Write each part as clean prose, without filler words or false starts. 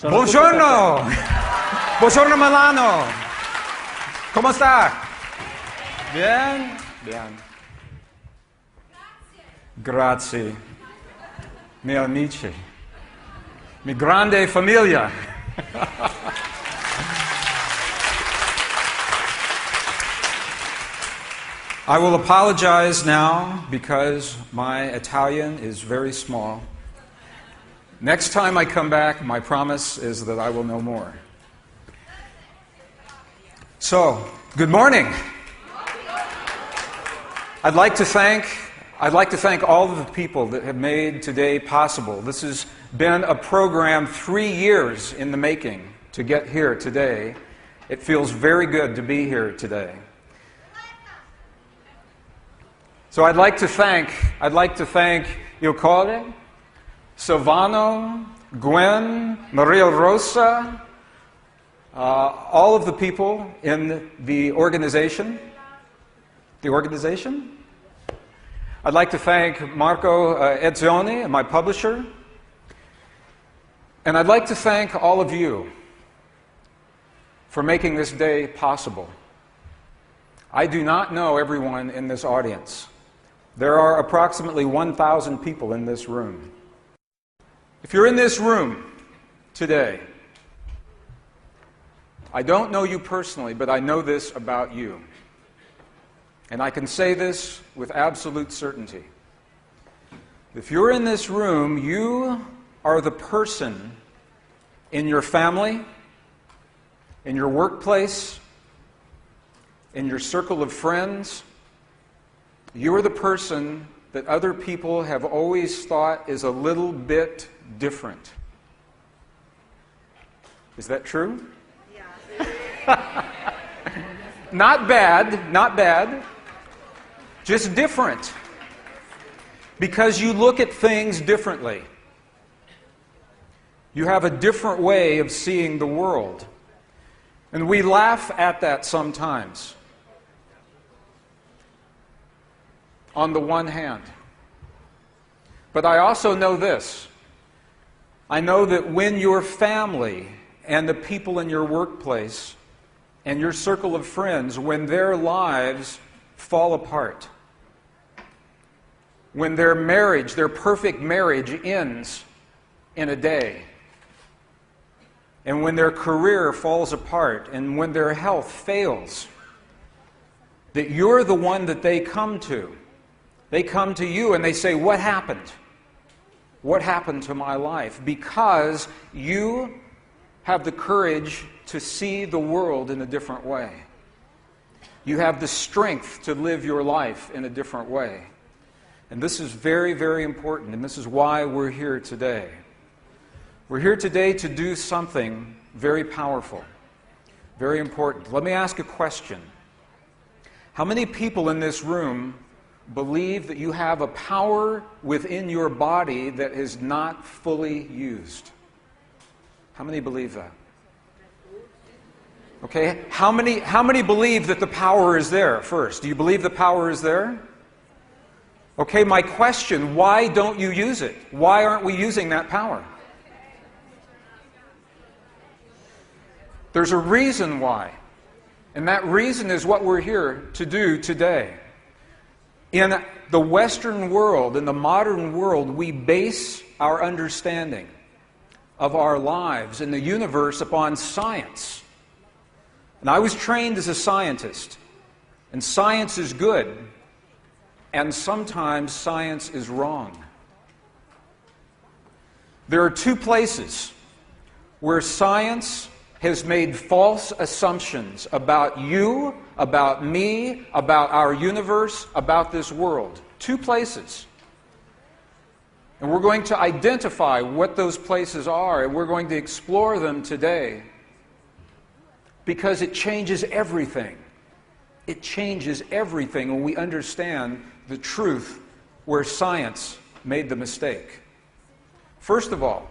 Buongiorno! Buongiorno Milano! ¿Cómo está? Bien? Bien. Grazie. Mi amici. Mi grande familia. I will apologize now because my Italian is very small. Next time I come back, my promise is that I will know more. So, good morning. I'd like to thank all of the people that have made today possible. This has been a program 3 years in the making to get here today. It feels very good to be here today. So I'd like to thank Ilcore, Silvano, Gwen, Maria Rosa, all of the people in the organization. I'd like to thank Marco Edzioni, my publisher. And I'd like to thank all of you for making this day possible. I do not know everyone in this audience. There are approximately 1,000 people in this room. If you're in this room today, I don't know you personally, but I know this about you. And I can say this with absolute certainty. If you're in this room, you are the person in your family, in your workplace, in your circle of friends. You are the person that other people have always thought is a little bit different. Is that true? Yeah. Not bad. Just different. Because you look at things differently. You have a different way of seeing the world. And we laugh at that sometimes. On the one hand. But I also know this. I know that when your family and the people in your workplace and your circle of friends, when their lives fall apart, when their marriage, their perfect marriage ends in a day, and when their career falls apart, and when their health fails, that you're the one that they come to. They come to you and they say, "What happened? What happened to my life?" Because you have the courage to see the world in a different way. You have the strength to live your life in a different way. And this is very, very important, and this is why we're here today. We're here today to do something very powerful, very important. Let me ask a question. How many people in this room believe that you have a power within your body that is not fully used? How many believe that? Okay, how many believe that the power is there first? Do you believe the power is there? Okay, my question, why don't you use it? Why aren't we using that power? There's a reason why. And that reason is what we're here to do today. In the Western world, in the modern world, we base our understanding of our lives and the universe upon science. And I was trained as a scientist. And science is good. And sometimes science is wrong. There are two places where science has made false assumptions about you, about me, about our universe, about this world. Two places. And we're going to identify what those places are, and we're going to explore them today because it changes everything. It changes everything when we understand the truth where science made the mistake. First of all,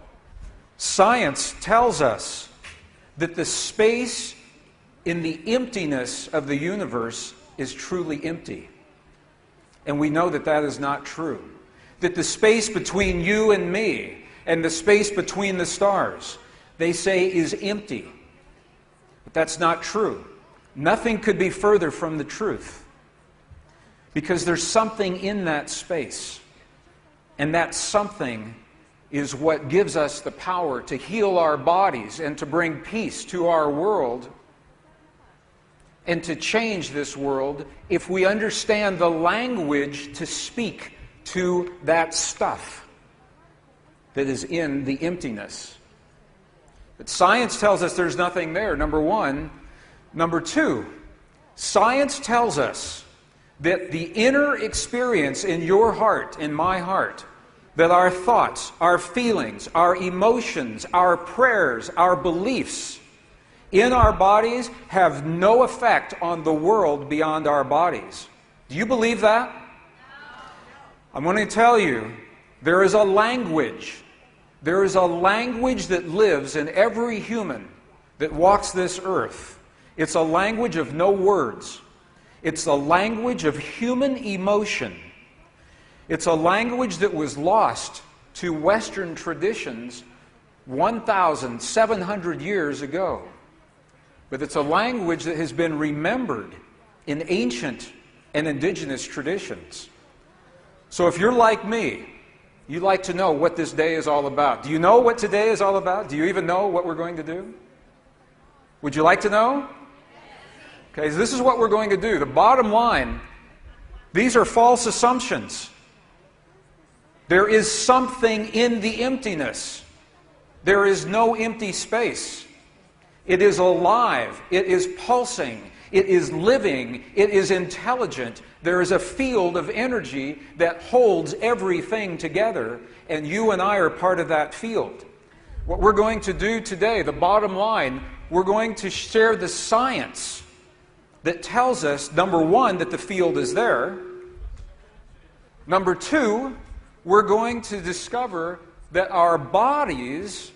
science tells us that the space in the emptiness of the universe is truly empty. And we know that that is not true. That the space between you and me, and the space between the stars, they say is empty. But that's not true. Nothing could be further from the truth. Because there's something in that space. And that something is what gives us the power to heal our bodies and to bring peace to our world and to change this world if we understand the language to speak to that stuff that is in the emptiness. But science tells us there's nothing there, number one. Number two, science tells us that the inner experience in your heart, in my heart, that our thoughts, our feelings, our emotions, our prayers, our beliefs in our bodies have no effect on the world beyond our bodies. Do you believe that? I'm going to tell you, there is a language. There is a language that lives in every human that walks this earth. It's a language of no words. It's a language of human emotion. It's a language that was lost to Western traditions 1,700 years ago. But it's a language that has been remembered in ancient and indigenous traditions. So if you're like me, you like to know what this day is all about. Do you know what today is all about? Do you even know what we're going to do? Would you like to know? Okay, so this is what we're going to do. The bottom line, these are false assumptions. There is something in the emptiness. There is no empty space. It is alive. It is pulsing. It is living. It is intelligent. There is a field of energy that holds everything together, and you and I are part of that field. What we're going to do today, the bottom line, we're going to share the science that tells us, number one, that the field is there. Number two, we're going to discover that our bodies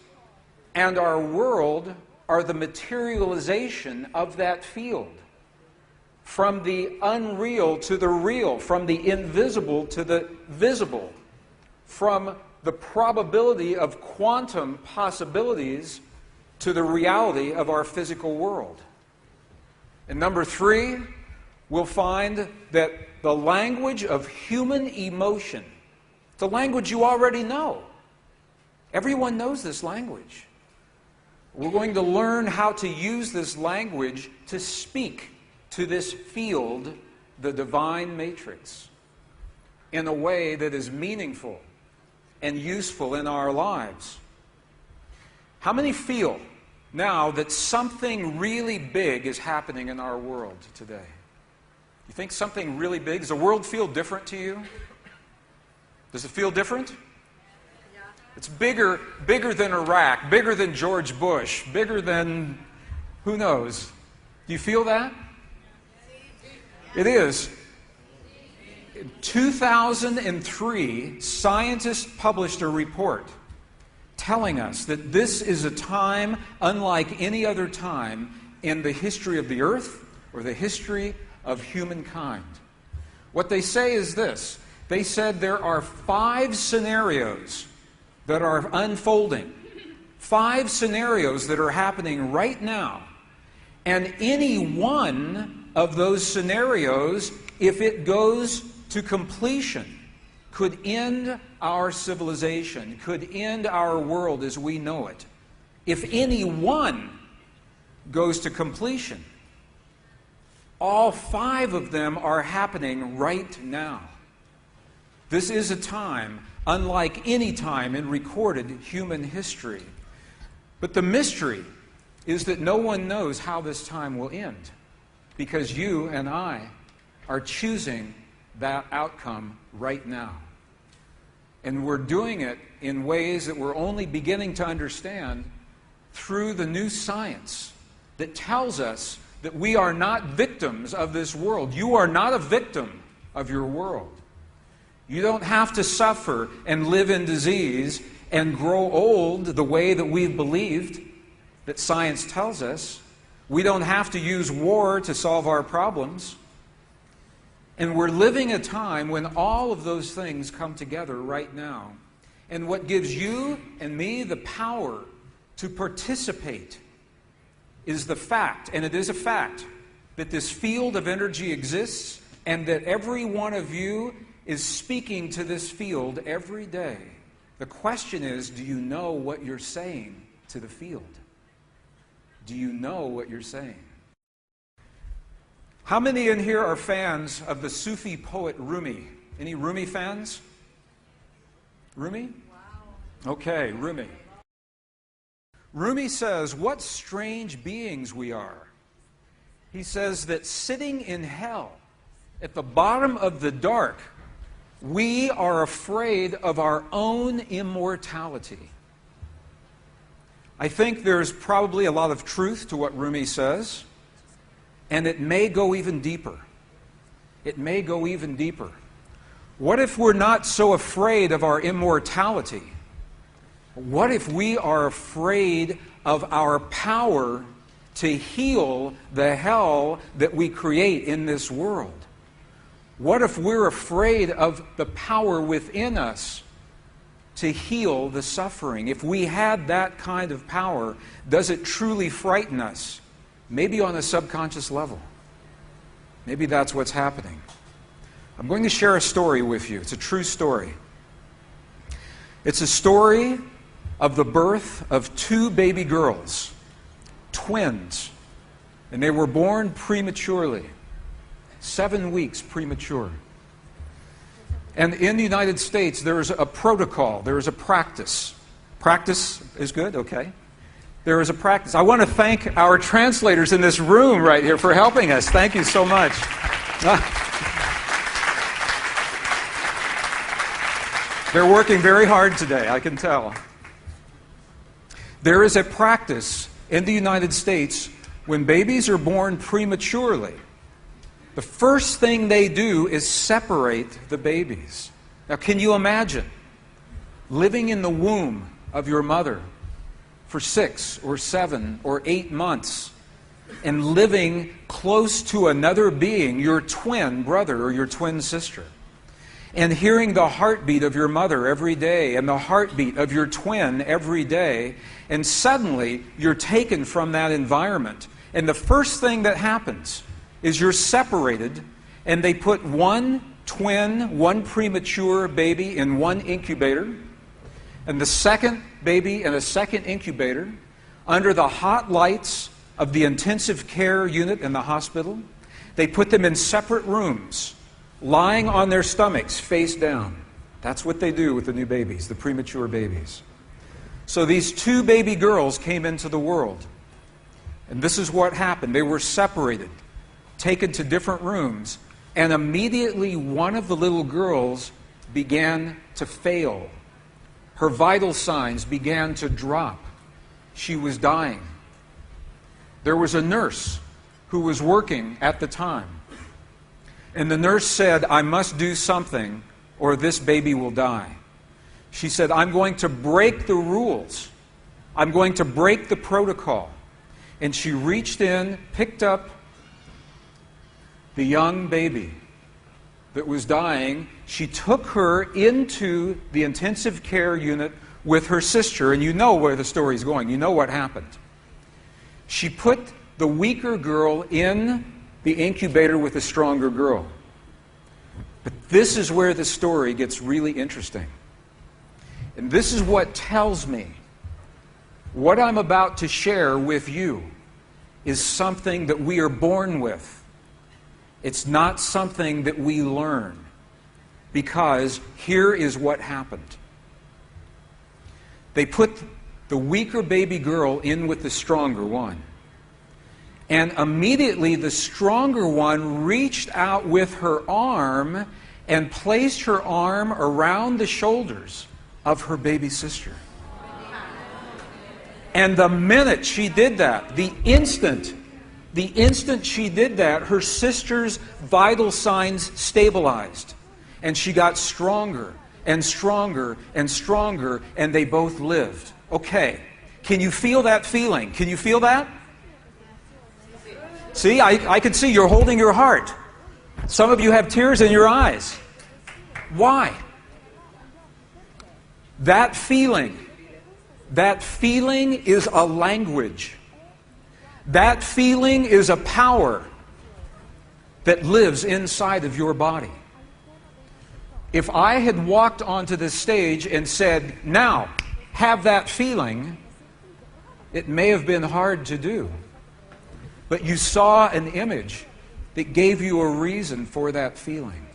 and our world are the materialization of that field. From the unreal to the real, from the invisible to the visible, from the probability of quantum possibilities to the reality of our physical world. And number three, we'll find that the language of human emotion, it's a language you already know. Everyone knows this language. We're going to learn how to use this language to speak to this field, the divine matrix, in a way that is meaningful and useful in our lives. How many feel now that something really big is happening in our world today? You think something really big? Does the world feel different to you? Does it feel different? It's bigger than Iraq, bigger than George Bush, bigger than who knows. Do you feel that? It is. In 2003, scientists published a report telling us that this is a time unlike any other time in the history of the earth or the history of humankind. What they say is this. They said there are 5 scenarios that are unfolding. 5 scenarios that are happening right now. And any one of those scenarios, if it goes to completion, could end our civilization, could end our world as we know it. If any one goes to completion, all 5 of them are happening right now. This is a time unlike any time in recorded human history. But the mystery is that no one knows how this time will end, because you and I are choosing that outcome right now. And we're doing it in ways that we're only beginning to understand through the new science that tells us that we are not victims of this world. You are not a victim of your world. You don't have to suffer and live in disease and grow old the way that we've believed that science tells us. We don't have to use war to solve our problems. And we're living a time when all of those things come together right now. And what gives you and me the power to participate is the fact, and it is a fact, that this field of energy exists and that every one of you is speaking to this field every day. The question is, do you know what you're saying to the field? Do you know what you're saying? How many in here are fans of the Sufi poet Rumi? Any Rumi fans? Rumi? Wow. Okay, Rumi. Rumi says, what strange beings we are. He says that sitting in hell, at the bottom of the dark, we are afraid of our own immortality. I think there's probably a lot of truth to what Rumi says, and it may go even deeper. It may go even deeper. What if we're not so afraid of our immortality? What if we are afraid of our power to heal the hell that we create in this world? What if we're afraid of the power within us to heal the suffering? If we had that kind of power, does it truly frighten us? Maybe on a subconscious level. Maybe that's what's happening. I'm going to share a story with you. It's a true story. It's a story of the birth of two baby girls, twins, and they were born prematurely. 7 weeks premature. And in the United States, there is a protocol, there is a practice. Practice is good? Okay. There is a practice. I want to thank our translators in this room right here for helping us. Thank you so much. They're working very hard today, I can tell. There is a practice in the United States when babies are born prematurely. The first thing they do is separate the babies. Now, can you imagine living in the womb of your mother for 6 or 7 or 8 months and living close to another being, your twin brother or your twin sister, and hearing the heartbeat of your mother every day and the heartbeat of your twin every day, and suddenly you're taken from that environment. And the first thing that happens is you're separated, and they put one twin, one premature baby in one incubator, and the second baby in a second incubator under the hot lights of the intensive care unit in the hospital. They put them in separate rooms, lying on their stomachs, face down. That's what they do with the new babies, the premature babies. So these two baby girls came into the world, and this is what happened. They were separated, taken to different rooms, and immediately one of the little girls began to fail. Her vital signs began to drop. She was dying. There was a nurse who was working at the time, and the nurse said, I must do something or this baby will die. She said, I'm going to break the rules. I'm going to break the protocol. And she reached in, picked up the young baby that was dying. She took her into the intensive care unit with her sister, and you know where the story's going. You know what happened. She put the weaker girl in the incubator with the stronger girl. But this is where the story gets really interesting. And this is what tells me what I'm about to share with you is something that we are born with. It's not something that we learn, because here is what happened. They put the weaker baby girl in with the stronger one. And immediately the stronger one reached out with her arm and placed her arm around the shoulders of her baby sister. And the minute she did that, the instant she did that, her sister's vital signs stabilized. And she got stronger and stronger and stronger, and they both lived. Okay, can you feel that feeling? Can you feel that? See, I can see you're holding your heart. Some of you have tears in your eyes. Why? That feeling That feeling is a language. That feeling is a power that lives inside of your body. If I had walked onto this stage and said, now, have that feeling, it may have been hard to do. But you saw an image that gave you a reason for that feeling.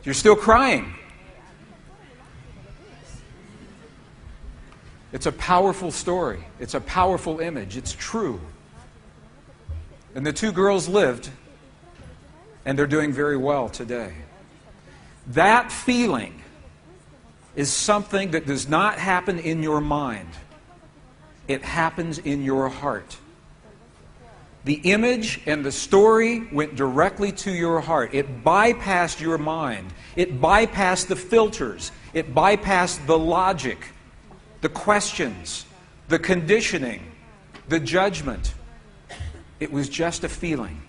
You're still crying. It's a powerful story. It's a powerful image. It's true. And the two girls lived, and they're doing very well today. That feeling is something that does not happen in your mind. It happens in your heart. The image and the story went directly to your heart. It bypassed your mind. It bypassed the filters. It bypassed the logic, the questions, the conditioning, the judgment. It was just a feeling.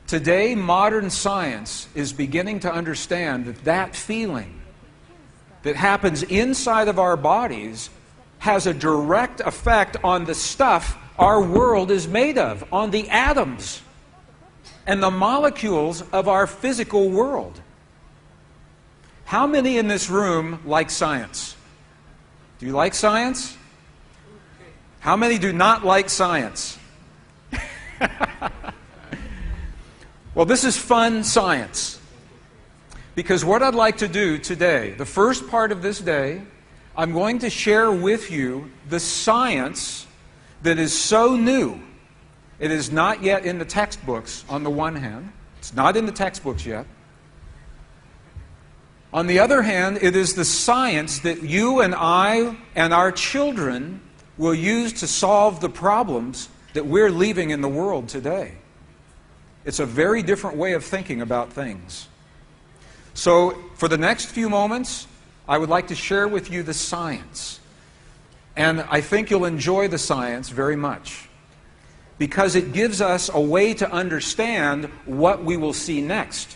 Today, modern science is beginning to understand that that feeling that happens inside of our bodies has a direct effect on the stuff our world is made of, on the atoms and the molecules of our physical world. How many in this room like science? Do you like science? How many do not like science? Well, this is fun science. Because what I'd like to do today, the first part of this day, I'm going to share with you the science that is so new. It is not yet in the textbooks, on the one hand. It's not in the textbooks yet. On the other hand, it is the science that you and I and our children will use to solve the problems that we're leaving in the world today. It's a very different way of thinking about things. So, for the next few moments, I would like to share with you the science. And I think you'll enjoy the science very much, because it gives us a way to understand what we will see next.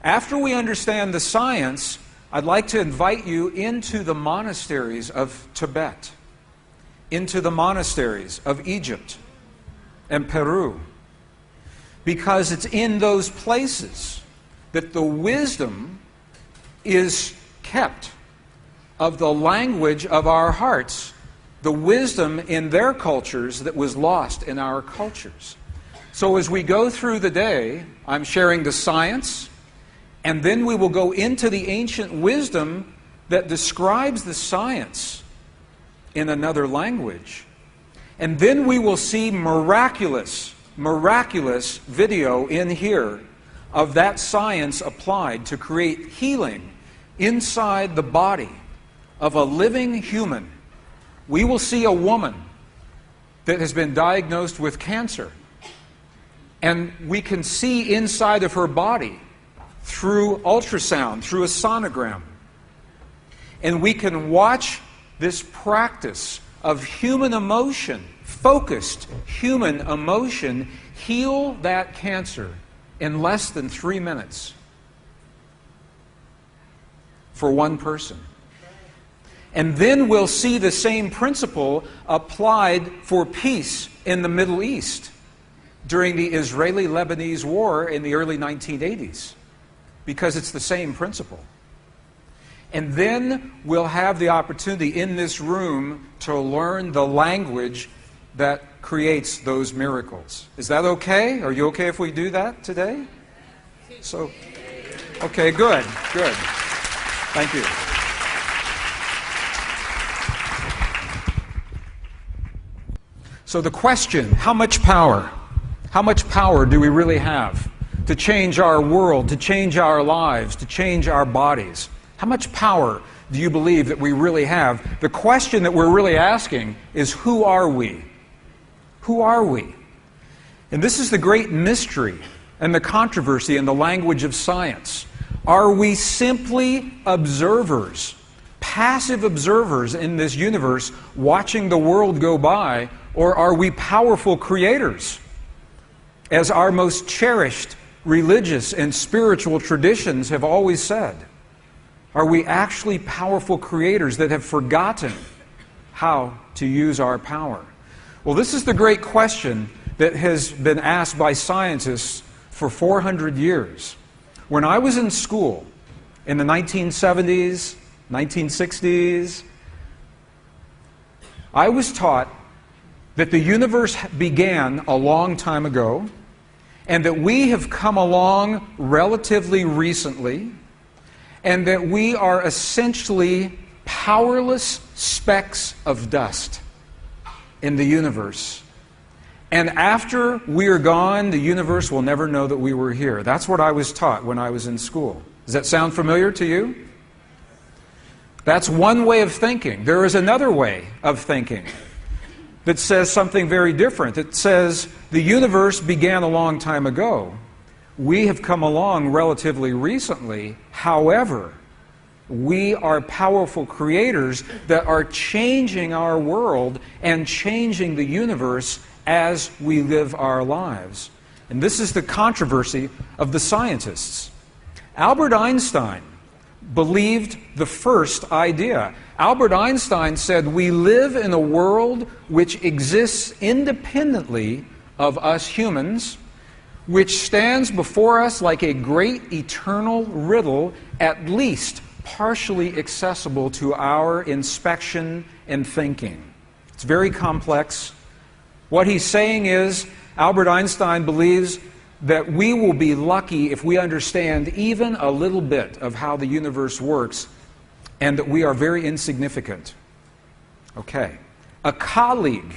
After we understand the science, I'd like to invite you into the monasteries of Tibet, into the monasteries of Egypt and Peru, because it's in those places that the wisdom is kept of the language of our hearts, the wisdom in their cultures that was lost in our cultures. So as we go through the day, I'm sharing the science, and then we will go into the ancient wisdom that describes the science in another language. And then we will see miraculous video in here of that science applied to create healing inside the body of a living human. We will see a woman that has been diagnosed with cancer, and we can see inside of her body through ultrasound, through a sonogram. And we can watch this practice of human emotion, focused human emotion, heal that cancer in less than 3 minutes for one person. And then we'll see the same principle applied for peace in the Middle East during the Israeli-Lebanese war in the early 1980s, because it's the same principle. And then we'll have the opportunity in this room to learn the language that creates those miracles. Is that okay? Are you okay if we do that today? So, okay, good. Thank you. So the question, how much power do we really have to change our world, to change our lives, to change our bodies? How much power do you believe that we really have? The question that we're really asking is, who are we? Who are we? And this is the great mystery and the controversy in the language of science. Are we simply observers, passive observers in this universe, watching the world go by, or are we powerful creators? As our most cherished religious and spiritual traditions have always said, Are we actually powerful creators that have forgotten how to use our power? Well, this is the great question that has been asked by scientists for 400 years. When I was in school in the 1970s, 1960s, I was taught that the universe began a long time ago and that we have come along relatively recently and that we are essentially powerless specks of dust in the universe. And after we are gone, the universe will never know that we were here. That's what I was taught when I was in school. Does that sound familiar to you? That's one way of thinking. There is another way of thinking that says something very different. It says the universe began a long time ago. We have come along relatively recently. However, we are powerful creators that are changing our world and changing the universe as we live our lives. And this is the controversy of the scientists. Albert Einstein believed the first idea. Albert Einstein said, we live in a world which exists independently of us humans, which stands before us like a great eternal riddle, at least partially accessible to our inspection and thinking. It's very complex. What he's saying is, Albert Einstein believes that we will be lucky if we understand even a little bit of how the universe works, and that we are very insignificant. Okay. A colleague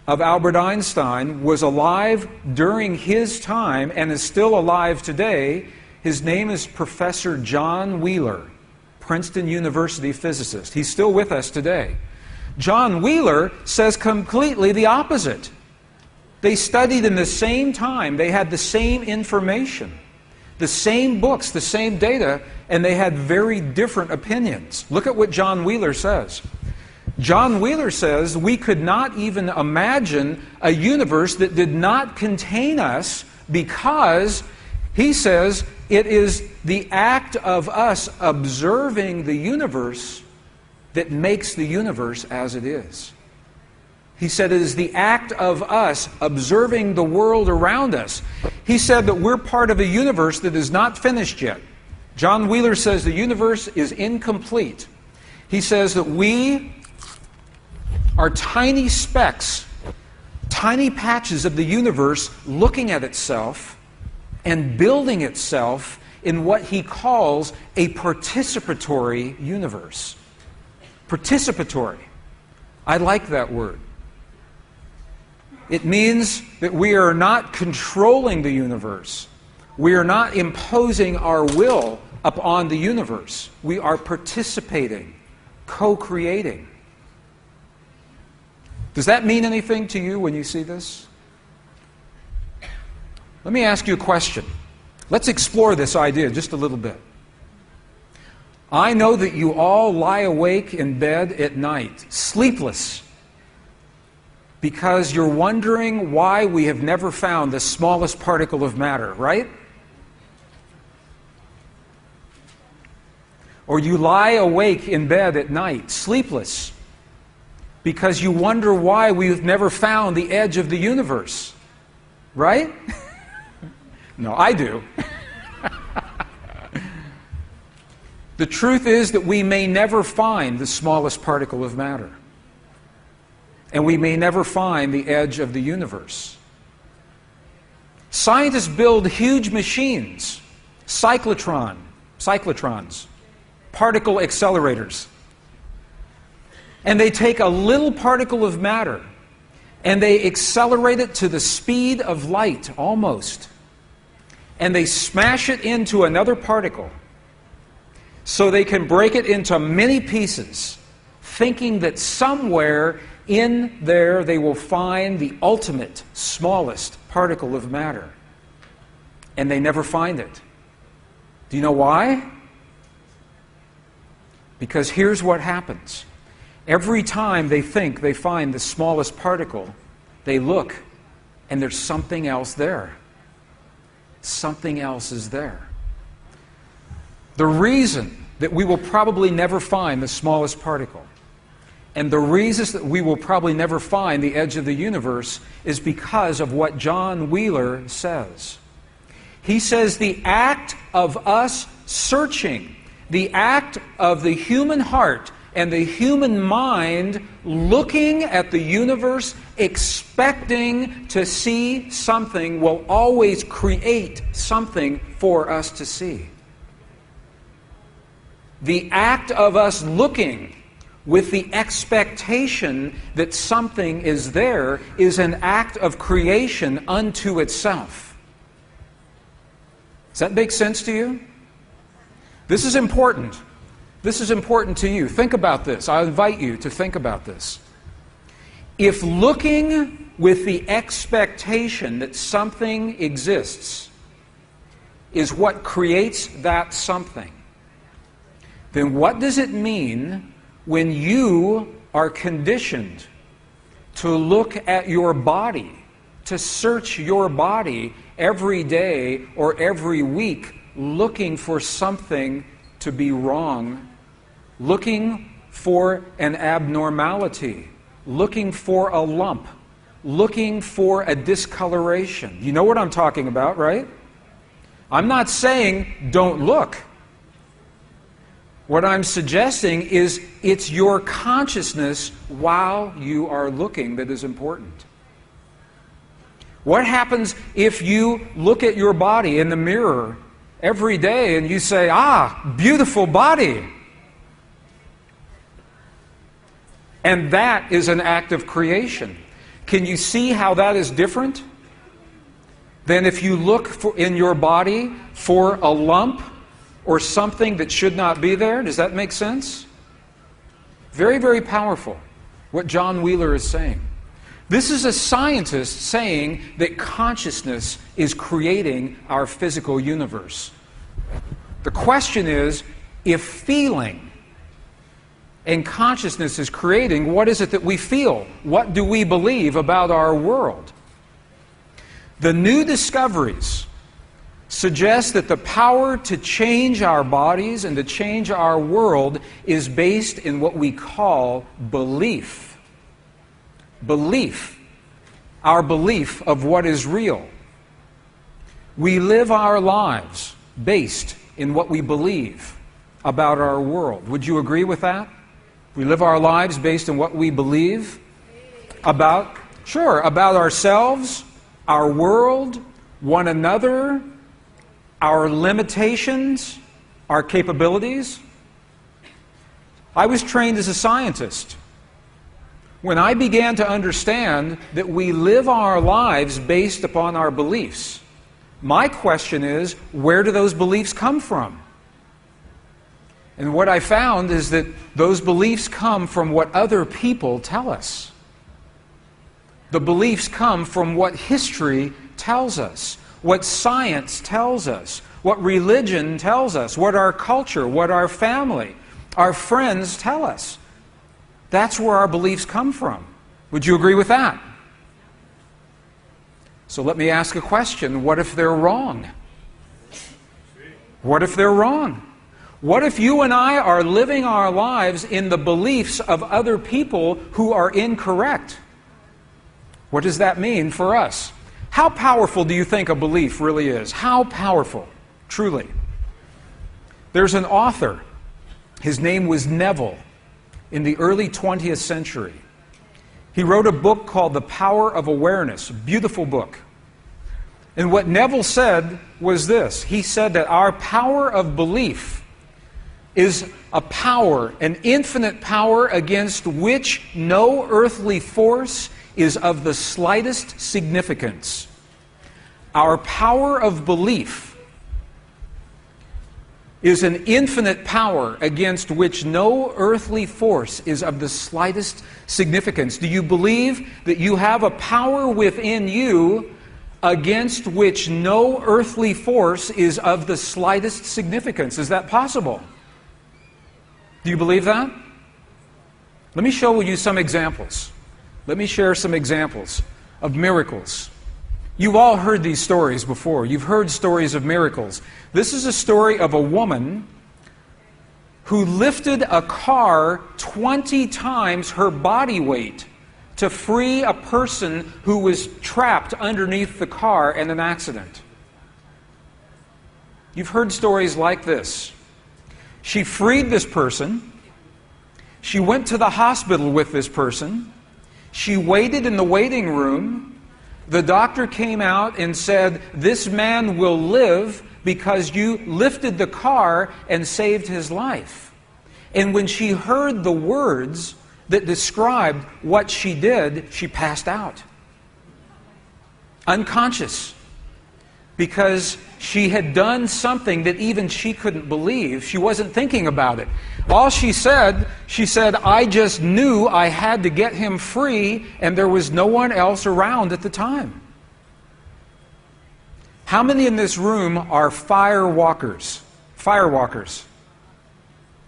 of Albert Einstein was alive during his time and is still alive today. His name is Professor John Wheeler, Princeton University physicist. He's still with us today. John Wheeler says completely the opposite. They studied in the same time, they had the same information, the same books, the same data, and they had very different opinions. Look at what John Wheeler says. John Wheeler says we could not even imagine a universe that did not contain us because, he says, it is the act of us observing the universe that makes the universe as it is. He said it is the act of us observing the world around us. He said that we're part of a universe that is not finished yet. John Wheeler says the universe is incomplete. He says that we are tiny specks, tiny patches of the universe looking at itself and building itself in what he calls a participatory universe. Participatory. I like that word. It means that we are not controlling the universe. We are not imposing our will upon the universe. We are participating, co-creating. Does that mean anything to you when you see this? Let me ask you a question. Let's explore this idea just a little bit. I know that you all lie awake in bed at night, sleepless, because you're wondering why we have never found the smallest particle of matter, right? Or you lie awake in bed at night, sleepless, because you wonder why we've never found the edge of the universe, right? No, I do. The truth is that we may never find the smallest particle of matter. And we may never find the edge of the universe. Scientists build huge machines, cyclotrons, particle accelerators. And they take a little particle of matter and they accelerate it to the speed of light, almost. And they smash it into another particle so they can break it into many pieces, thinking that somewhere in there they will find the ultimate, smallest particle of matter. And they never find it. Do you know why? Because here's what happens. Every time they think they find the smallest particle, they look and there's something else there. Something else is there. The reason that we will probably never find the smallest particle. And the reason that we will probably never find the edge of the universe is because of what John Wheeler says. He says the act of us searching, the act of the human heart and the human mind looking at the universe, expecting to see something, will always create something for us to see. The act of us looking with the expectation that something is there is an act of creation unto itself. Does that make sense to you? This is important. This is important to you. Think about this. I invite you to think about this. If looking with the expectation that something exists is what creates that something, then what does it mean when you are conditioned to look at your body, to search your body every day or every week, looking for something to be wrong, looking for an abnormality, looking for a lump, looking for a discoloration? You know what I'm talking about, right? I'm not saying don't look. What I'm suggesting is it's your consciousness while you are looking that is important. What happens if you look at your body in the mirror every day and you say, beautiful body? And that is an act of creation. Can you see how that is different than if you look in your body for a lump or something that should not be there? Does that make sense? Very, very powerful, what John Wheeler is saying. This is a scientist saying that consciousness is creating our physical universe. The question is, if feeling and consciousness is creating, what is it that we feel? What do we believe about our world? The new discoveries suggest that the power to change our bodies and to change our world is based in what we call belief. Belief. Our belief of what is real. We live our lives based in what we believe about our world. Would you agree with that? We live our lives based on what we believe about, about ourselves, our world, one another, our limitations, our capabilities. I was trained as a scientist. When I began to understand that we live our lives based upon our beliefs, my question is, where do those beliefs come from? And what I found is that those beliefs come from what other people tell us. The beliefs come from what history tells us, what science tells us, what religion tells us, what our culture, what our family, our friends tell us. That's where our beliefs come from. Would you agree with that? So let me ask a question. What if they're wrong? What if they're wrong? What if you and I are living our lives in the beliefs of other people who are incorrect? What does that mean for us? How powerful do you think a belief really is? How powerful, truly? There's an author. His name was Neville in the early 20th century. He wrote a book called The Power of Awareness, a beautiful book. And what Neville said was this. He said that our power of belief is a power, an infinite power against which no earthly force is of the slightest significance. Our power of belief is an infinite power against which no earthly force is of the slightest significance. Do you believe that you have a power within you against which no earthly force is of the slightest significance? Is that possible? Do you believe that? Let me show you some examples. Let me share some examples of miracles. You've all heard these stories before. You've heard stories of miracles. This is a story of a woman who lifted a car 20 times her body weight to free a person who was trapped underneath the car in an accident. You've heard stories like this. She freed this person. She went to the hospital with this person. She waited in the waiting room. The doctor came out and said, "This man will live because you lifted the car and saved his life." And when she heard the words that described what she did, she passed out. Unconscious. Because she had done something that even she couldn't believe. She wasn't thinking about it. All she said, "I just knew I had to get him free, and there was no one else around at the time." How many in this room are fire walkers? Fire walkers.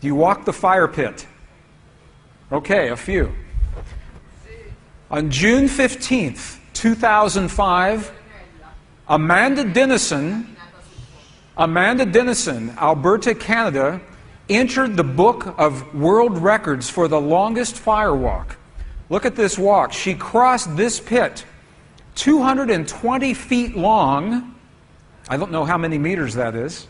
Do you walk the fire pit? Okay, a few. On June 15th, 2005, Amanda Dennison, Alberta, Canada, entered the book of world records for the longest fire walk. Look at this walk. She crossed this pit, 220 feet long. I don't know how many meters that is.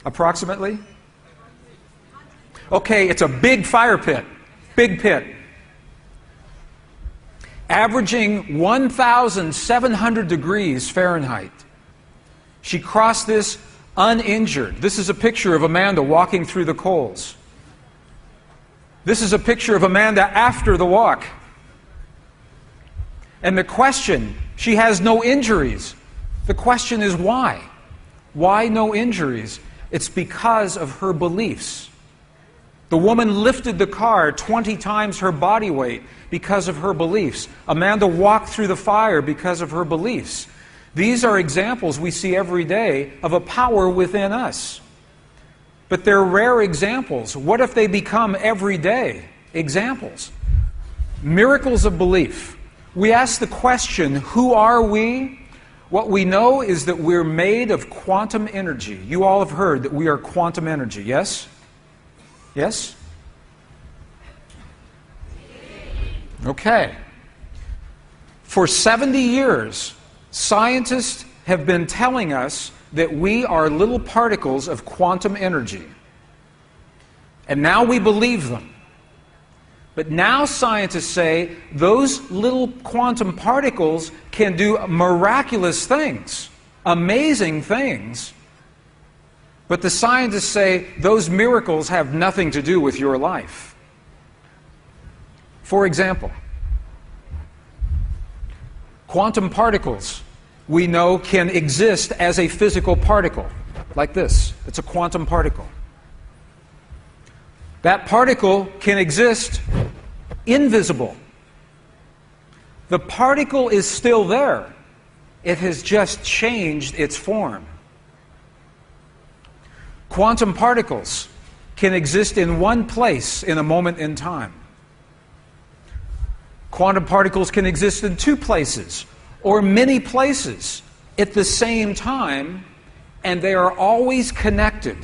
Approximately? Okay, it's a big fire pit. Big pit. Averaging 1,700 degrees Fahrenheit. She crossed this uninjured. This is a picture of Amanda walking through the coals. This is a picture of Amanda after the walk. And the question, she has no injuries. The question is why? Why no injuries? It's because of her beliefs. The woman lifted the car 20 times her body weight because of her beliefs. Amanda walked through the fire because of her beliefs. These are examples we see every day of a power within us. But they're rare examples. What if they become everyday examples? Miracles of belief. We ask the question, who are we? What we know is that we're made of quantum energy. You all have heard that we are quantum energy, yes? Yes? Okay. For 70 years, scientists have been telling us that we are little particles of quantum energy. And now we believe them. But now scientists say those little quantum particles can do miraculous things, amazing things. But the scientists say those miracles have nothing to do with your life. For example, quantum particles, we know, can exist as a physical particle, like this. It's a quantum particle. That particle can exist invisible. The particle is still there. It has just changed its form. Quantum particles can exist in one place in a moment in time. Quantum particles can exist in two places or many places at the same time, and they are always connected.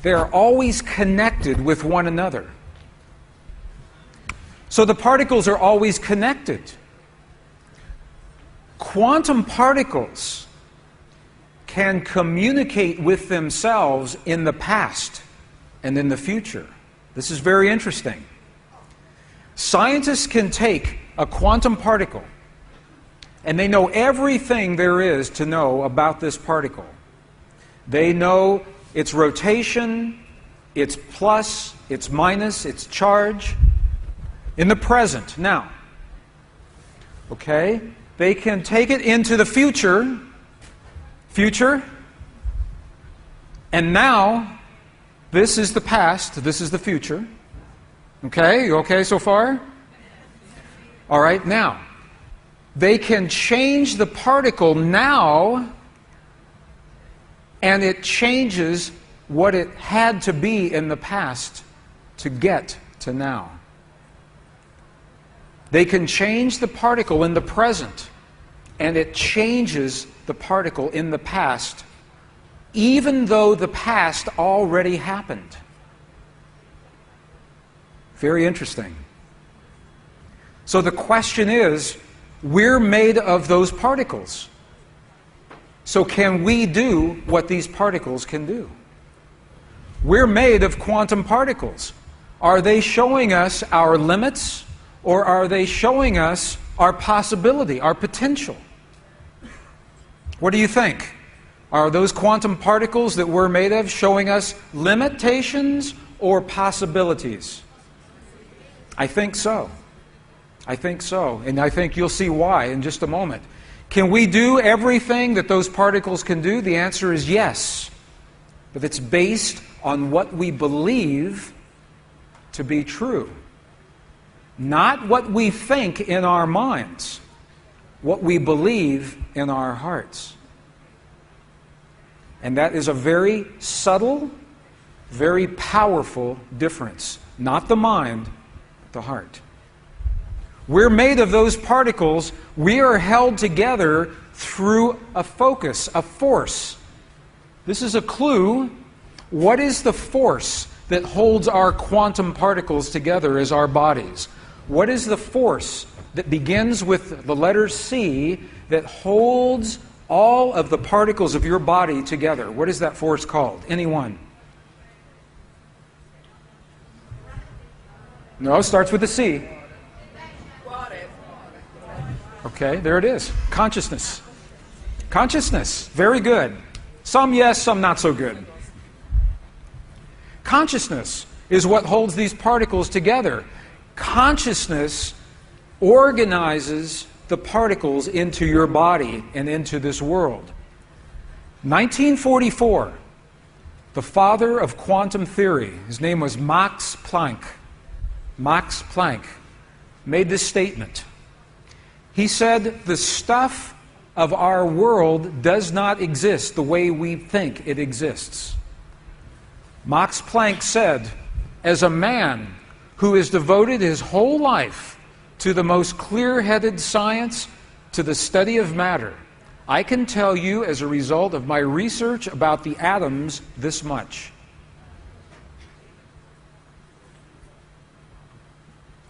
They are always connected with one another. So the particles are always connected. Quantum particles can communicate with themselves in the past and in the future. This is very interesting. Scientists can take a quantum particle and they know everything there is to know about this particle. They know its rotation, its plus, its minus, its charge in the present, now. Okay? They can take it into the future, and now this is the past, this is the future. Okay? You okay so far? All right, now. They can change the particle now, and it changes what it had to be in the past to get to now. They can change the particle in the present, and it changes the particle in the past even though the past already happened. Very interesting. So the question is, we're made of those particles. So can we do what these particles can do? We're made of quantum particles. Are they showing us our limits, or are they showing us our possibility, our potential? What do you think? Are those quantum particles that we're made of showing us limitations or possibilities? I think so. I think so. And I think you'll see why in just a moment. Can we do everything that those particles can do? The answer is yes. But it's based on what we believe to be true. Not what we think in our minds. What we believe in our hearts. And that is a very subtle, very powerful difference. Not the mind, but the heart. We're made of those particles. We are held together through a focus, a force. This is a clue. What is the force that holds our quantum particles together as our bodies? What is the force that begins with the letter C that holds all of the particles of your body together? What is that force called? Anyone? No, it starts with a C. Okay, there it is. Consciousness. Consciousness. Very good. Some yes, some not so good. Consciousness is what holds these particles together. Consciousness organizes the particles into your body and into this world. 1944, the father of quantum theory, his name was Max Planck. Max Planck made this statement. He said, the stuff of our world does not exist the way we think it exists. Max Planck said, as a man who has devoted his whole life to the most clear-headed science, to the study of matter, I can tell you as a result of my research about the atoms this much.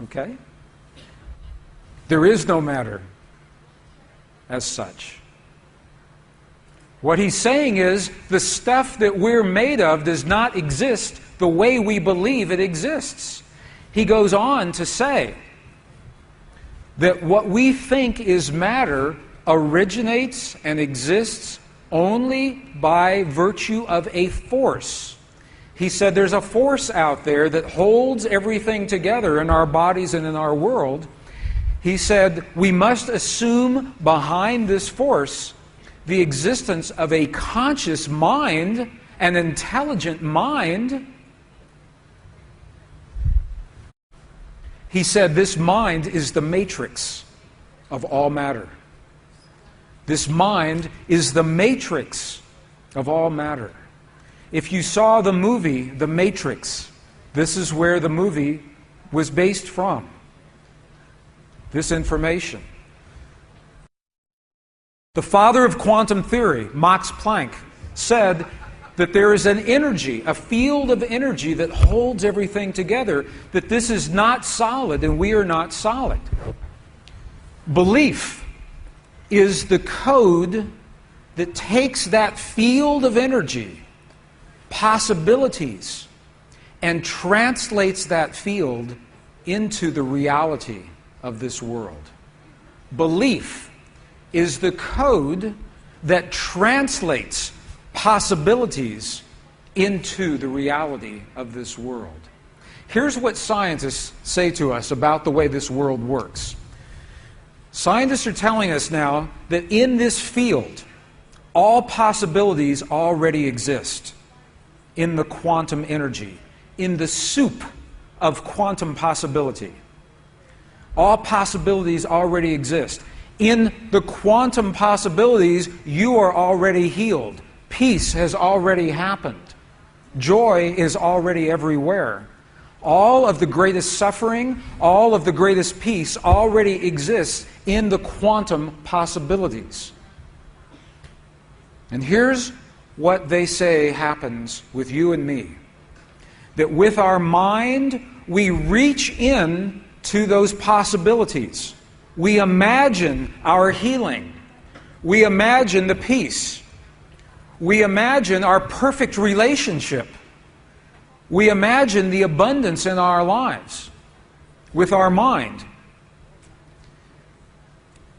Okay? There is no matter as such. What he's saying is the stuff that we're made of does not exist the way we believe it exists. He goes on to say that what we think is matter originates and exists only by virtue of a force. He said there's a force out there that holds everything together in our bodies and in our world. He said we must assume behind this force the existence of a conscious mind, an intelligent mind. He said this mind is the matrix of all matter. This mind is the matrix of all matter. If you saw the movie The Matrix, this is where the movie was based from. This information. The father of quantum theory, Max Planck, said that there is an energy, a field of energy that holds everything together, that this is not solid and we are not solid. Belief is the code that takes that field of energy, possibilities, and translates that field into the reality of this world. Belief is the code that translates possibilities into the reality of this world. Here's what scientists say to us about the way this world works. Scientists are telling us now that in this field, all possibilities already exist in the quantum energy, in the soup of quantum possibility. All possibilities already exist. In the quantum possibilities, you are already healed. Peace has already happened. Joy is already everywhere. All of the greatest suffering, all of the greatest peace already exists in the quantum possibilities. And here's what they say happens with you and me. That with our mind, we reach in to those possibilities. We imagine our healing. We imagine the peace. We imagine our perfect relationship. We imagine the abundance in our lives with our mind.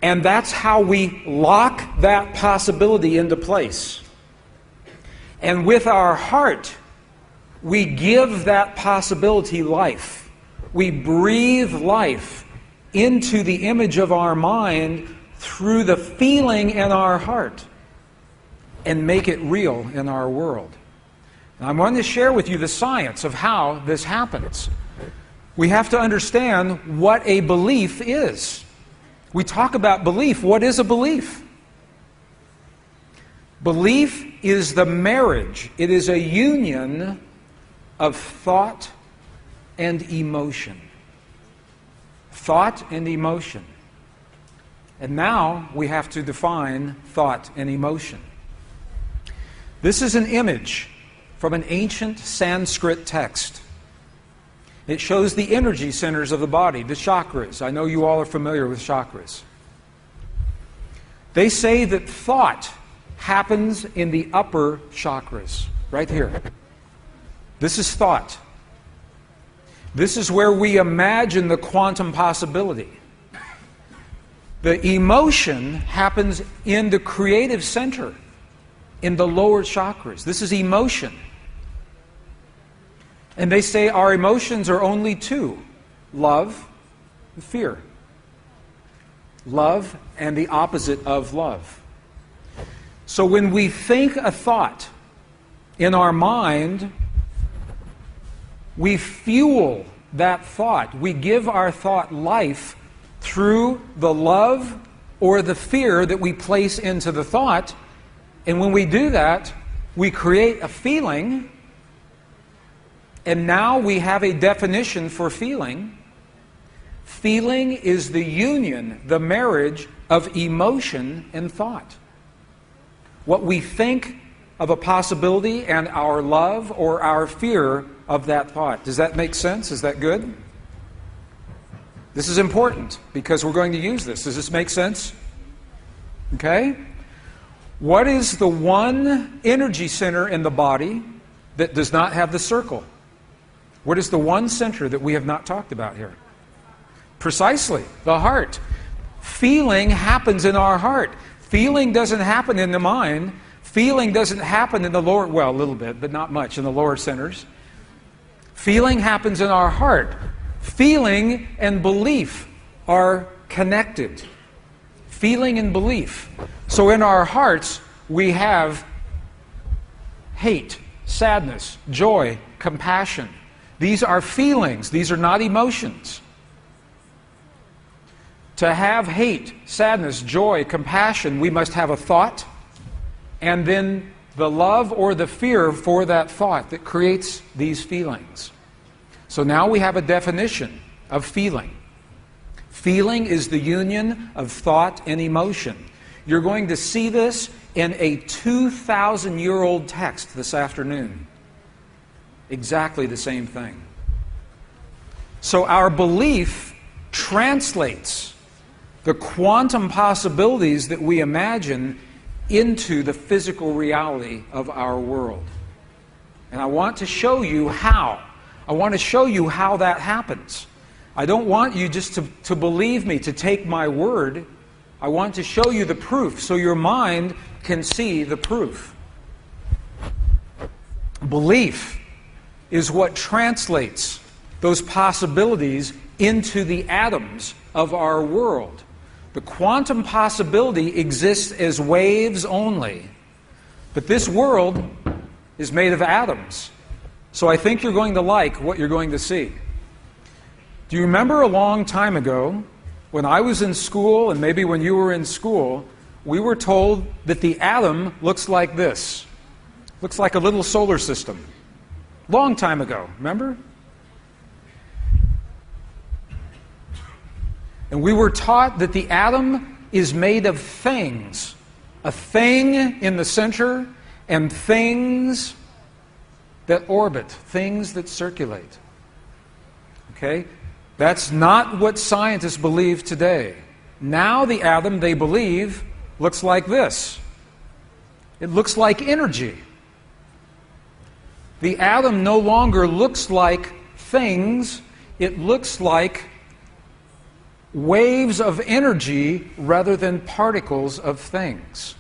And that's how we lock that possibility into place. And with our heart, we give that possibility life. We breathe life into the image of our mind through the feeling in our heart and make it real in our world. And I want to share with you the science of how this happens. We have to understand what a belief is. We talk about belief. What is a belief? Belief is the marriage. It is a union of thought and emotion. Thought and emotion. And now we have to define thought and emotion. This is an image from an ancient Sanskrit text. It shows the energy centers of the body, the chakras. I know you all are familiar with chakras. They say that thought happens in the upper chakras, right here. This is thought. This is where we imagine the quantum possibility. The emotion happens in the creative center, in the lower chakras. This is emotion. And they say our emotions are only two: love and fear. Love and the opposite of love. So when we think a thought in our mind, we fuel that thought. We give our thought life through the love or the fear that we place into the thought. And when we do that, we create a feeling. And now we have a definition for feeling. Feeling is the union, the marriage of emotion and thought. What we think of a possibility and our love or our fear of that thought. Does that make sense? Is that good? This is important because we're going to use this. Does this make sense? Okay? What is the one energy center in the body that does not have the circle? What is the one center that we have not talked about here? Precisely, the heart. Feeling happens in our heart. Feeling doesn't happen in the mind. Feeling doesn't happen in the lower, well, a little bit, but not much in the lower centers. Feeling happens in our heart. Feeling and belief are connected. Feeling and belief. So in our hearts, we have hate, sadness, joy, compassion. These are feelings. These are not emotions. To have hate, sadness, joy, compassion, we must have a thought, and then the love or the fear for that thought that creates these feelings. So now we have a definition of feeling. Feeling is the union of thought and emotion. You're going to see this in a 2,000-year-old text this afternoon. Exactly the same thing. So our belief translates the quantum possibilities that we imagine into the physical reality of our world. And I want to show you how. I want to show you how that happens. I don't want you just to believe me, to take my word. I want to show you the proof so your mind can see the proof. Belief is what translates those possibilities into the atoms of our world. The quantum possibility exists as waves only. But this world is made of atoms. So I think you're going to like what you're going to see. Do you remember a long time ago, when I was in school, and maybe when you were in school, we were told that the atom looks like this. Looks like a little solar system. Long time ago, remember? And we were taught that the atom is made of things. A thing in the center and things that orbit, things that circulate. Okay? That's not what scientists believe today. Now the atom, they believe, looks like this. It looks like energy. The atom no longer looks like things, it looks like waves of energy rather than particles of things.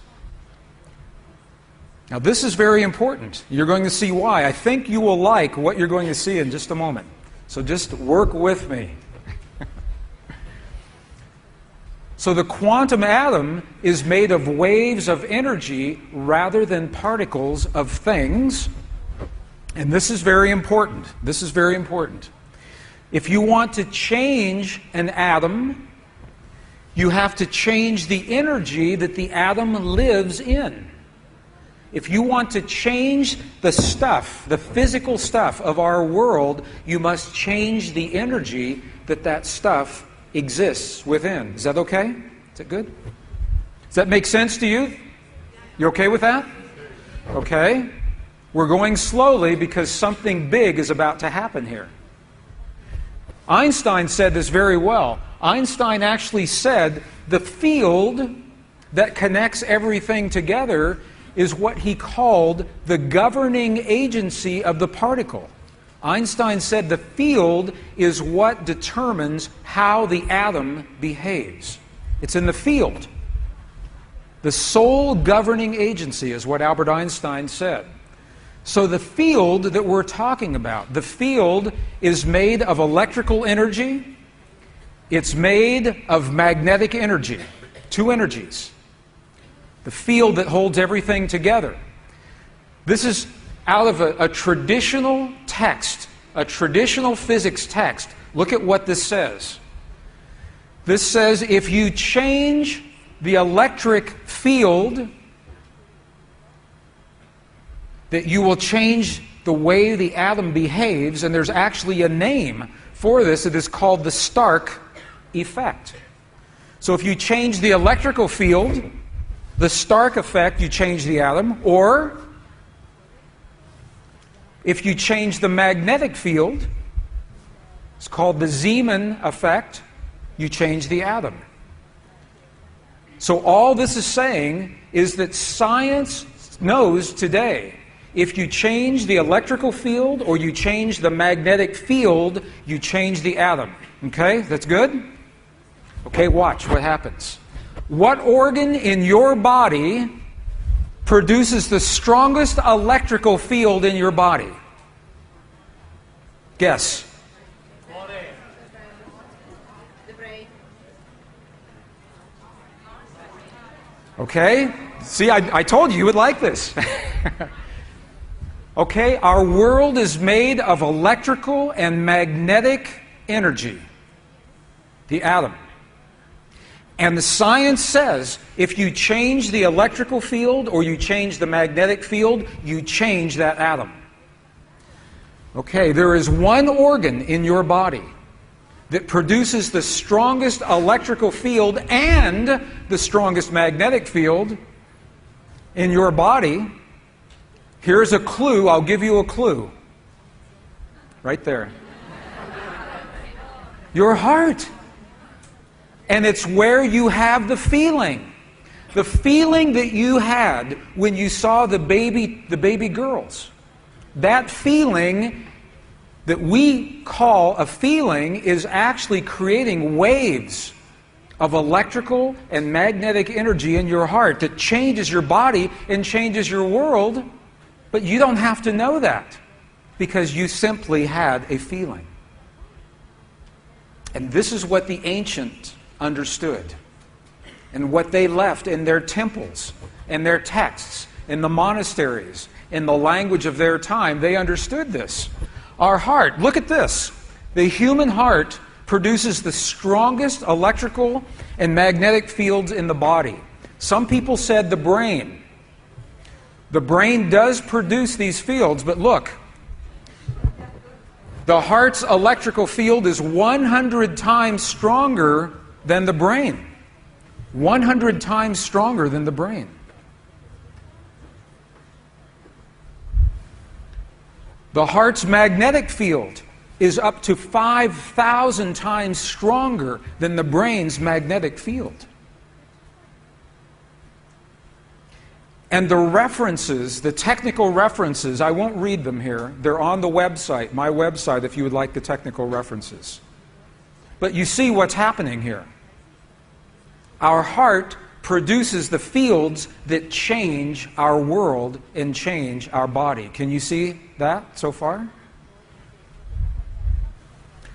Now this is very important. You're going to see why. I think you will like what you're going to see in just a moment. So just work with me. So the quantum atom is made of waves of energy rather than particles of things. And this is very important. This is very important. If you want to change an atom, you have to change the energy that the atom lives in. If you want to change the stuff, the physical stuff of our world, you must change the energy that that stuff exists within. Is that okay? Is that good? Does that make sense to you? You okay with that? Okay. We're going slowly because something big is about to happen here. Einstein said this very well. Einstein actually said the field that connects everything together is what he called the governing agency of the particle. Einstein said the field is what determines how the atom behaves. It's in the field. The sole governing agency is what Albert Einstein said. So the field that we're talking about, the field is made of electrical energy, it's made of magnetic energy, two energies. The field that holds everything together. This is out of a traditional text, a traditional physics text. Look at what this says. This says if you change the electric field, that you will change the way the atom behaves, and there's actually a name for this. It is called the Stark effect. So if you change the electrical field, the Stark effect, you change the atom, or if you change the magnetic field, it's called the Zeeman effect, you change the atom. So all this is saying is that science knows today if you change the electrical field or you change the magnetic field, you change the atom. Okay, that's good? Okay, watch what happens. What organ in your body produces the strongest electrical field in your body? Guess. Okay, see, I told you would like this. Okay, our world is made of electrical and magnetic energy, the atom. And the science says if you change the electrical field or you change the magnetic field, you change that atom. Okay, there is one organ in your body that produces the strongest electrical field and the strongest magnetic field in your body. Here's a clue. I'll give you a clue. Right there. Your heart. And it's where you have the feeling. The feeling that you had when you saw the baby girls. That feeling that we call a feeling is actually creating waves of electrical and magnetic energy in your heart that changes your body and changes your world. But you don't have to know that because you simply had a feeling. And this is what the ancients understood and what they left in their temples and their texts, in the monasteries, in the language of their time. They understood this. Our heart, look at this. The human heart produces the strongest electrical and magnetic fields in the body. Some people said the brain. The brain does produce these fields, but look. The heart's electrical field is 100 times stronger than the brain. 100 times stronger than the brain. The heart's magnetic field is up to 5,000 times stronger than the brain's magnetic field. And the references, the technical references, I won't read them here. They're on the website, my website, if you would like the technical references. But you see what's happening here. Our heart produces the fields that change our world and change our body. Can you see that so far?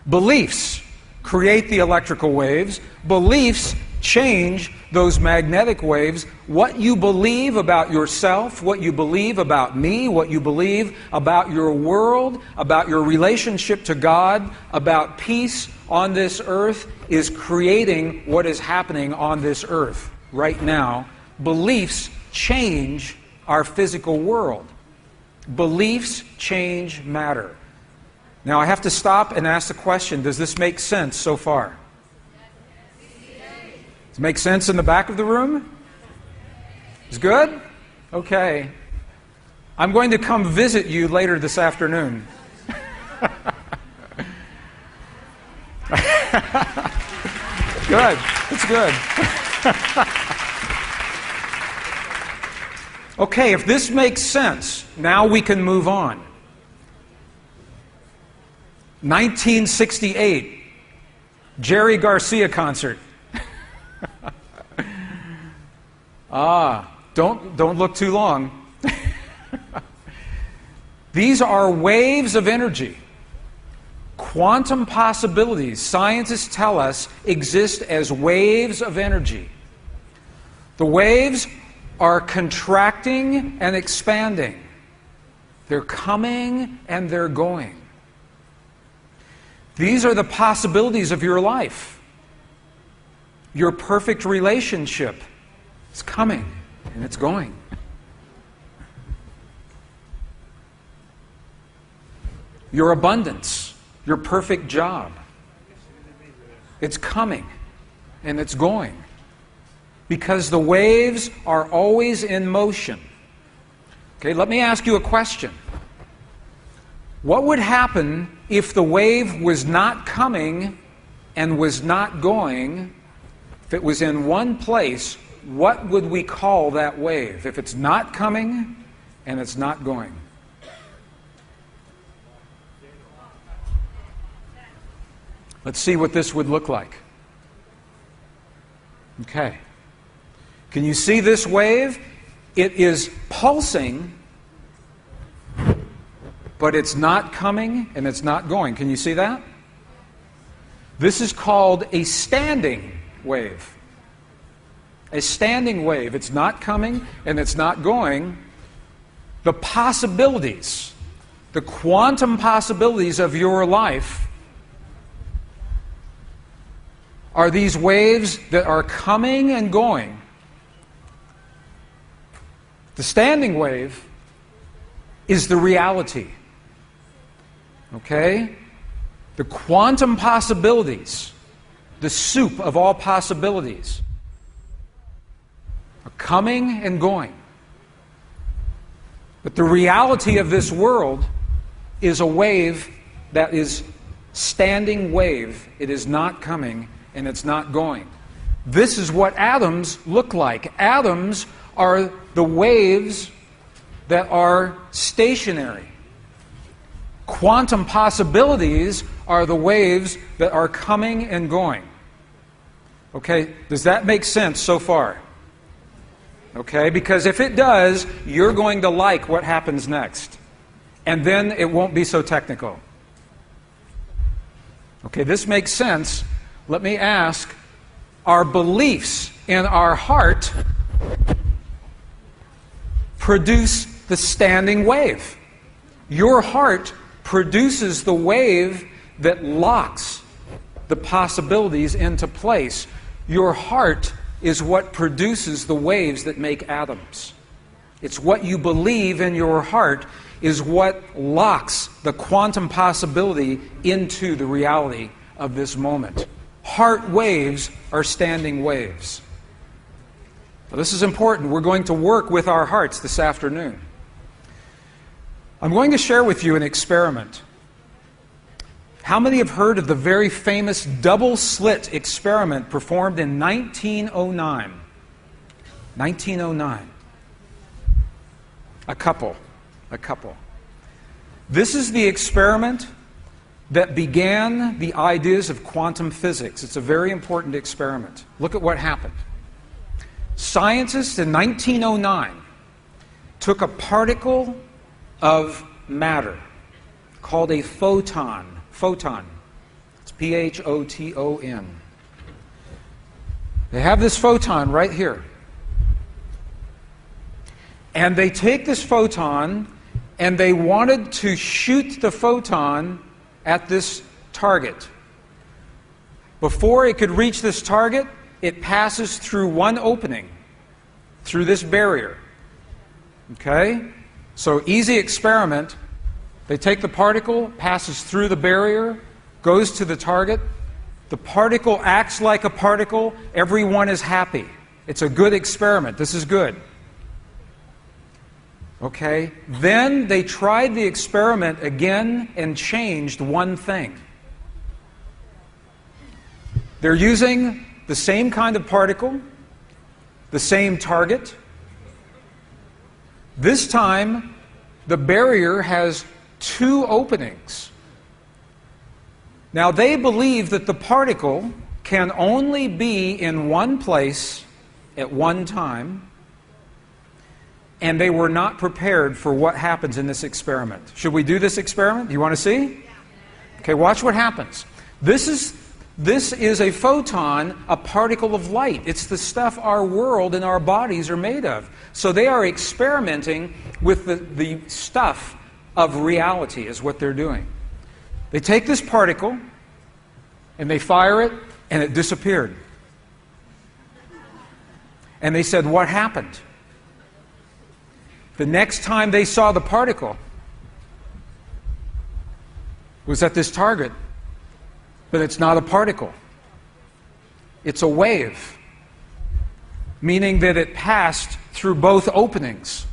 Beliefs create the electrical waves. Beliefs change those magnetic waves. What you believe about yourself, what you believe about me, what you believe about your world, about your relationship to God, about peace on this earth is creating what is happening on this earth right now. Beliefs change our physical world. Beliefs change matter. Now I have to stop and ask the question, does this make sense so far? Does it make sense in the back of the room? Is good? Okay. I'm going to come visit you later this afternoon. Good. It's good. Okay, if this makes sense, now we can move on. 1968, Jerry Garcia concert. Don't look too long. These are waves of energy. Quantum possibilities, scientists tell us, exist as waves of energy. The waves are contracting and expanding. They're coming and they're going. These are the possibilities of your life. Your perfect relationship is coming and it's going. Your abundance, your perfect job, it's coming and it's going. Because the waves are always in motion. Okay, let me ask you a question. What would happen if the wave was not coming and was not going? If it was in one place, what would we call that wave? If it's not coming and it's not going? Let's see what this would look like. Okay. Can you see this wave? It is pulsing, but it's not coming and it's not going. Can you see that? This is called a standing wave. A standing wave. It's not coming and it's not going. The possibilities, the quantum possibilities of your life are these waves that are coming and going. The standing wave is the reality. Okay? The quantum possibilities, the soup of all possibilities, are coming and going. But the reality of this world is a wave that is standing wave. It is not coming and it's not going. This is what atoms look like. Atoms are the waves that are stationary. Quantum possibilities are the waves that are coming and going. Okay, does that make sense so far? Okay, because if it does, you're going to like what happens next. And then it won't be so technical. Okay, this makes sense. Let me ask, our beliefs in our heart produce the standing wave. Your heart produces the wave that locks the possibilities into place. Your heart is what produces the waves that make atoms. It's what you believe in your heart is what locks the quantum possibility into the reality of this moment. Heart waves are standing waves. Now, this is important. We're going to work with our hearts this afternoon. I'm going to share with you an experiment. How many have heard of the very famous double-slit experiment performed in 1909? 1909. A couple. This is the experiment that began the ideas of quantum physics. It's a very important experiment. Look at what happened. Scientists in 1909 took a particle of matter called a photon. Photon. It's P-H-O-T-O-N. They have this photon right here. And they take this photon and they wanted to shoot the photon at this target. Before it could reach this target, it passes through one opening, through this barrier. Okay? So easy experiment. They take the particle, passes through the barrier, goes to the target. The particle acts like a particle. Everyone is happy. It's a good experiment. This is good. Okay? Then they tried the experiment again and changed one thing. They're using the same kind of particle, the same target. This time, the barrier has two openings. Now, they believe that the particle can only be in one place at one time, and they were not prepared for what happens in this experiment. Should we do this experiment? Do you want to see? Okay, watch what happens. This is a photon, a particle of light. It's the stuff our world and our bodies are made of. So they are experimenting with the stuff of reality is what they're doing. They take this particle and they fire it and it disappeared. And they said, what happened? The next time they saw the particle was at this target, but it's not a particle. It's a wave, meaning that it passed through both openings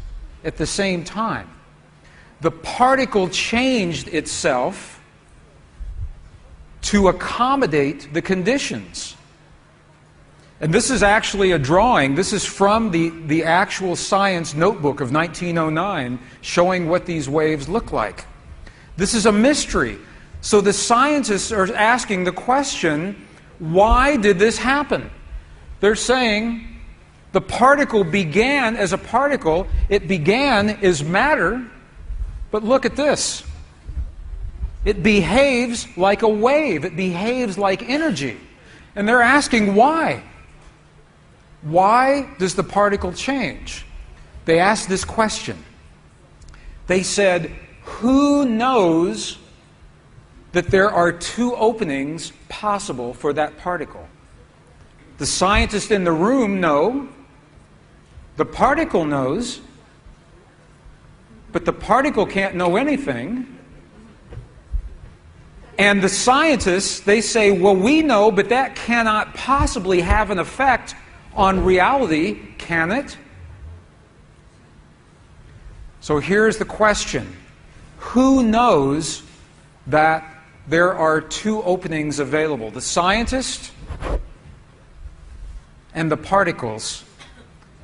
at the same time. The particle changed itself to accommodate the conditions. And this is actually a drawing. This is from the actual science notebook of 1909, showing what these waves look like. This is a mystery. So the scientists are asking the question, why did this happen? They're saying the particle began as a particle. It began as matter. But look at this. It behaves like a wave. It behaves like energy. And they're asking why. Why does the particle change? They asked this question. They said, who knows that there are two openings possible for that particle? The scientists in the room know. The particle knows. But the particle can't know anything. And the scientists, they say, well, we know, but that cannot possibly have an effect on reality, can it? So here's the question. Who knows that there are two openings available? The scientist and the particles.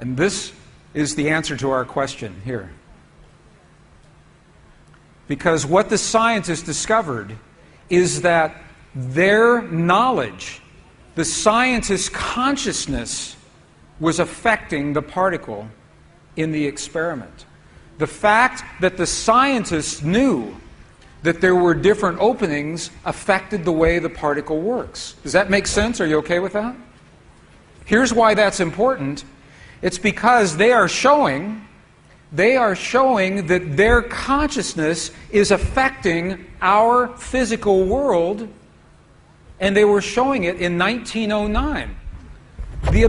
And this is the answer to our question here. Because what the scientists discovered is that their knowledge, the scientist's consciousness, was affecting the particle in the experiment. The fact that the scientists knew that there were different openings affected the way the particle works. Does that make sense? Are you okay with that? Here's why that's important. It's because they are showing that their consciousness is affecting our physical world, and they were showing it in 1909. The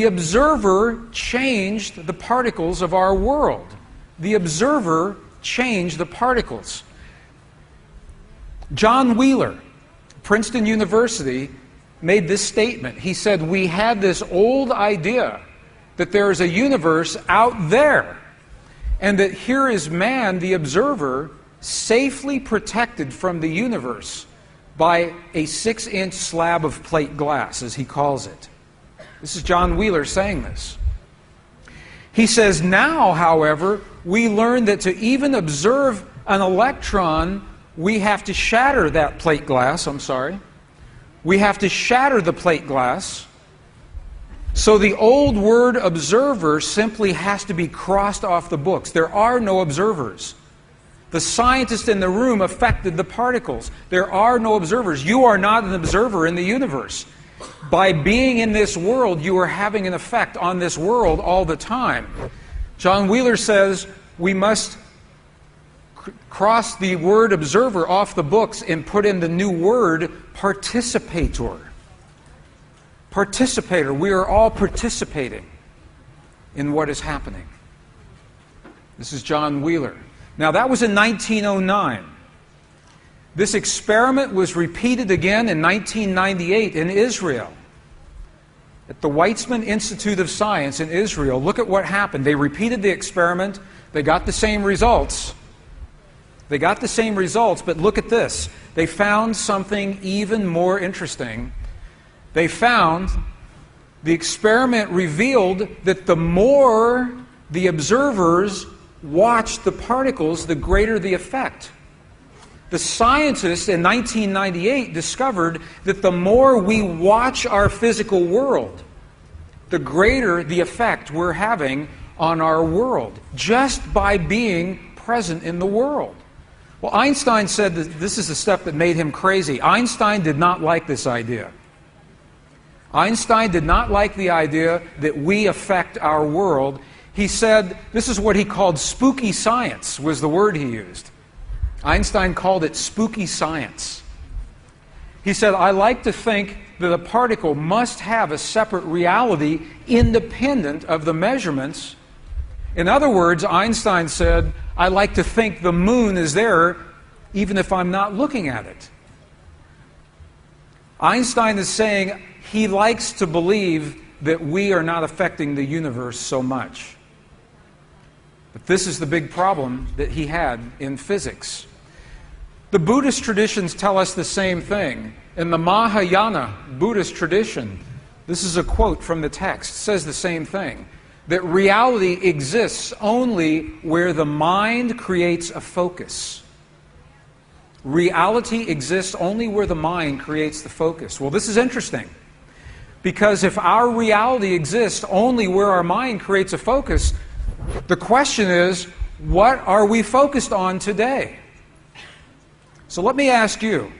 observer changed the particles of our world. The observer changed the particles. John Wheeler, Princeton University, made this statement. He said, we had this old idea that there is a universe out there, and that here is man, the observer, safely protected from the universe by a 6-inch slab of plate glass, as he calls it. This is John Wheeler saying this. He says, now, however, we learn that to even observe an electron, we have to shatter that plate glass, We have to shatter the plate glass. So the old word observer simply has to be crossed off the books. There are no observers. The scientist in the room affected the particles. There are no observers. You are not an observer in the universe. By being in this world, you are having an effect on this world all the time. John Wheeler says we must cross the word observer off the books and put in the new word participator. Participator. We are all participating in what is happening. This is John Wheeler. Now, that was in 1909. This experiment was repeated again in 1998 in Israel. At the Weizmann Institute of Science in Israel, look at what happened. They repeated the experiment. They got the same results. But look at this. They found something even more interesting. They found the experiment revealed that the more the observers watched the particles, the greater the effect. The scientists in 1998 discovered that the more we watch our physical world, the greater the effect we're having on our world, just by being present in the world. Well, Einstein said that this is the stuff that made him crazy. Einstein did not like this idea. Einstein did not like the idea that we affect our world. He said, this is what he called spooky science, was the word he used. Einstein called it spooky science. He said, I like to think that a particle must have a separate reality independent of the measurements. In other words, Einstein said, I like to think the moon is there even if I'm not looking at it. Einstein is saying he likes to believe that we are not affecting the universe so much. But this is the big problem that he had in physics. The Buddhist traditions tell us the same thing. In the Mahayana Buddhist tradition, this is a quote from the text, says the same thing, that reality exists only where the mind creates a focus. Reality exists only where the mind creates the focus. Well, this is interesting, because if our reality exists only where our mind creates a focus, the question is, what are we focused on today? So let me ask you,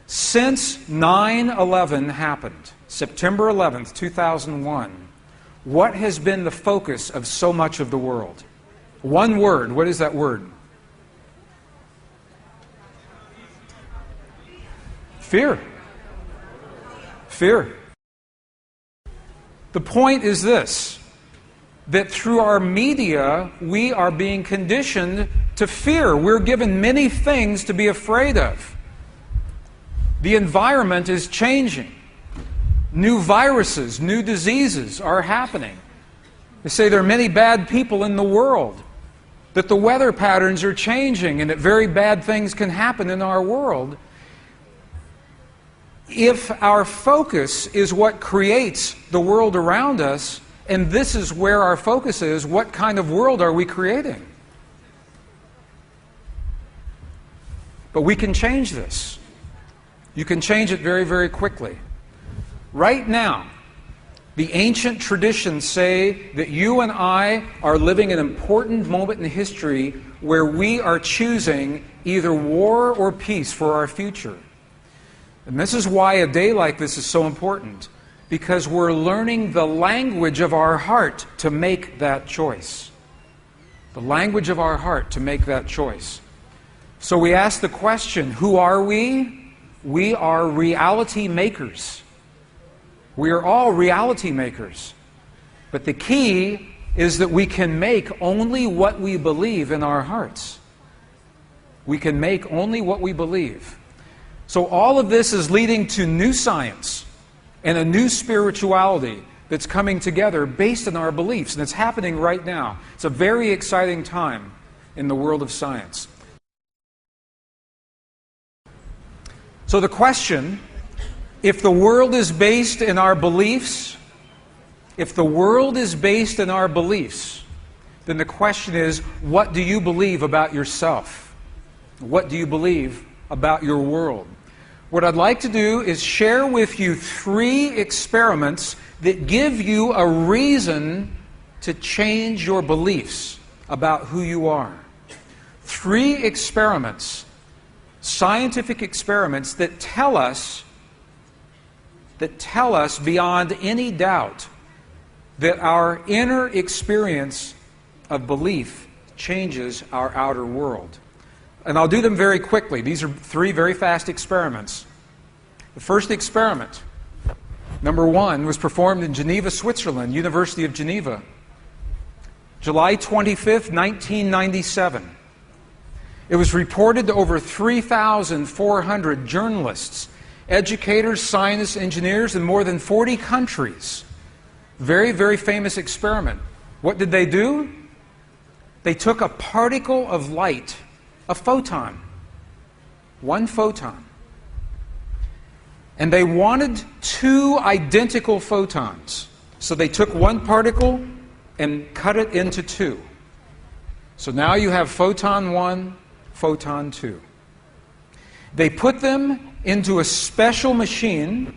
since 9/11 happened, September 11th, 2001, what has been the focus of so much of the world? One word. What is that word? Fear. Fear. The point is this, that through our media, we are being conditioned to fear. We're given many things to be afraid of. The environment is changing. New viruses, new diseases are happening. They say there are many bad people in the world, that the weather patterns are changing, and that very bad things can happen in our world. If our focus is what creates the world around us, and this is where our focus is, what kind of world are we creating? But we can change this. You can change it very, very quickly. Right now, the ancient traditions say that you and I are living an important moment in history where we are choosing either war or peace for our future. And this is why a day like this is so important, because we're learning the language of our heart to make that choice. The language of our heart to make that choice. So we ask the question, who are we? We are reality makers. We are all reality makers. But the key is that we can make only what we believe in our hearts. We can make only what we believe. So all of this is leading to new science and a new spirituality that's coming together based on our beliefs, and it's happening right now. It's a very exciting time in the world of science. So the question, if the world is based in our beliefs, then the question is, what do you believe about yourself? What do you believe about your world? What I'd like to do is share with you 3 experiments that give you a reason to change your beliefs about who you are. 3 experiments, scientific experiments that tell us beyond any doubt that our inner experience of belief changes our outer world. And I'll do them very quickly. These are 3 very fast experiments. The first experiment, number 1, was performed in Geneva, Switzerland, University of Geneva, July 25th, 1997. It was reported to over 3,400 journalists, educators, scientists, engineers in more than 40 countries. Very, very famous experiment. What did they do? They took a particle of light, a photon, 1 photon, and they wanted 2 identical photons. So they took 1 particle and cut it into 2. So now you have photon 1, photon 2. They put them into a special machine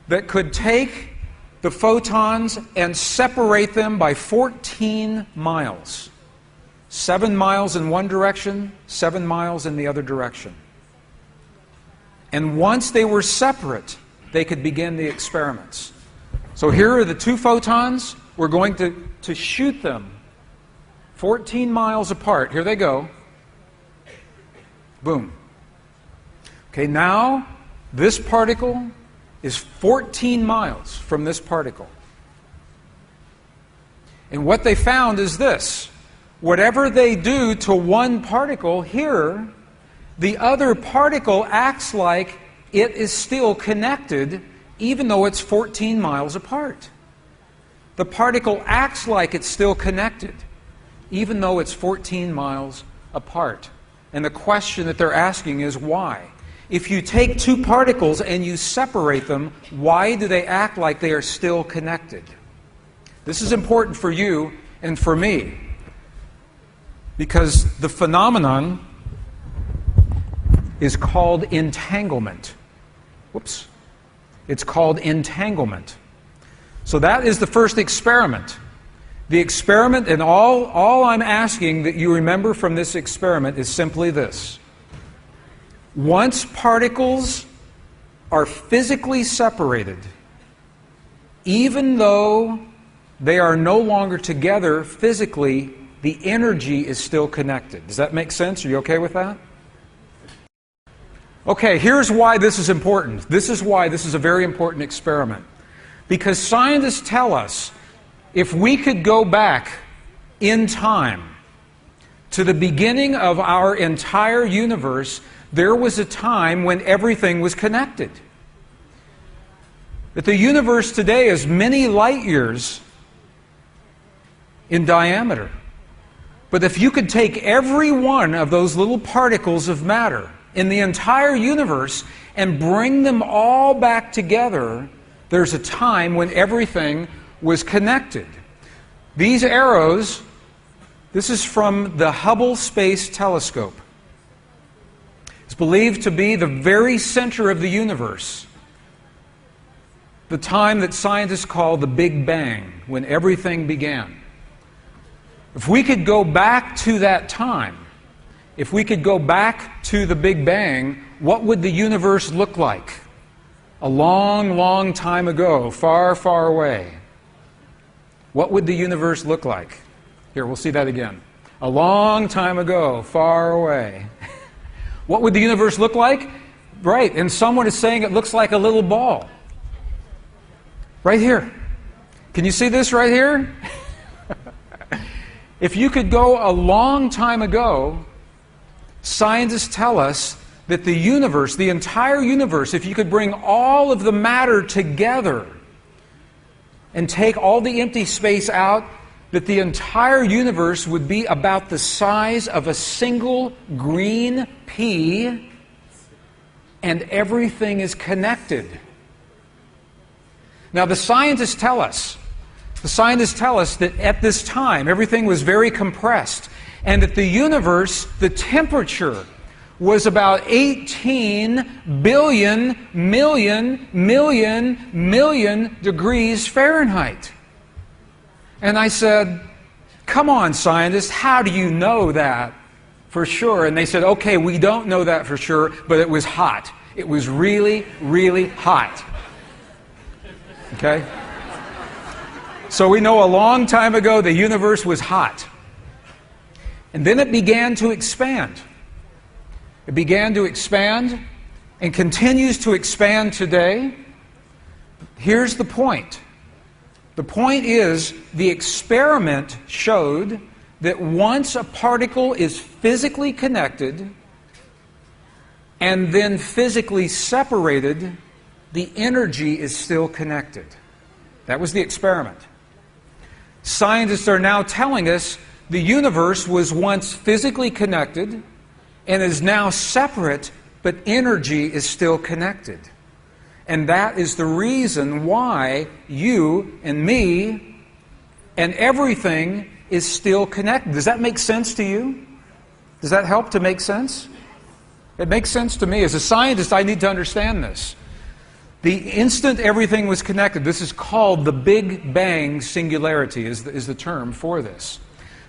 that could take the photons and separate them by 14 miles. 7 miles in one direction, 7 miles in the other direction. And once they were separate, they could begin the experiments. So here are the 2 photons. We're going to shoot them 14 miles apart. Here they go. Boom. Okay, now this particle is 14 miles from this particle. And what they found is this. Whatever they do to 1 particle here, the other particle acts like it is still connected even though it's 14 miles apart. The particle acts like it's still connected even though it's 14 miles apart. And the question that they're asking is why? If you take 2 particles and you separate them, why do they act like they are still connected? This is important for you and for me, because the phenomenon is called entanglement. Whoops. It's called entanglement. So that is the first experiment. The experiment, and all I'm asking that you remember from this experiment is simply this. Once particles are physically separated, even though they are no longer together physically, the energy is still connected. Does that make sense? Are you okay with that? Okay, here's why this is important. This is why this is a very important experiment. Because scientists tell us if we could go back in time to the beginning of our entire universe, there was a time when everything was connected. That the universe today is many light years in diameter. But if you could take every one of those little particles of matter in the entire universe and bring them all back together, there's a time when everything was connected. These arrows, this is from the Hubble Space Telescope. It's believed to be the very center of the universe. The time that scientists call the Big Bang, when everything began. If we could go back to that time, if we could go back to the Big Bang, what would the universe look like? A long, long time ago, far, far away. What would the universe look like? Here, we'll see that again. A long time ago, far away. What would the universe look like? Right, and someone is saying it looks like a little ball. Right here. Can you see this right here? If you could go a long time ago, scientists tell us that the universe, the entire universe, if you could bring all of the matter together and take all the empty space out, that the entire universe would be about the size of a single green pea, and everything is connected. Now, the scientists tell us that at this time, everything was very compressed, and that the universe, the temperature, was about 18 billion million degrees Fahrenheit. And I said, come on, scientists, how do you know that for sure? And they said, okay, we don't know that for sure, but it was hot. It was really, really hot. Okay? So we know a long time ago the universe was hot. And then it began to expand. It began to expand and continues to expand today. Here's the point. The point is, the experiment showed that once a particle is physically connected and then physically separated, the energy is still connected. That was the experiment. Scientists are now telling us the universe was once physically connected and is now separate, but energy is still connected. And that is the reason why you and me and everything is still connected. Does that make sense to you? Does that help to make sense? It makes sense to me. As a scientist, I need to understand this. The instant everything was connected, this is called the Big Bang singularity, is the term for this.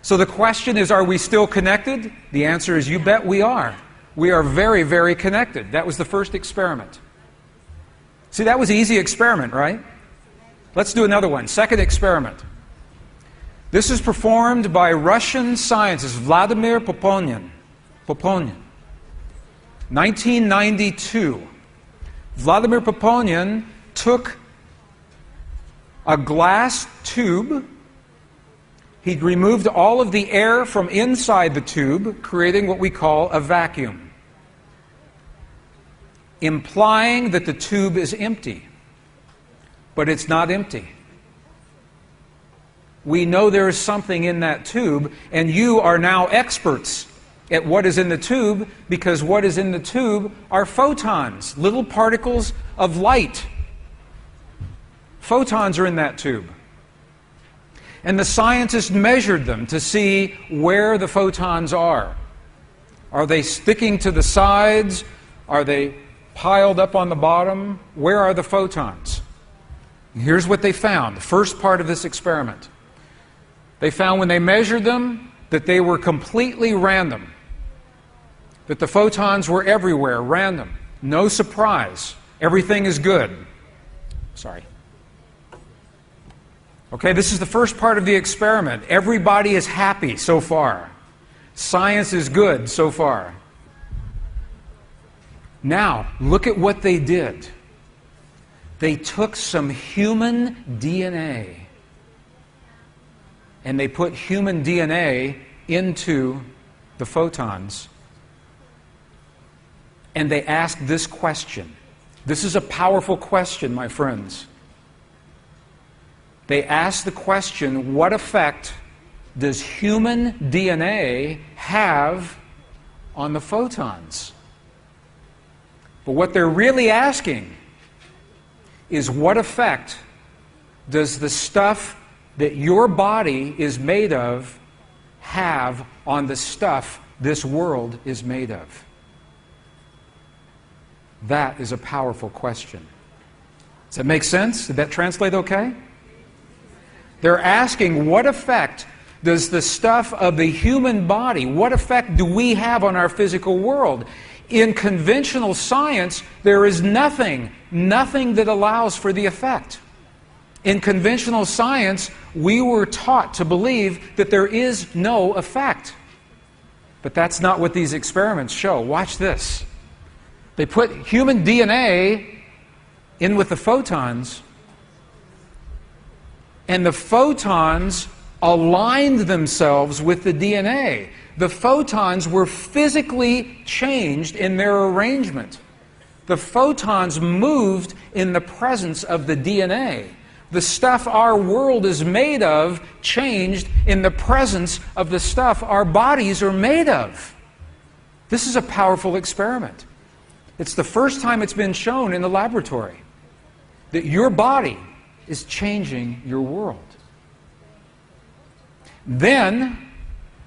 So the question is, are we still connected? The answer is, you bet we are. We are very, very connected. That was the first experiment. See, that was an easy experiment, right? Let's do another one. Second experiment. This is performed by Russian scientist Vladimir Poponin. 1992. Vladimir Poponin took a glass tube. He removed all of the air from inside the tube, creating what we call a vacuum, implying that the tube is empty. But it's not empty. We know there is something in that tube, and you are now experts at what is in the tube, because what is in the tube are photons, little particles of light. Photons are in that tube. And the scientists measured them to see where the photons are. Are they sticking to the sides? Are they piled up on the bottom? Where are the photons? And here's what they found. The first part of this experiment. They found when they measured them that they were completely random. That the photons were everywhere, random. No surprise. Everything is good. Sorry. Okay, this is the first part of the experiment. Everybody is happy so far. Science is good so far. Now, look at what they did. They took some human DNA and they put human DNA into the photons, and they asked this question. This is a powerful question, my friends. They asked the question, what effect does human DNA have on the photons? But what they're really asking is, what effect does the stuff that your body is made of have on the stuff this world is made of? That is a powerful question. Does that make sense? Did that translate okay? They're asking, what effect does the stuff of the human body, what effect do we have on our physical world? In conventional science, there is nothing that allows for the effect. In conventional science, we were taught to believe that there is no effect. But that's not what these experiments show. Watch this. They put human DNA in with the photons, and the photons aligned themselves with the DNA. The photons were physically changed in their arrangement. The photons moved in the presence of the DNA. The stuff our world is made of changed in the presence of the stuff our bodies are made of. This is a powerful experiment. It's the first time it's been shown in the laboratory that your body is changing your world. Then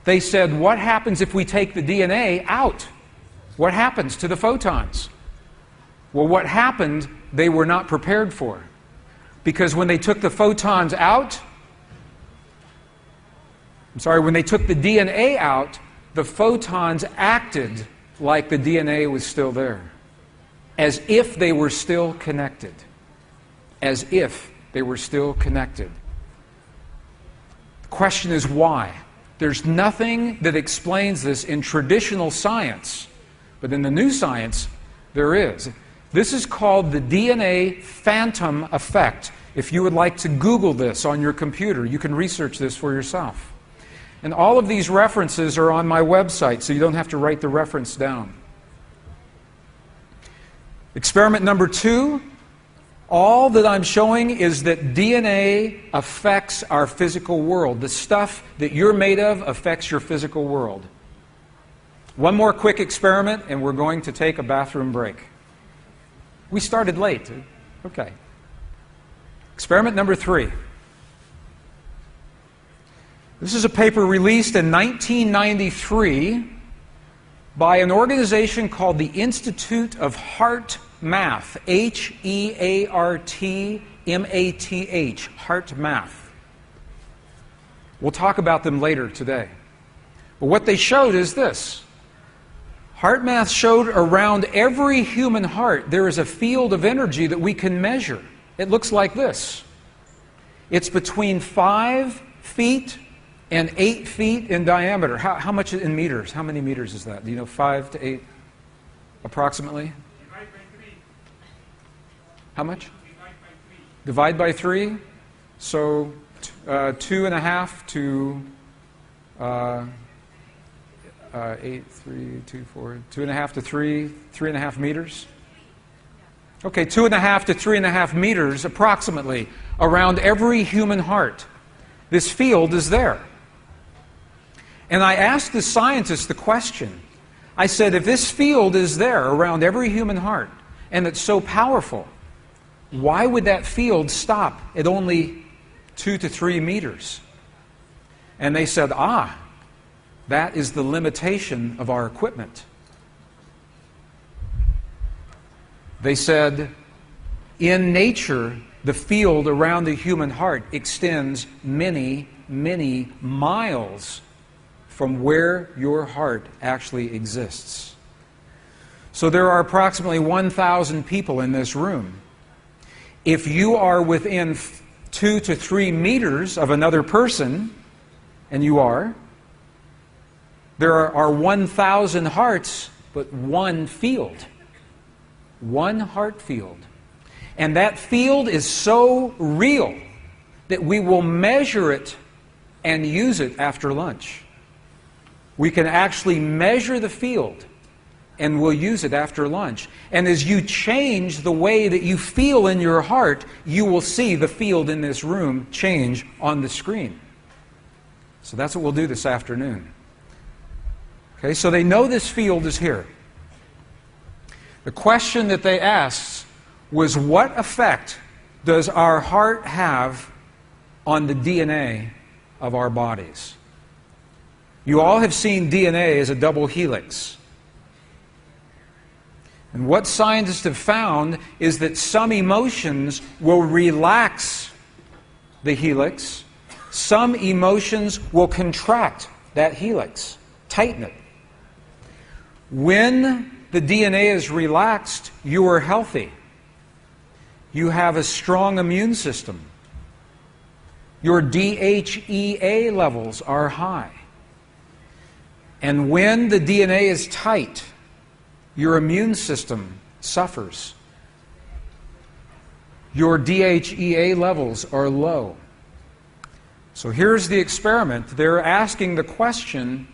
they said, what happens if we take the DNA out? What happens to the photons? Well, what happened, they were not prepared for. Because when they took the photons out, when they took the DNA out, the photons acted like the DNA was still there. As if they were still connected. As if they were still connected. The question is why? There's nothing that explains this in traditional science, but in the new science, there is. This is called the DNA phantom effect. If you would like to Google this on your computer, you can research this for yourself. And all of these references are on my website, so you don't have to write the reference down. Experiment number 2, all that I'm showing is that DNA affects our physical world. The stuff that you're made of affects your physical world. One more quick experiment, and we're going to take a bathroom break. We started late. Okay. Experiment number 3. This is a paper released in 1993 by an organization called the Institute of Heart Math, H-E-A-R-T-M-A-T-H, Heart Math. We'll talk about them later today. But what they showed is this. Heart Math showed around every human heart there is a field of energy that we can measure. It looks like this. It's between 5 feet and 8 feet in diameter. How much in meters? How many meters is that? Do you know, 5 to 8 approximately? Divide by 3. How much? Divide by 3. Divide by 3. So 2.5 to 8, 3, 2, 4, 2.5 to 3, 3.5 meters. Okay, 2.5 to 3.5 meters approximately around every human heart. This field is there. And I asked the scientists the question. I said, if this field is there around every human heart, and it's so powerful, why would that field stop at only 2 to 3 meters? And they said, that is the limitation of our equipment. They said, in nature, the field around the human heart extends many, many miles from where your heart actually exists. So there are approximately 1,000 people in this room. If you are within 2 to 3 meters of another person, and you are, there are 1,000 hearts, but one field. One heart field. And that field is so real that we will measure it and use it after lunch. We can actually measure the field and we'll use it after lunch. And as you change the way that you feel in your heart, you will see the field in this room change on the screen. So that's what we'll do this afternoon. Okay, so they know this field is here. The question that they asked was, what effect does our heart have on the DNA of our bodies? You all have seen DNA as a double helix. And what scientists have found is that some emotions will relax the helix, some emotions will contract that helix, tighten it. When the DNA is relaxed, you are healthy. You have a strong immune system. Your DHEA levels are high. And when the DNA is tight, your immune system suffers. Your DHEA levels are low. So here's the experiment. They're asking the question,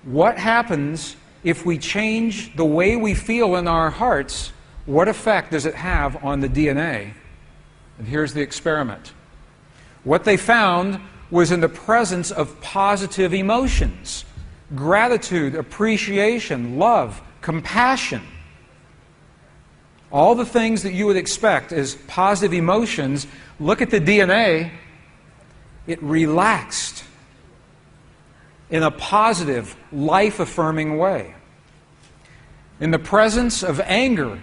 what happens if we change the way we feel in our hearts? What effect does it have on the DNA? And here's the experiment. What they found was in the presence of positive emotions, gratitude, appreciation, love, compassion, all the things that you would expect as positive emotions, look at the DNA, it relaxed in a positive, life-affirming way. In the presence of anger,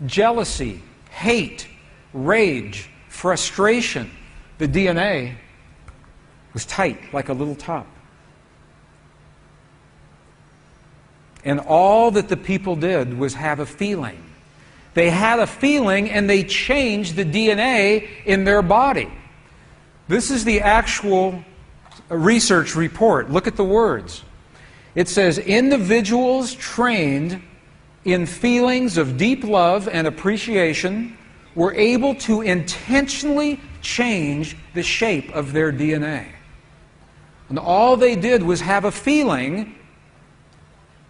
jealousy, hate, rage, frustration, the DNA was tight like a little top. And all that the people did was have a feeling. They had a feeling and they changed the DNA in their body. This is the actual research report. Look at the words. It says, individuals trained in feelings of deep love and appreciation were able to intentionally change the shape of their DNA. And all they did was have a feeling,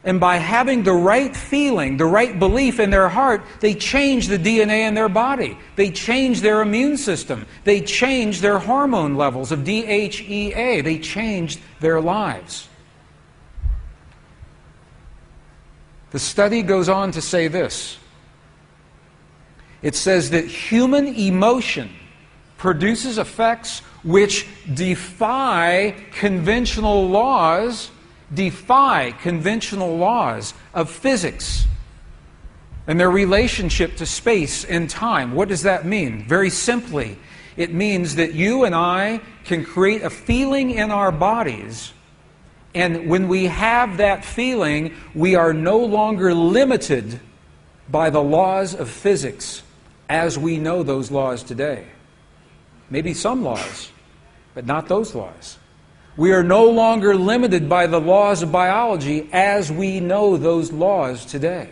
and by having the right feeling, the right belief in their heart, they changed the DNA in their body. They changed their immune system. They changed their hormone levels of DHEA. They changed their lives. The study goes on to say this. It says that human emotion produces effects which defy conventional laws of physics and their relationship to space and time. What does that mean? Very simply, it means that you and I can create a feeling in our bodies, and when we have that feeling, we are no longer limited by the laws of physics as we know those laws today. Maybe some laws, but not those laws. We are no longer limited by the laws of biology as we know those laws today.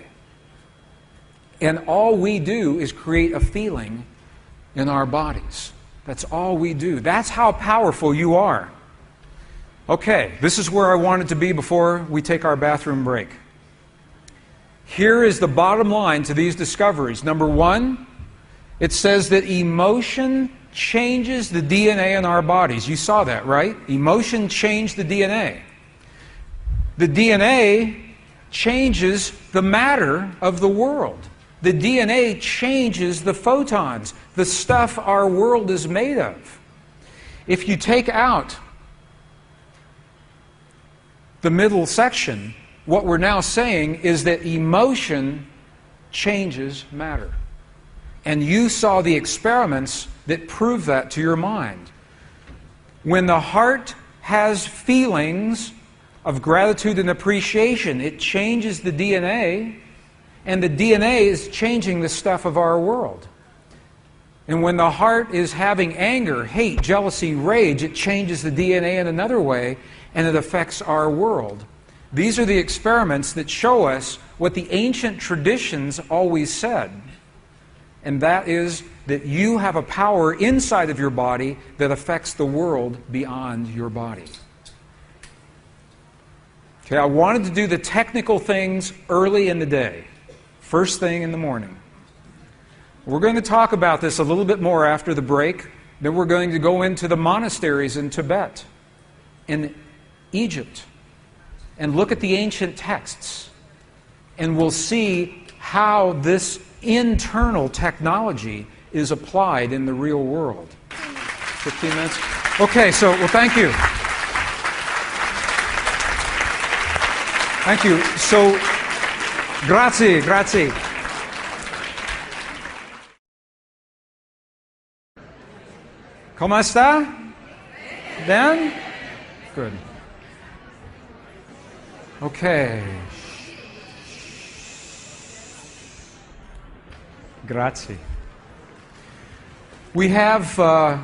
And all we do is create a feeling in our bodies. That's all we do. That's how powerful you are. Okay, this is where I wanted to be before we take our bathroom break. Here is the bottom line to these discoveries. Number one, it says that emotion changes the DNA in our bodies. You saw that, right? Emotion changed the DNA. The DNA changes the matter of the world. The DNA changes the photons, the stuff our world is made of. If you take out the middle section, what we're now saying is that emotion changes matter. And you saw the experiments that prove that to your mind. When the heart has feelings of gratitude and appreciation, it changes the DNA, and the DNA is changing the stuff of our world. And when the heart is having anger, hate, jealousy, rage, it changes the DNA in another way, and it affects our world. These are the experiments that show us what the ancient traditions always said. And that is that you have a power inside of your body that affects the world beyond your body. Okay, I wanted to do the technical things early in the day, first thing in the morning. We're going to talk about this a little bit more after the break. Then we're going to go into the monasteries in Tibet, in Egypt, and look at the ancient texts. And we'll see how this internal technology is applied in the real world. 15 minutes? Okay, so, well, thank you. Thank you. So, grazie, grazie. Come sta? Ben? Good. Okay. Grazie. We have a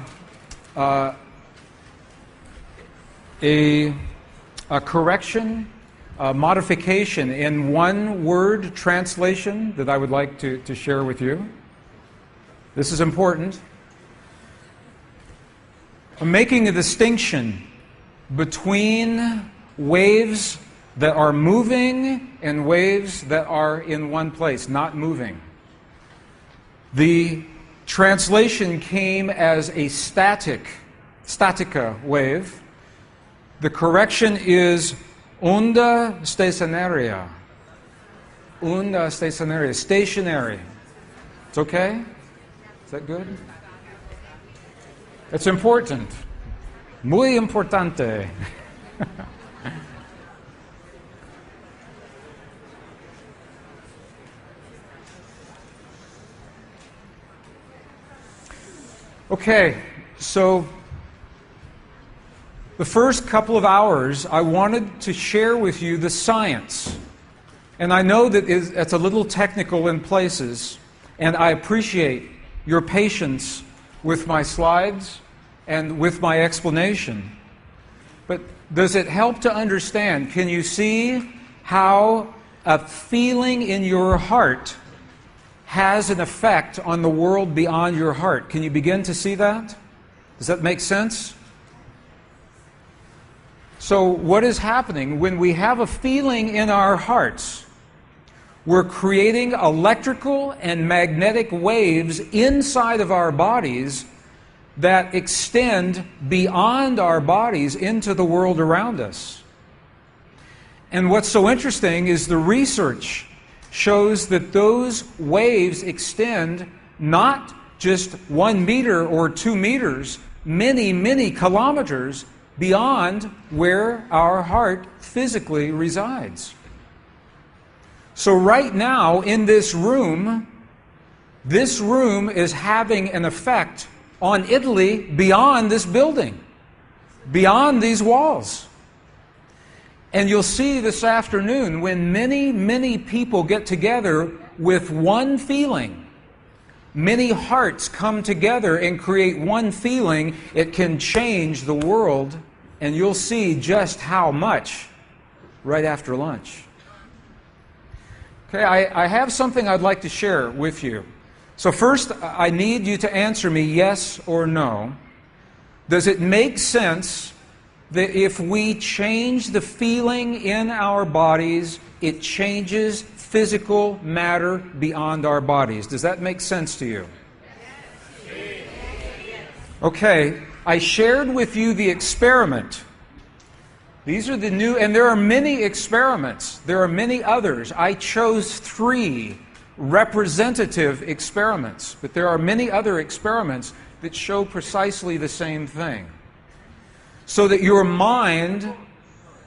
correction, a modification in one word translation that I would like to share with you. This is important. I'm making a distinction between waves that are moving and waves that are in one place, not moving. The Translation came as a statica wave. The correction is onda stacionaria. Onda stacionaria, stationary. It's okay? Is that good? It's important. Muy importante. Okay, so the first couple of hours I wanted to share with you the science. And I know that it's a little technical in places, and I appreciate your patience with my slides and with my explanation. But does it help to understand? Can you see how a feeling in your heart has an effect on the world beyond your heart? Can you begin to see that? Does that make sense? So what is happening when we have a feeling in our hearts? We're creating electrical and magnetic waves inside of our bodies that extend beyond our bodies into the world around us. And what's so interesting is the research shows that those waves extend not just 1 meter or 2 meters, many, many kilometers beyond where our heart physically resides. So right now in this room is having an effect on Italy beyond this building, beyond these walls. And you'll see this afternoon when many, many people get together with one feeling, many hearts come together and create one feeling, it can change the world, and you'll see just how much right after lunch. Okay, I have something I'd like to share with you. So first, I need you to answer me yes or no. Does it make sense that if we change the feeling in our bodies, it changes physical matter beyond our bodies? Does that make sense to you? Okay, I shared with you the experiment. These are the new, and there are many experiments. There are many others. I chose 3 representative experiments, but there are many other experiments that show precisely the same thing, so that your mind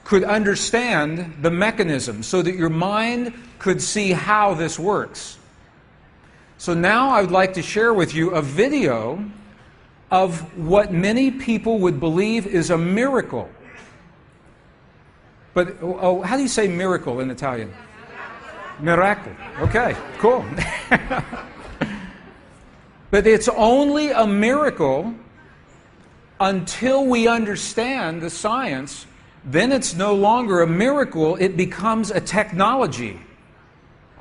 could understand the mechanism, so that your mind could see how this works. So now I would like to share with you a video of what many people would believe is a miracle. But, how do you say miracle in Italian? Miracle. Okay, cool. But it's only a miracle until we understand the science. Then it's no longer a miracle, it becomes a technology,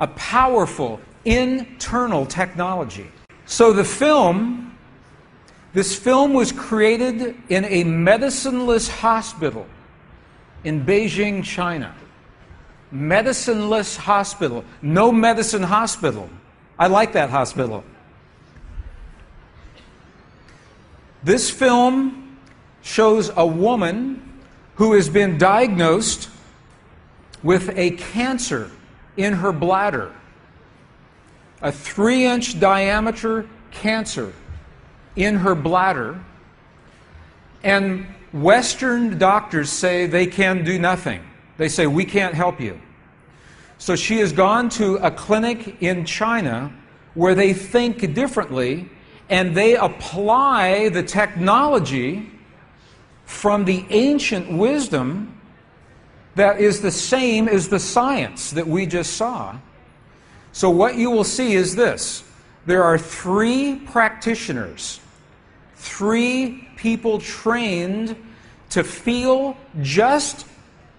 a powerful internal technology. So this film was created in a medicineless hospital in Beijing, China. Medicineless hospital. No medicine hospital. I like that hospital. This film shows a woman who has been diagnosed with a cancer in her bladder. A 3-inch diameter cancer in her bladder. And Western doctors say they can do nothing. They say, we can't help you. So she has gone to a clinic in China where they think differently, and they apply the technology from the ancient wisdom that is the same as the science that we just saw. So what you will see is this. There are 3 practitioners, 3 people trained to feel just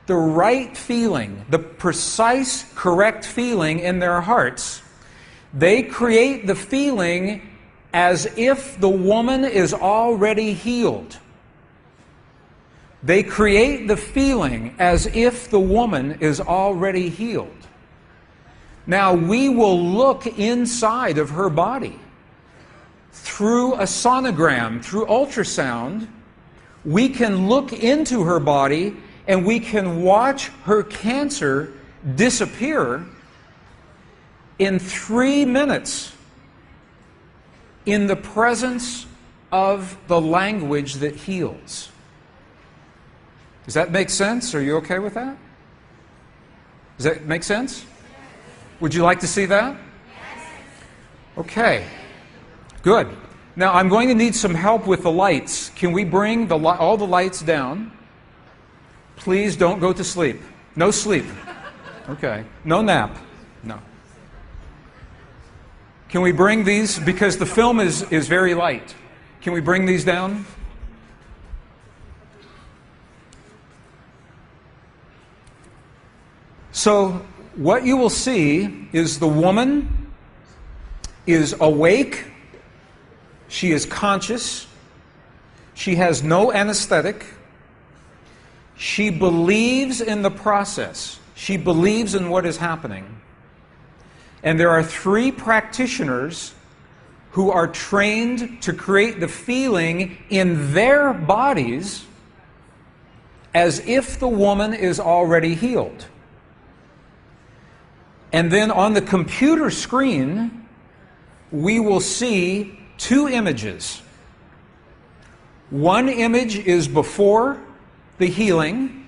the right feeling, the precise, correct feeling in their hearts. They create the feeling as if the woman is already healed. They create the feeling as if the woman is already healed. Now, we will look inside of her body. through a sonogram, through ultrasound, we can look into her body and we can watch her cancer disappear in 3 minutes in the presence of the language that heals. Does that make sense? Are you okay with that? Does that make sense? Would you like to see that? Okay. Good. Now I'm going to need some help with the lights. Can we bring all the lights down? Please don't go to sleep. No sleep. Okay. No nap. No. Can we bring these? Because the film is very light. Can we bring these down? So what you will see is the woman is awake. She is conscious. She has no anesthetic. She believes in the process. She believes in what is happening. And there are 3 practitioners who are trained to create the feeling in their bodies as if the woman is already healed. And then on the computer screen, we will see 2 images. One image is before the healing,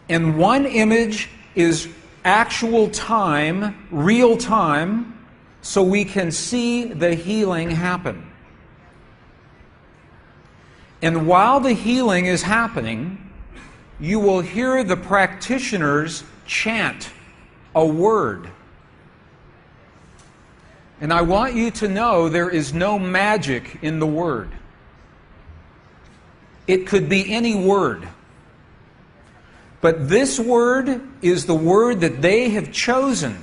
and one image is actual time, real time, so we can see the healing happen. And while the healing is happening, you will hear the practitioners chant a word. And I want you to know there is no magic in the word. It could be any word. But this word is the word that they have chosen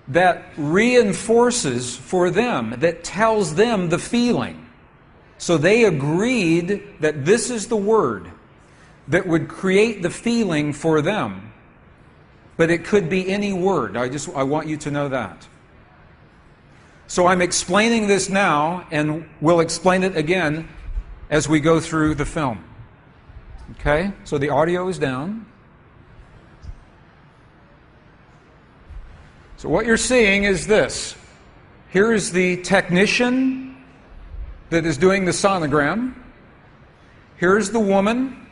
that reinforces for them, that tells them the feeling. So they agreed that this is the word that would create the feeling for them. But it could be any word. I want you to know that. So I'm explaining this now, and we'll explain it again as we go through the film. Okay? So the audio is down. So what you're seeing is this. Here is the technician that is doing the sonogram. Here's the woman.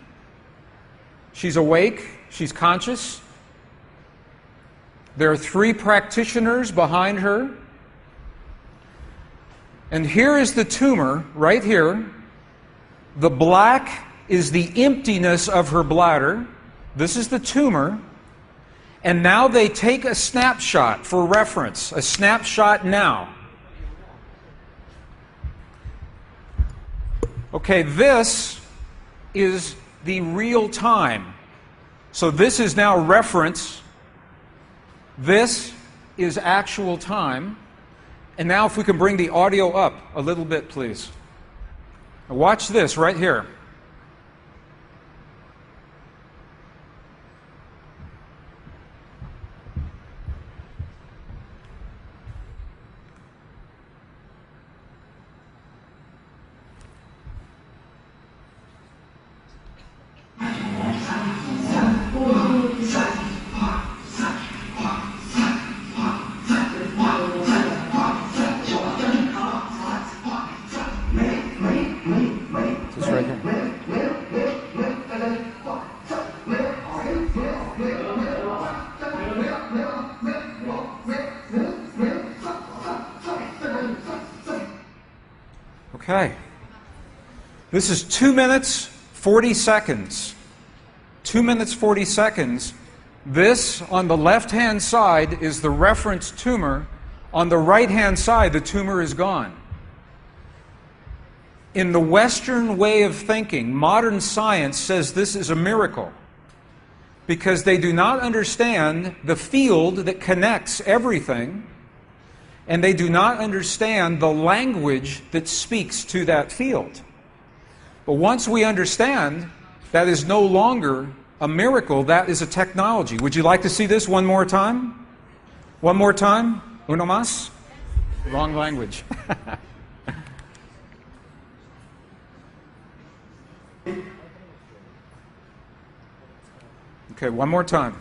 She's awake. She's conscious. There are 3 practitioners behind her. And here is the tumor, right here. The black is the emptiness of her bladder. This is the tumor. And now they take a snapshot for reference, a snapshot now. Okay, this is the real time. So this is now reference. This is actual time. And now if we can bring the audio up a little bit, please. Now watch this right here. This right here. Okay. This is 2 minutes, 40 seconds. 2 minutes, 40 seconds. This, on the left-hand side, is the reference tumor. On the right-hand side, the tumor is gone. In the Western way of thinking, modern science says this is a miracle because they do not understand the field that connects everything, and they do not understand the language that speaks to that field. But once we understand, that is no longer a miracle, that is a technology. Would you like to see this one more time? One more time? Uno más? Wrong language. Okay, one more time.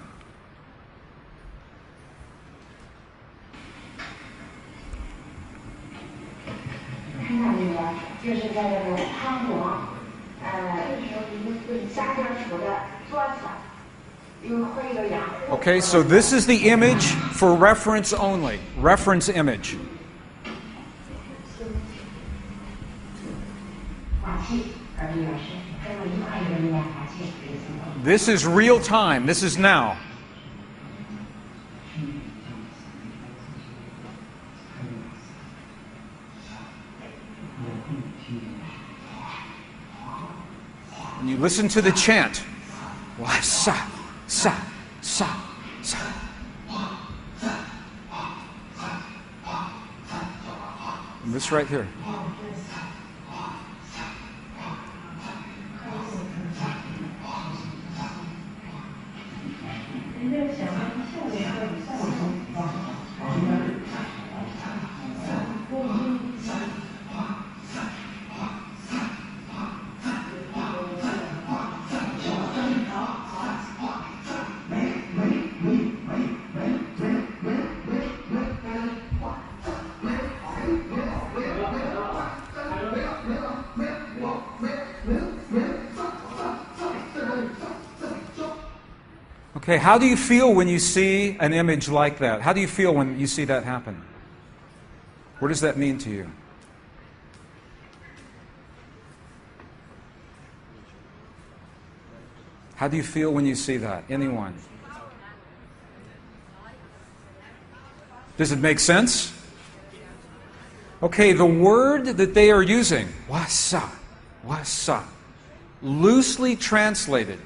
看到没有？就是在这个汤锅，下边煮的做法，又会有氧。Okay, so this is the image for reference only. Reference image. 化气，而且是跟我一块有力量化气。 This is real time. This is now. And you listen to the chant. Wa sa sa sa sa. And this right here. Okay, how do you feel when you see an image like that? How do you feel when you see that happen? What does that mean to you? How do you feel when you see that? Anyone? Does it make sense? Okay, the word that they are using, wasa, loosely translated,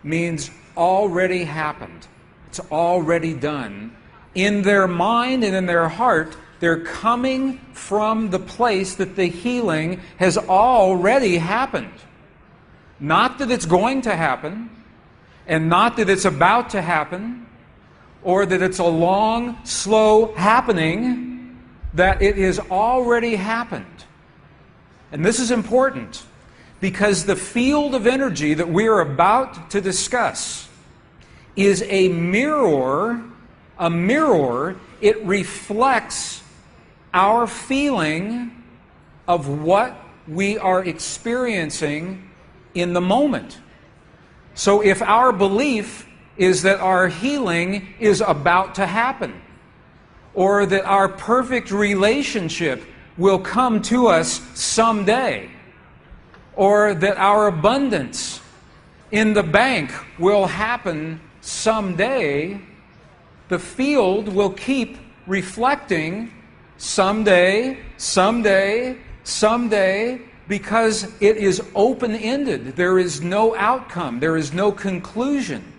means already happened. It's already done. In their mind and in their heart, they're coming from the place that the healing has already happened. Not that it's going to happen, and not that it's about to happen, or that it's a long, slow happening, that it has already happened. And this is important, because the field of energy that we are about to discuss is a mirror. It reflects our feeling of what we are experiencing in the moment. So if our belief is that our healing is about to happen, or that our perfect relationship will come to us someday, or that our abundance in the bank will happen someday, the field will keep reflecting someday, someday, someday, because it is open-ended. There is no outcome. There is no conclusion.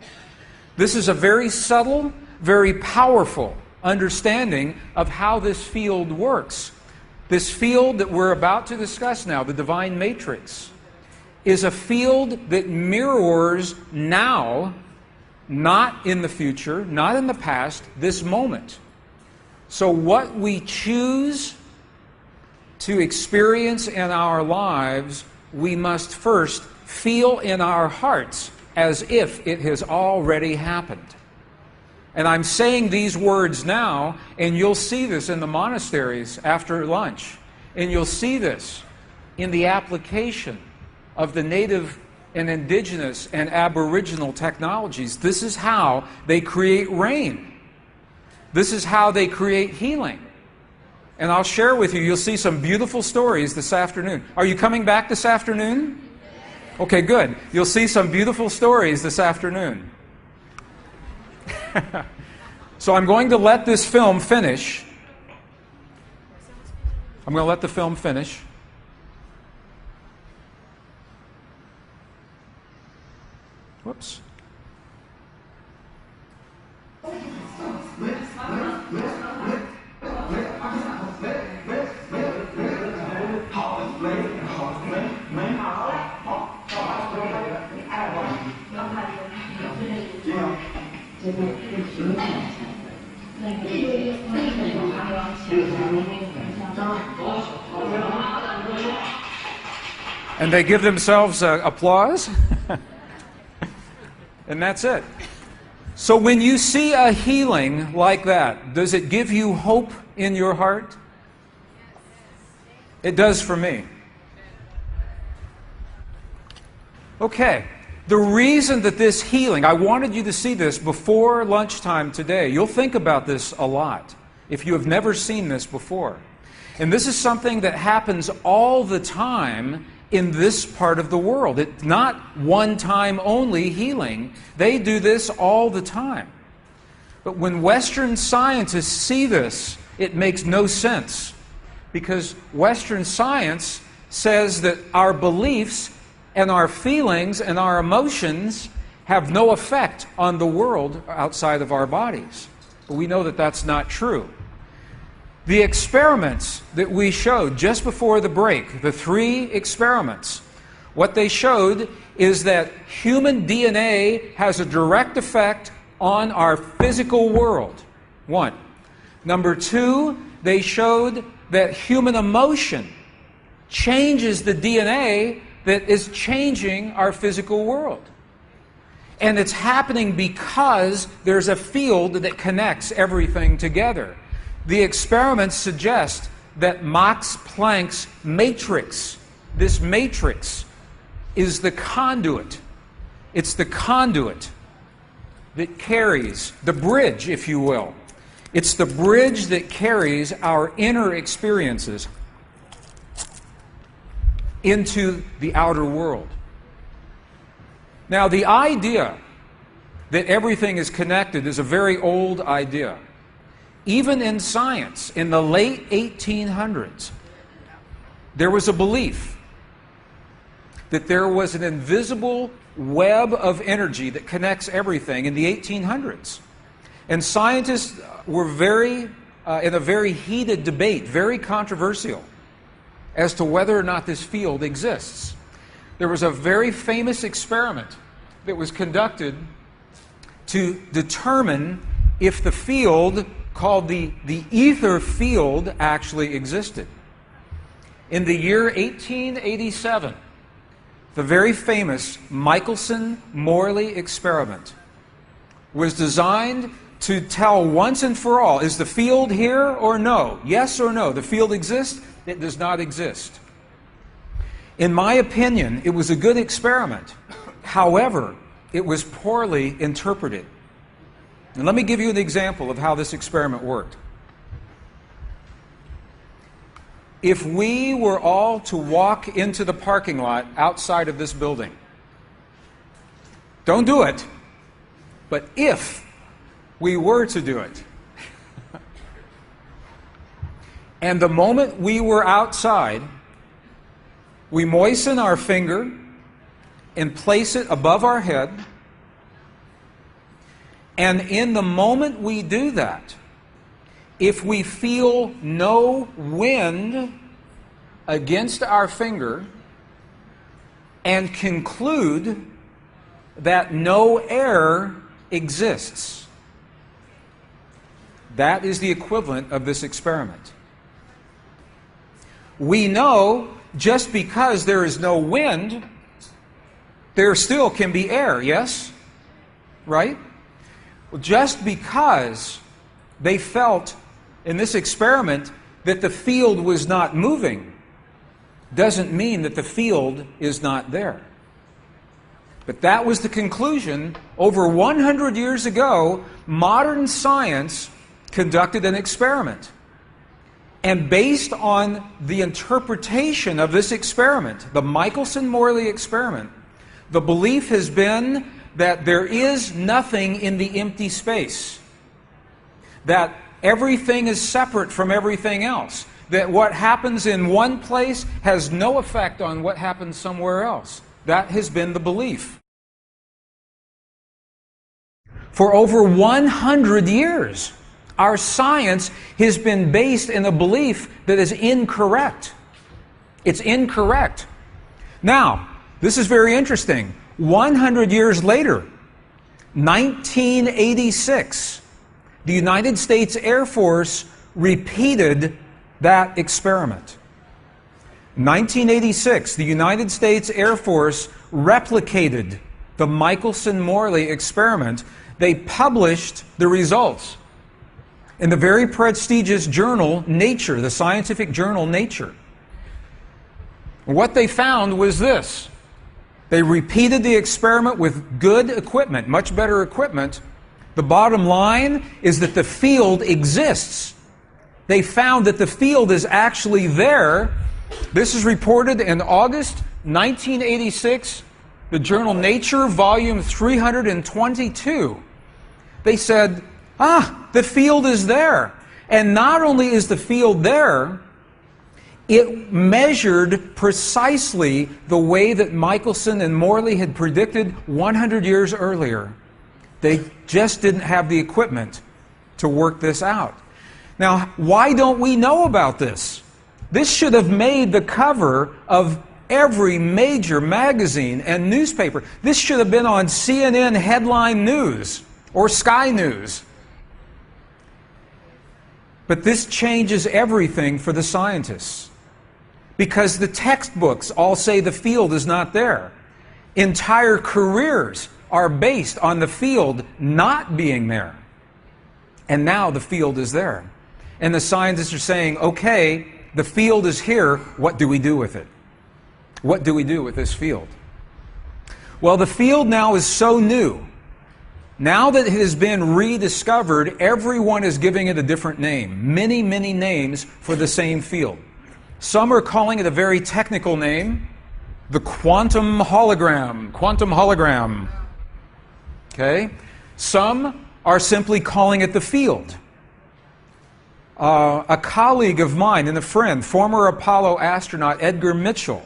This is a very subtle, very powerful understanding of how this field works. This field that we're about to discuss now, the divine matrix, is a field that mirrors now, not in the future, not in the past, this moment. So what we choose to experience in our lives, we must first feel in our hearts as if it has already happened. And I'm saying these words now, and you'll see this in the monasteries after lunch. And you'll see this in the application of the native and indigenous and aboriginal technologies. This is how they create rain. This is how they create healing. And I'll share with you, you'll see some beautiful stories this afternoon. Are you coming back this afternoon? Okay, good. You'll see some beautiful stories this afternoon. So I'm going to let this film finish. I'm going to let the film finish. Whoops. And they give themselves applause. And that's it. So when you see a healing like that, does it give you hope in your heart? It does for me. Okay. The reason that this healing, I wanted you to see this before lunchtime today. You'll think about this a lot if you have never seen this before. And this is something that happens all the time in this part of the world. It's not one-time only healing. They do this all the time. But when Western scientists see this, it makes no sense. Because Western science says that our beliefs and our feelings and our emotions have no effect on the world outside of our bodies. But we know that that's not true. The experiments that we showed just before the break, the 3 experiments, what they showed is that human DNA has a direct effect on our physical world. 1. Number 2, they showed that human emotion changes the DNA that is changing our physical world. And it's happening because there's a field that connects everything together. The experiments suggest that Max Planck's matrix, this matrix, is the conduit. It's the conduit that carries, the bridge, if you will. It's the bridge that carries our inner experiences into the outer world. Now, the idea that everything is connected is a very old idea. Even in science, in the late 1800s, there was a belief that there was an invisible web of energy that connects everything in the 1800s. And scientists were in a very heated debate, very controversial, as to whether or not this field exists. There was a very famous experiment that was conducted to determine if the field called the ether field actually existed. In the year 1887, the very famous Michelson-Morley experiment was designed to tell once and for all, is the field here or no? Yes or no? The field exists? It does not exist. In my opinion, it was a good experiment. However, it was poorly interpreted. And let me give you an example of how this experiment worked. If we were all to walk into the parking lot outside of this building, don't do it, but if we were to do it, and the moment we were outside, we moisten our finger and place it above our head, and in the moment we do that, if we feel no wind against our finger and conclude that no air exists, that is the equivalent of this experiment. We know just because there is no wind, there still can be air, yes? Right? Well, just because they felt in this experiment that the field was not moving doesn't mean that the field is not there. But that was the conclusion. Over 100 years ago, modern science conducted an experiment. And based on the interpretation of this experiment, the Michelson-Morley experiment, the belief has been that there is nothing in the empty space. That everything is separate from everything else. That what happens in one place has no effect on what happens somewhere else. That has been the belief. For over 100 years, our science has been based in a belief that is incorrect. It's incorrect. Now, this is very interesting. 100 years later, 1986, the United States Air Force repeated that experiment. 1986, the United States Air Force replicated the Michelson-Morley experiment. They published the results in the very prestigious journal Nature, the scientific journal Nature. What they found was this. They repeated the experiment with good equipment, much better equipment. The bottom line is that the field exists. They found that the field is actually there. This is reported in August 1986, the journal Nature, volume 322. They said, the field is there. And not only is the field there, it measured precisely the way that Michelson and Morley had predicted 100 years earlier. They just didn't have the equipment to work this out. Now, why don't we know about this? This should have made the cover of every major magazine and newspaper. This should have been on CNN headline news or Sky News. But this changes everything for the scientists, because the textbooks all say the field is not there. Entire careers are based on the field not being there. And now the field is there. And the scientists are saying, okay, the field is here, what do we do with it? What do we do with this field? Well, the field now is so new. Now that it has been rediscovered, everyone is giving it a different name. Many, many names for the same field. Some are calling it a very technical name, the quantum hologram. Quantum hologram. Okay? Some are simply calling it the field. A colleague of mine and a friend, former Apollo astronaut Edgar Mitchell,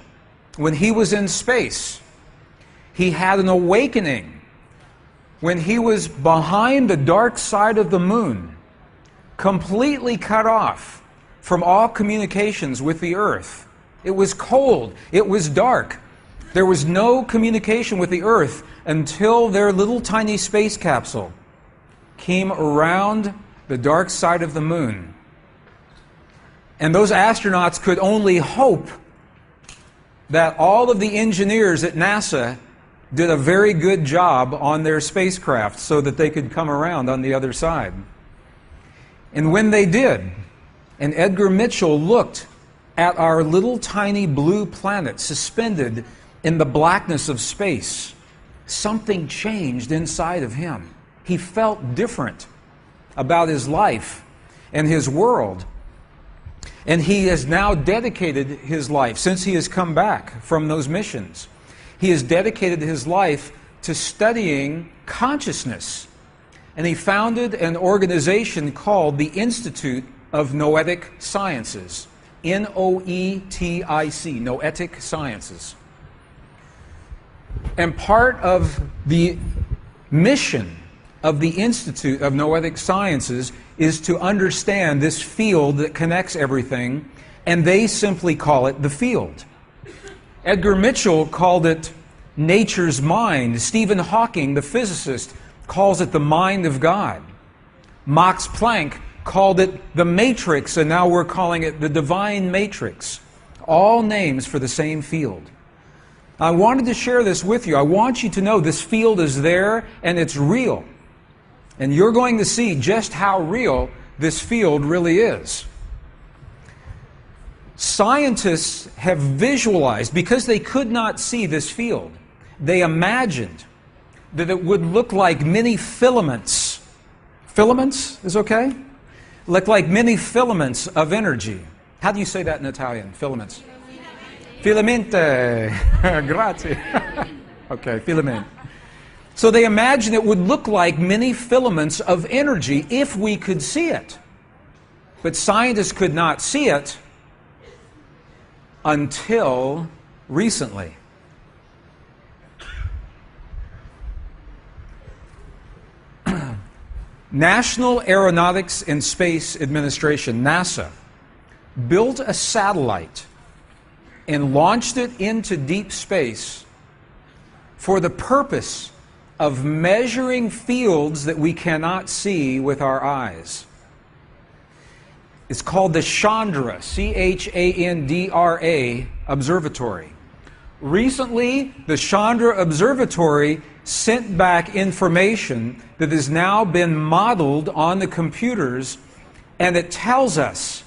when he was in space, he had an awakening when he was behind the dark side of the moon, completely cut off from all communications with the Earth. It was cold. It was dark. There was no communication with the Earth until their little tiny space capsule came around the dark side of the moon. And those astronauts could only hope that all of the engineers at NASA did a very good job on their spacecraft so that they could come around on the other side. And when they did, and Edgar Mitchell looked at our little tiny blue planet suspended in the blackness of space, something changed inside of him. He felt different about his life and his world. And he has now dedicated his life, since he has come back from those missions, he has dedicated his life to studying consciousness. And he founded an organization called the Institute of Noetic Sciences. N-O-E-T-I-C, Noetic Sciences. And part of the mission of the Institute of Noetic Sciences is to understand this field that connects everything, and they simply call it the field. Edgar Mitchell called it nature's mind. Stephen Hawking, the physicist, calls it the mind of God. Max Planck called it the matrix, and now we're calling it the divine matrix. All names for the same field. I wanted to share this with you. I want you to know this field is there and it's real. And you're going to see just how real this field really is. Scientists have visualized, because they could not see this field, they imagined that it would look like many filaments. Filaments is okay? Look like many filaments of energy. How do you say that in Italian? Filaments. Filamente. Grazie. Okay, filament. So they imagined it would look like many filaments of energy if we could see it. But scientists could not see it until recently. National Aeronautics and Space Administration, NASA, built a satellite and launched it into deep space for the purpose of measuring fields that we cannot see with our eyes. It's called the Chandra, Chandra Observatory. Recently, the Chandra Observatory sent back information that has now been modeled on the computers, and it tells us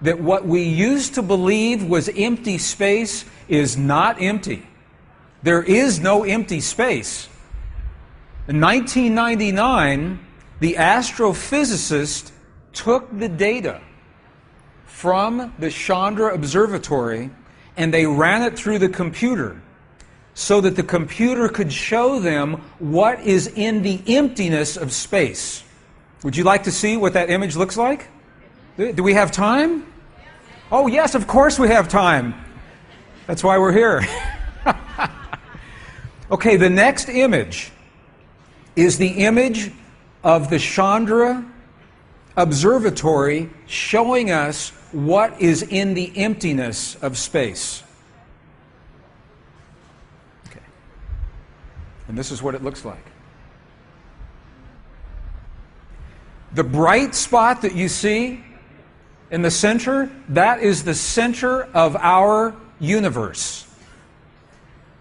that what we used to believe was empty space is not empty. There is no empty space. In 1999, the astrophysicist took the data from the Chandra Observatory and they ran it through the computer so that the computer could show them what is in the emptiness of space. Would you like to see what that image looks like? Do we have time? Oh, yes, of course we have time. That's why we're here. Okay, the next image is the image of the Chandra Observatory showing us what is in the emptiness of space. Okay. And this is what it looks like. The bright spot that you see in the center, that is the center of our universe.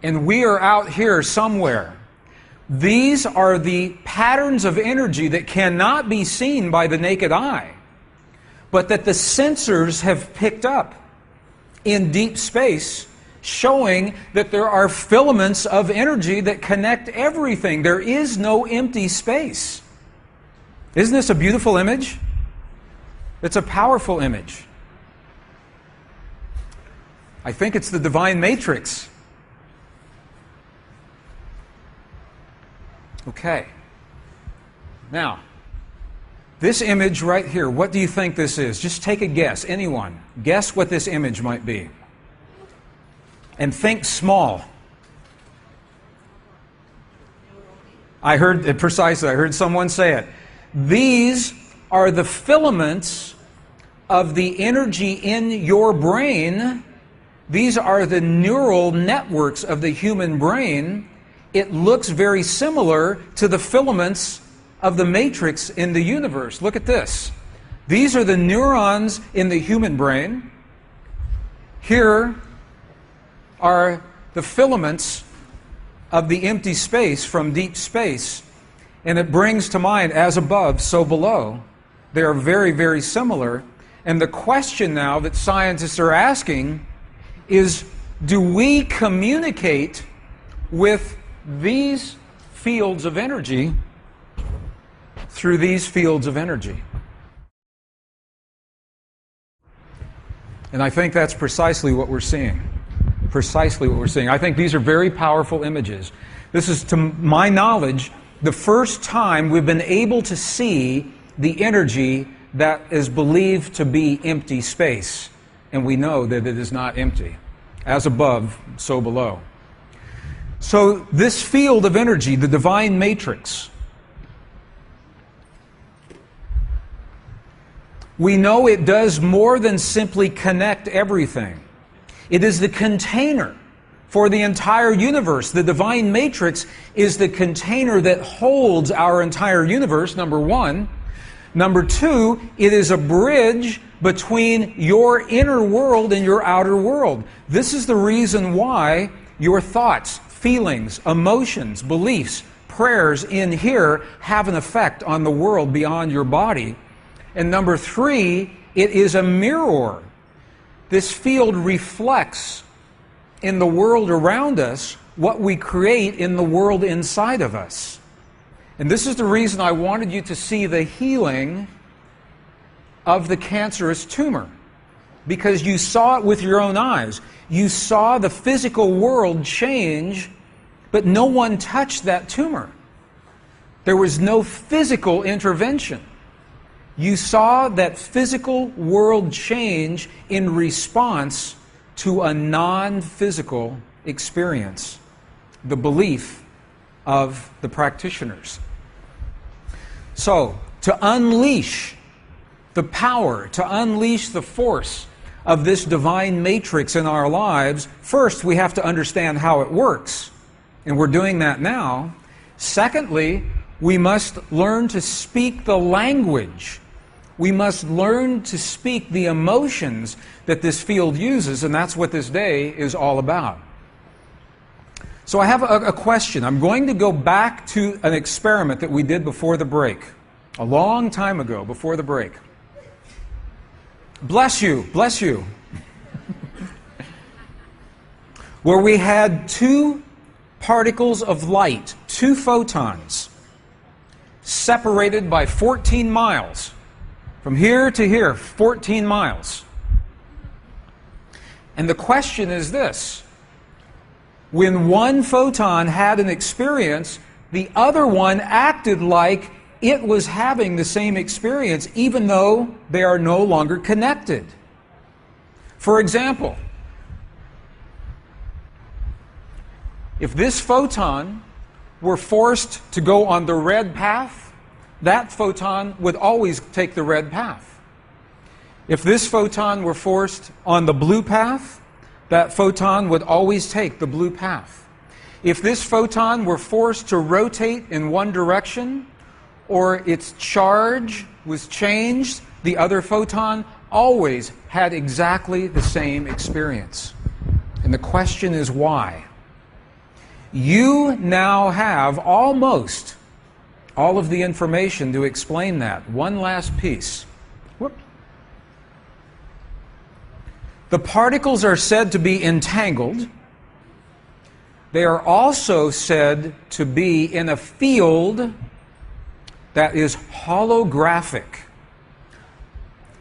And we are out here somewhere. These are the patterns of energy that cannot be seen by the naked eye, but that the sensors have picked up in deep space, showing that there are filaments of energy that connect everything. There is no empty space. Isn't this a beautiful image? It's a powerful image. I think it's the divine matrix. Okay. Now, this image right here, what do you think this is? Just take a guess, anyone. Guess what this image might be. And think small. I heard someone say it. These are the filaments of the energy in your brain. These are the neural networks of the human brain. It looks very similar to the filaments of the matrix in the universe. Look at this. These are the neurons in the human brain. Here are the filaments of the empty space from deep space. And it brings to mind, as above, so below. They are very, very similar. And the question now that scientists are asking is, do we communicate with these fields of energy through these fields of energy? And I think that's precisely what we're seeing. Precisely what we're seeing. I think these are very powerful images. This is, to my knowledge, the first time we've been able to see the energy that is believed to be empty space. And we know that it is not empty. As above, so below. So this field of energy, the divine matrix, we know it does more than simply connect everything. It is the container for the entire universe. The divine matrix is the container that holds our entire universe, number one. Number two, it is a bridge between your inner world and your outer world. This is the reason why your thoughts, feelings, emotions, beliefs, prayers in here have an effect on the world beyond your body. And number three, it is a mirror. This field reflects in the world around us what we create in the world inside of us. And this is the reason I wanted you to see the healing of the cancerous tumor. Because you saw it with your own eyes. You saw the physical world change, but no one touched that tumor. There was no physical intervention. You saw that physical world change in response to a non-physical experience, the belief of the practitioners. So, to unleash the power, to unleash the force of this divine matrix in our lives, first we have to understand how it works, and we're doing that now. Secondly, we must learn to speak the language We must learn to speak the emotions that this field uses, and that's what this day is all about. So I have a question. I'm going to go back to an experiment that we did before the break, a long time ago, before the break. Bless you, bless you. Where we had two particles of light, two photons, separated by 14 miles. From here to here, 14 miles. And the question is this. When one photon had an experience, the other one acted like it was having the same experience, even though they are no longer connected. For example, if this photon were forced to go on the red path, that photon would always take the red path. If this photon were forced on the blue path, that photon would always take the blue path. If this photon were forced to rotate in one direction, or its charge was changed, the other photon always had exactly the same experience. And the question is why? You now have almost all of the information to explain that. One last piece. Whoop. The particles are said to be entangled. They are also said to be in a field that is holographic.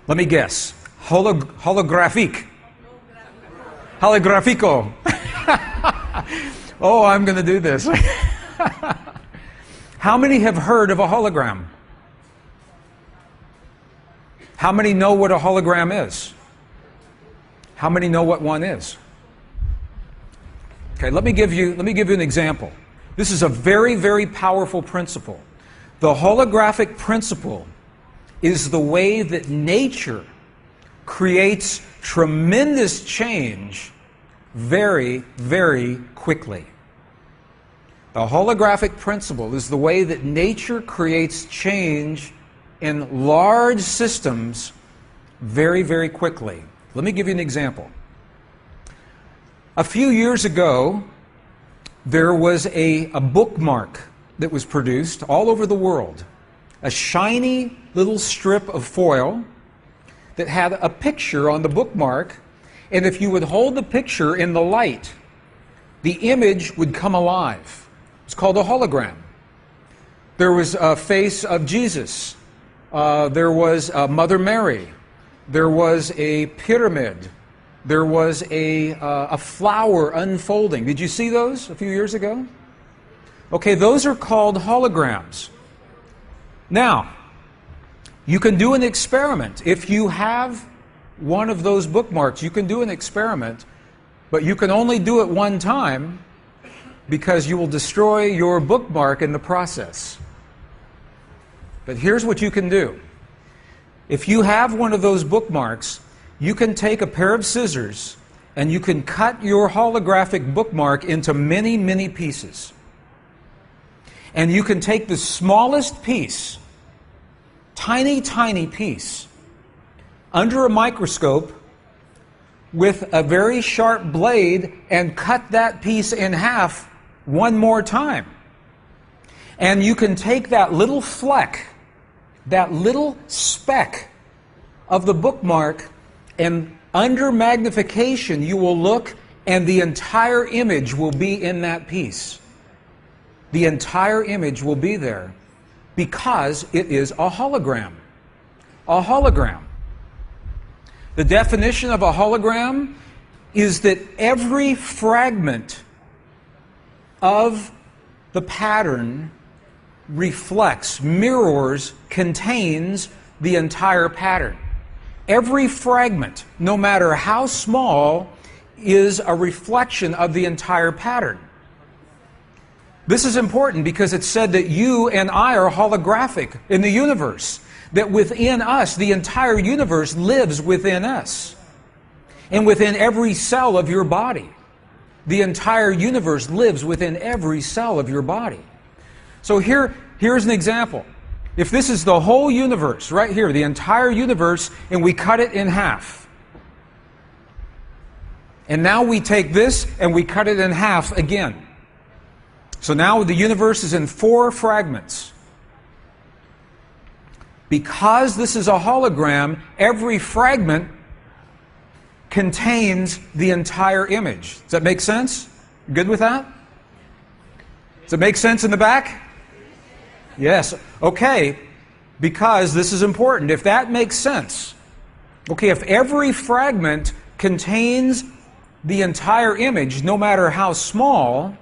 Let me guess. Holographic. Holográfico. Oh, I'm going to do this. How many have heard of a hologram? How many know what a hologram is? How many know what one is? Okay, let me give you an example. This is a very, very powerful principle. The holographic principle is the way that nature creates tremendous change very, very quickly. The holographic principle is the way that nature creates change in large systems very, very quickly. Let me give you an example. A few years ago, there was a bookmark that was produced all over the world. A shiny little strip of foil that had a picture on the bookmark, and if you would hold the picture in the light, the image would come alive. It's called a hologram. There was a face of Jesus. There was Mother Mary. There was a pyramid. There was a flower unfolding. Did you see those a few years ago? Okay, those are called holograms. Now, you can do an experiment. If you have one of those bookmarks, you can do an experiment, but you can only do it one time because you will destroy your bookmark in the process. But here's what you can do. If you have one of those bookmarks, you can take a pair of scissors and you can cut your holographic bookmark into many, many pieces. And you can take the smallest piece, tiny, tiny piece, under a microscope with a very sharp blade and cut that piece in half one more time. And you can take that little fleck, that little speck of the bookmark, and under magnification you will look and the entire image will be in that piece. The entire image will be there because it is a hologram. A hologram. The definition of a hologram is that every fragment of the pattern reflects, mirrors, contains the entire pattern. Every fragment, no matter how small, is a reflection of the entire pattern. This is important because it's said that you and I are holographic in the universe, that within us, the entire universe lives within us. And within every cell of your body. The entire universe lives within every cell of your body. So here's an example. If this is the whole universe, right here, the entire universe, and we cut it in half. And now we take this and we cut it in half again. So now the universe is in 4 fragments. Because this is a hologram, every fragment contains the entire image. Does that make sense? Good with that? Does it make sense in the back? Yes. Okay. Because this is important. If that makes sense, okay, if every fragment contains the entire image, no matter how small,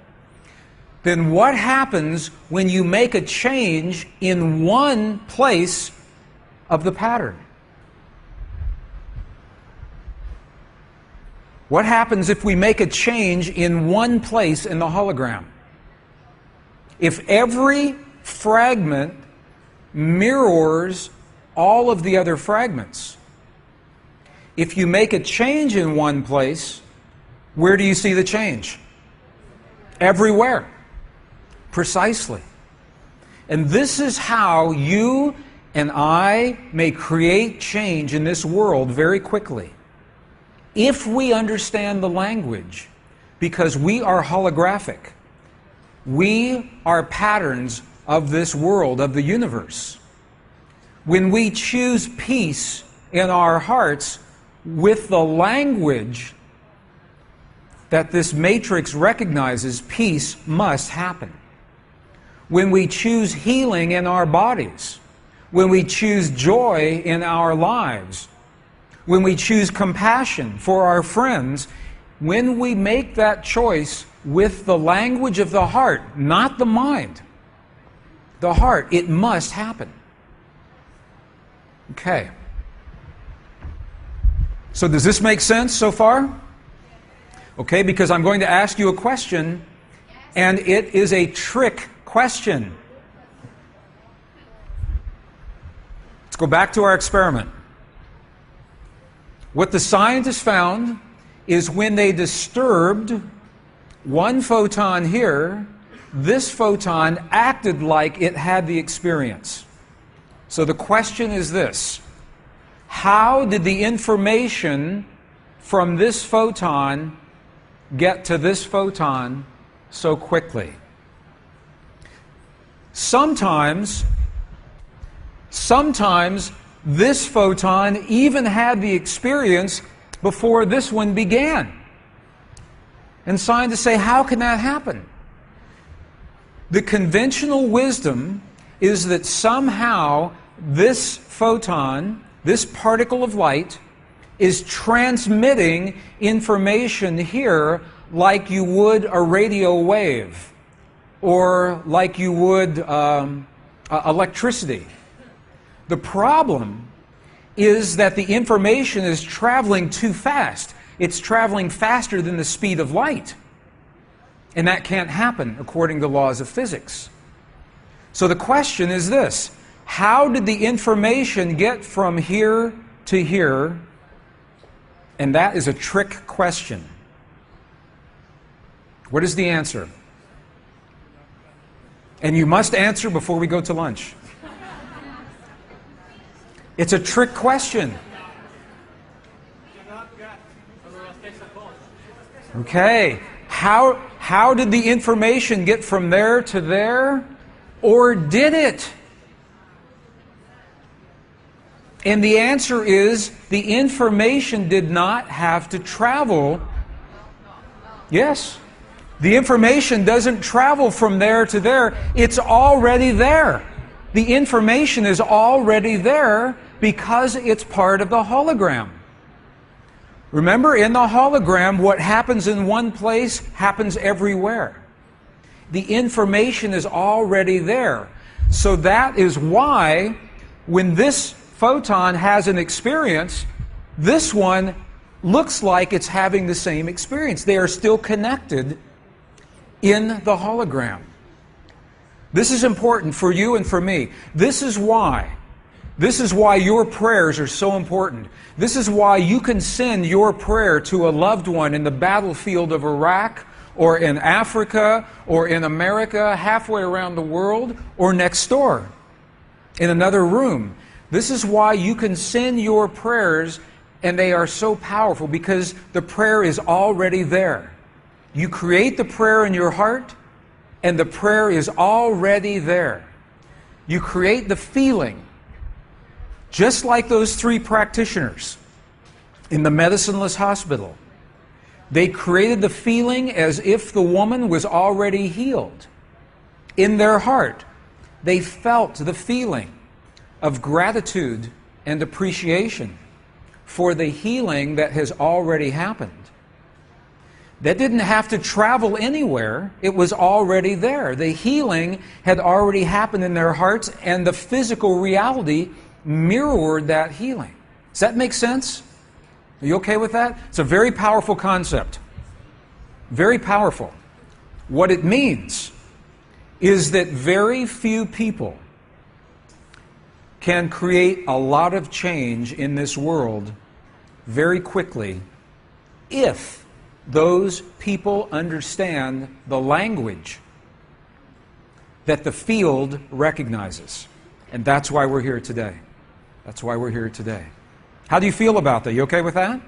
then what happens when you make a change in one place of the pattern? What happens if we make a change in one place in the hologram? If every fragment mirrors all of the other fragments, if you make a change in one place, where do you see the change? Everywhere. Precisely. And this is how you and I may create change in this world very quickly. If we understand the language, because we are holographic. We are patterns of this world, of the universe. When we choose peace in our hearts with the language that this matrix recognizes, peace must happen. When we choose healing in our bodies, when we choose joy in our lives, when we choose compassion for our friends, when we make that choice with the language of the heart, not the mind, the heart, it must happen. Okay. So does this make sense so far? Okay, because I'm going to ask you a question, and it is a trick question. Let's go back to our experiment. What the scientists found is when they disturbed one photon here, this photon acted like it had the experience. So the question is this: how did the information from this photon get to this photon so quickly? Sometimes this photon even had the experience before this one began. And scientists say, how can that happen? The conventional wisdom is that somehow this photon, this particle of light, is transmitting information here like you would a radio wave or like you would electricity. The problem is that the information is traveling too fast. It's traveling faster than the speed of light. And that can't happen according to laws of physics. So the question is this: how did the information get from here to here? And that is a trick question. What is the answer? And you must answer before we go to lunch. It's a trick question. Okay. How did the information get from there to there? Or did it? And the answer is, the information did not have to travel. Yes. The information doesn't travel from there to there. It's already there. The information is already there because it's part of the hologram. Remember, in the hologram, what happens in one place happens everywhere. The information is already there. So that is why when this photon has an experience, this one looks like it's having the same experience. They are still connected in the hologram. This is important for you and for me. This is why your prayers are so important. This is why you can send your prayer to a loved one in the battlefield of Iraq, or in Africa, or in America, halfway around the world, or next door. in another room. This is why you can send your prayers, and they are so powerful, because the prayer is already there. You create the prayer in your heart, and the prayer is already there. You create the feeling, just like those 3 practitioners in the medicineless hospital. They created the feeling as if the woman was already healed. In their heart, they felt the feeling of gratitude and appreciation for the healing that has already happened. That didn't have to travel anywhere. It was already there. The healing had already happened in their hearts, and the physical reality mirrored that healing. Does that make sense? Are you okay with that? It's a very powerful concept. Very powerful. What it means is that very few people can create a lot of change in this world very quickly if those people understand the language that the field recognizes. And that's why we're here today. That's why we're here today. How do you feel about that? You okay with that?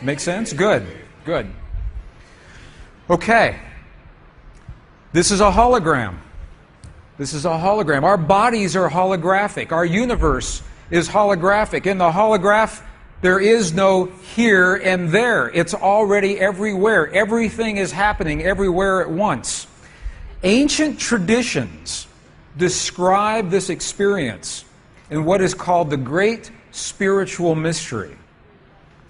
Make sense? Good. Good. Okay. This is a hologram. This is a hologram. Our bodies are holographic. Our universe is holographic. In the holograph, there is no here and there. It's already everywhere. Everything is happening everywhere at once. Ancient traditions describe this experience in what is called the Great Spiritual Mystery.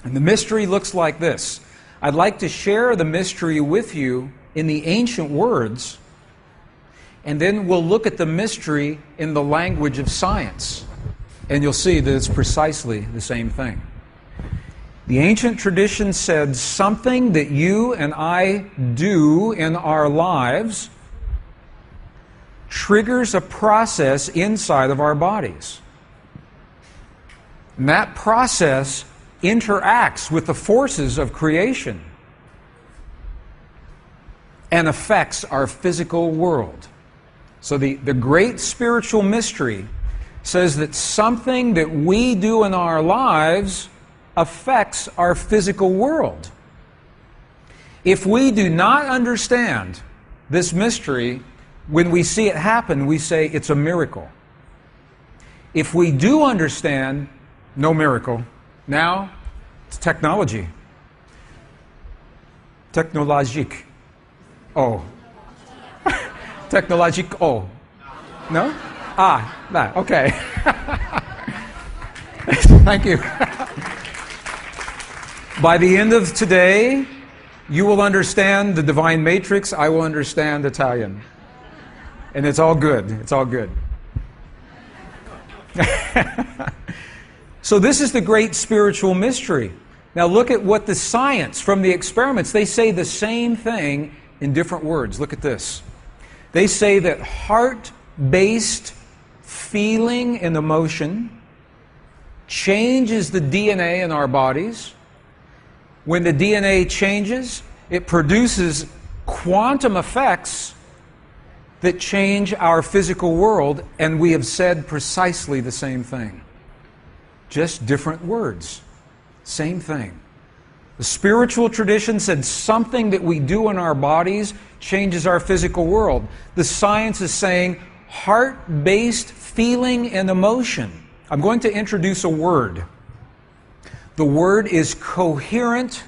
And the mystery looks like this. I'd like to share the mystery with you in the ancient words, and then we'll look at the mystery in the language of science. And you'll see that it's precisely the same thing. The ancient tradition said something that you and I do in our lives triggers a process inside of our bodies. And that process interacts with the forces of creation and affects our physical world. So the great spiritual mystery says that something that we do in our lives affects our physical world. If we do not understand this mystery, when we see it happen, we say it's a miracle. If we do understand, no miracle. Now, it's technology. Technologique. Oh. Technologique. Oh. No? Ah, that. Okay. Thank you. By the end of today, you will understand the divine matrix. I will understand Italian. And it's all good. It's all good. So this is the great spiritual mystery. Now look at what the science from the experiments, they say the same thing in different words. Look at this. They say that heart-based feeling and emotion changes the DNA in our bodies. When the DNA changes, it produces quantum effects that change our physical world, and we have said precisely the same thing. Just different words. Same thing. The spiritual tradition said something that we do in our bodies changes our physical world. The science is saying heart-based feeling and emotion. I'm going to introduce a word. The word is coherent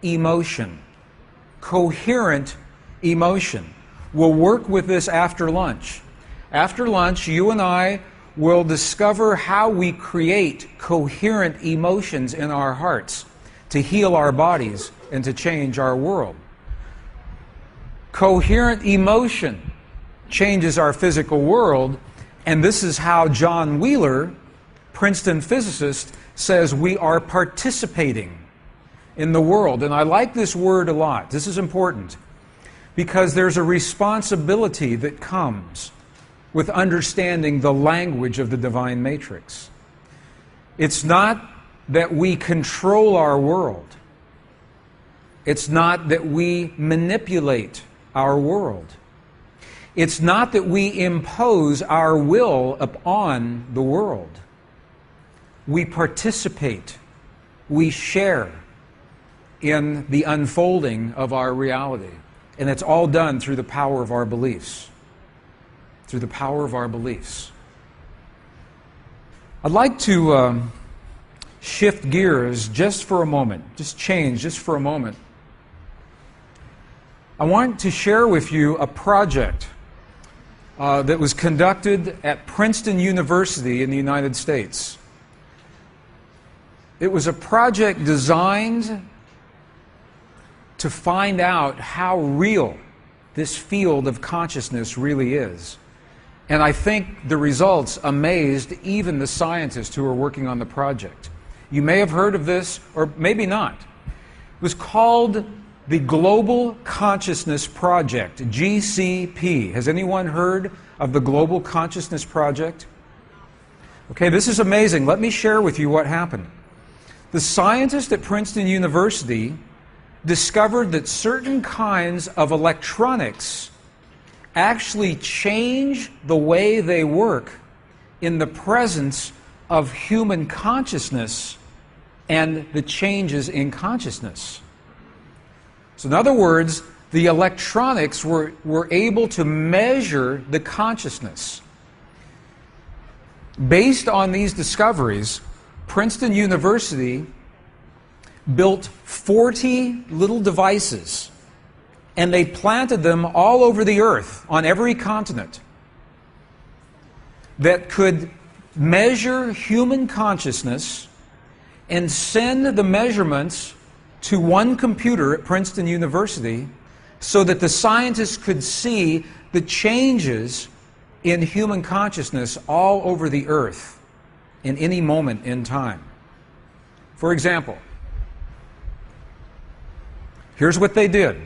emotion. Coherent emotion. We'll work with this after lunch. After lunch, you and I will discover how we create coherent emotions in our hearts to heal our bodies and to change our world. Coherent emotion changes our physical world, and this is how John Wheeler, Princeton physicist, says we are participating in the world. And I like this word a lot. This is important because there's a responsibility that comes with understanding the language of the divine matrix. It's not that we control our world. It's not that we manipulate our world. It's not that we impose our will upon the world. We participate, we share in the unfolding of our reality. And it's all done through the power of our beliefs. Through the power of our beliefs. I'd like to shift gears just for a moment, just change just for a moment. I want to share with you a project that was conducted at Princeton University in the United States. It was a project designed to find out how real this field of consciousness really is. And I think the results amazed even the scientists who were working on the project. You may have heard of this, or maybe not. It was called the Global Consciousness Project, GCP. Has anyone heard of the Global Consciousness Project? Okay, this is amazing. Let me share with you what happened. The scientists at Princeton University discovered that certain kinds of electronics actually change the way they work in the presence of human consciousness and the changes in consciousness. So in other words, the electronics were able to measure the consciousness. Based on these discoveries, Princeton University built 40 little devices, and they planted them all over the earth, on every continent, that could measure human consciousness and send the measurements to one computer at Princeton University so that the scientists could see the changes in human consciousness all over the earth in any moment in time. For example, here's what they did.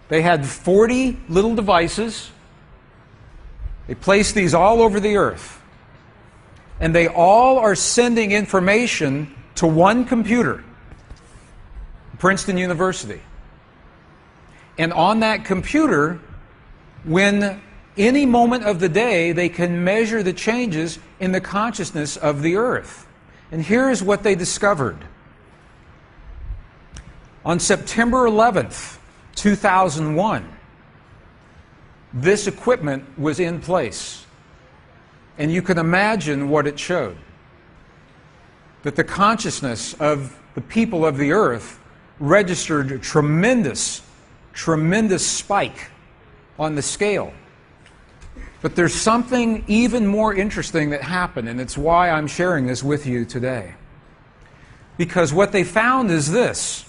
They had 40 little devices. They placed these all over the earth. And they all are sending information to one computer, Princeton University. And on that computer, when any moment of the day, they can measure the changes in the consciousness of the earth. And here is what they discovered. On September 11th, 2001, this equipment was in place. And you can imagine what it showed. That the consciousness of the people of the earth registered a tremendous spike on the scale. But there's something even more interesting that happened, and it's why I'm sharing this with you today. Because what they found is this.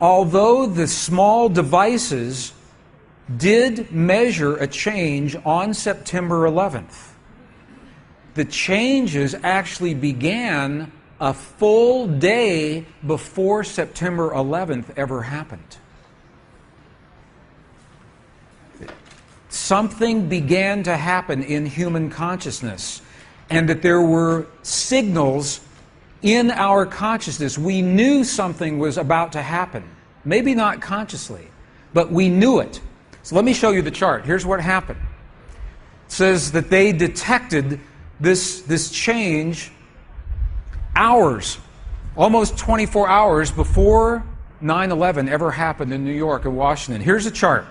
Although the small devices did measure a change on September 11th, the changes actually began a full day before September 11th ever happened. Something began to happen in human consciousness, and that there were signals in our consciousness. We knew something was about to happen. Maybe not consciously, but we knew it. So let me show you the chart. Here's what happened. It says that they detected this change hours, almost 24 hours before 9/11 ever happened in New York and Washington. Here's a chart.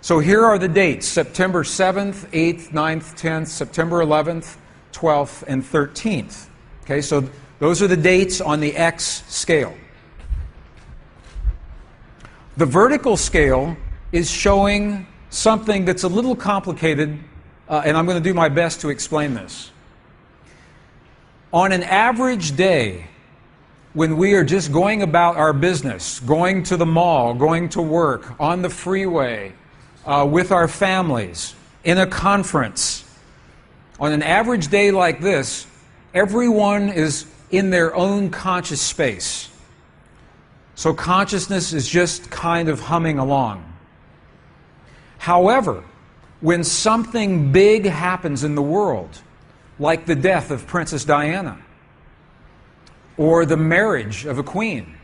So here are the dates: September 7th, 8th, 9th, 10th, September 11th, 12th, and 13th. Okay, so those are the dates on the X scale. The vertical scale is showing something that's a little complicated, and I'm going to do my best to explain this. On an average day, when we are just going about our business, going to the mall, going to work, on the freeway, with our families, in a conference, on an average day like this, everyone is in their own conscious space. So consciousness is just kind of humming along. However, when something big happens in the world, like the death of Princess Diana, or the marriage of a queen,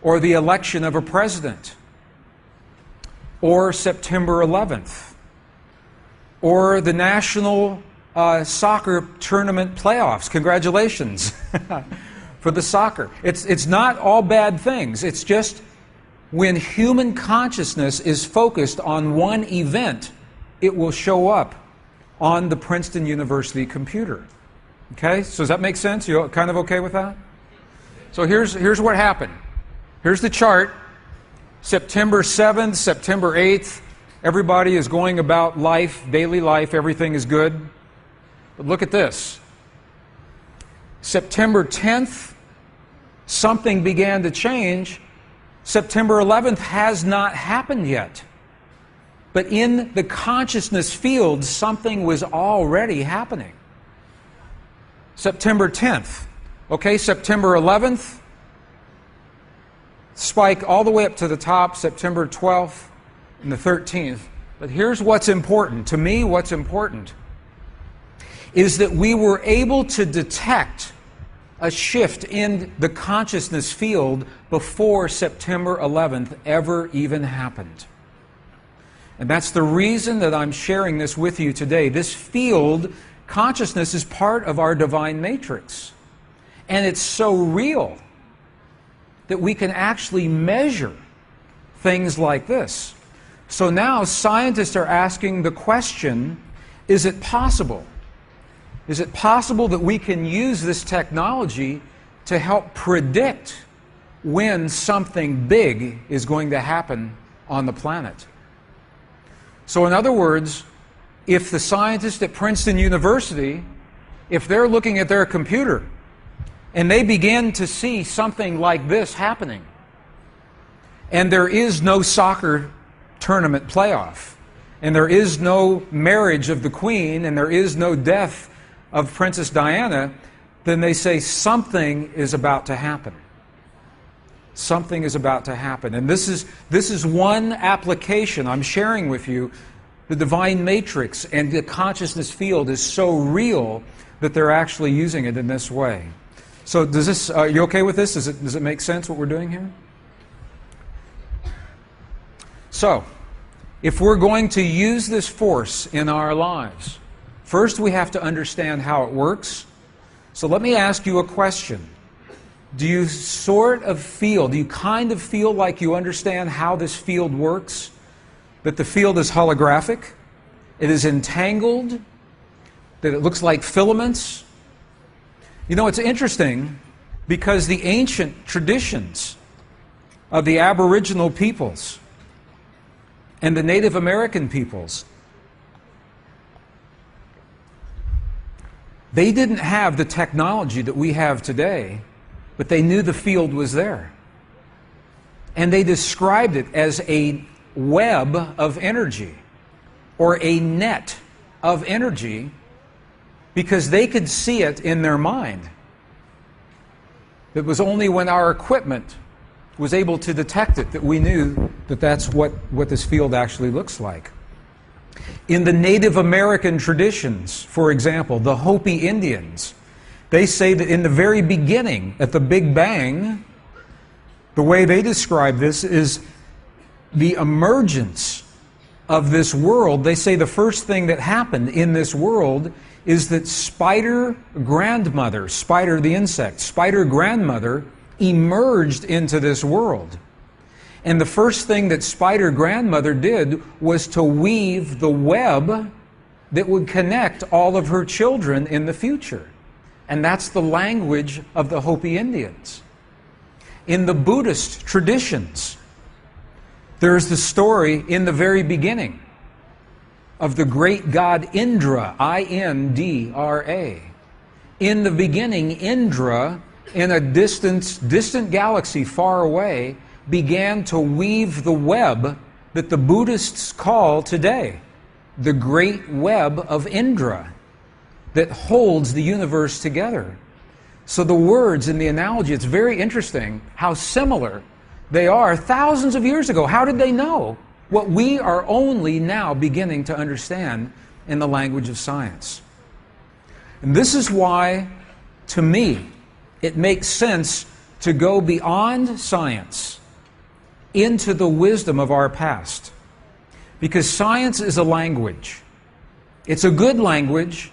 or the election of a president, or September 11th, or the national soccer tournament playoffs. Congratulations for the soccer. It's not all bad things. It's just when human consciousness is focused on one event, it will show up on the Princeton University computer. Okay, so does that make sense? You kind of okay with that? So here's what happened. Here's the chart. September 7th, September 8th, everybody is going about life, daily life, everything is good. But look at this. September 10th, something began to change. September 11th has not happened yet. But in the consciousness field, something was already happening. September 10th. Okay, September 11th, spike all the way up to the top, September 12th and the 13th. But here's what's important. To me, what's important is that we were able to detect a shift in the consciousness field before September 11th ever even happened. And that's the reason that I'm sharing this with you today. This field, consciousness, is part of our divine matrix. And it's so real that we can actually measure things like this. So now scientists are asking the question, is it possible? Is it possible that we can use this technology to help predict when something big is going to happen on the planet? So in other words, if the scientists at Princeton University, if they're looking at their computer and they begin to see something like this happening, and there is no soccer tournament playoff, and there is no marriage of the Queen, and there is no death of Princess Diana, then they say something is about to happen. Something is about to happen. And this is one application I'm sharing with you. The divine matrix and the consciousness field is so real that they're actually using it in this way. So does this, are you okay with this? Does it make sense what we're doing here? So, if we're going to use this force in our lives, first we have to understand how it works. So let me ask you a question. Do you sort of feel, do you kind of feel like you understand how this field works? That the field is holographic, it is entangled, that it looks like filaments? You know, it's interesting because the ancient traditions of the Aboriginal peoples and the Native American peoples, they didn't have the technology that we have today, but they knew the field was there. And they described it as a web of energy, or a net of energy, because they could see it in their mind. It was only when our equipment was able to detect it that we knew that that's what this field actually looks like. In the Native American traditions, for example, the Hopi Indians, they say that in the very beginning, at the Big Bang, the way they describe this is the emergence of this world. They say the first thing that happened in this world is that Spider grandmother, spider the insect, spider grandmother emerged into this world. And the first thing that spider grandmother did was to weave the web that would connect all of her children in the future. And that's the language of the Hopi Indians. In the Buddhist traditions, there's the story in the very beginning of the great god Indra, I-N-D-R-A. In the beginning, Indra, in a distant galaxy far away, began to weave the web that the Buddhists call today the great web of Indra that holds the universe together. So the words in the analogy, it's very interesting how similar they are thousands of years ago. How did they know what we are only now beginning to understand in the language of science? And this is why, to me, it makes sense to go beyond science into the wisdom of our past. Because science is a language. It's a good language,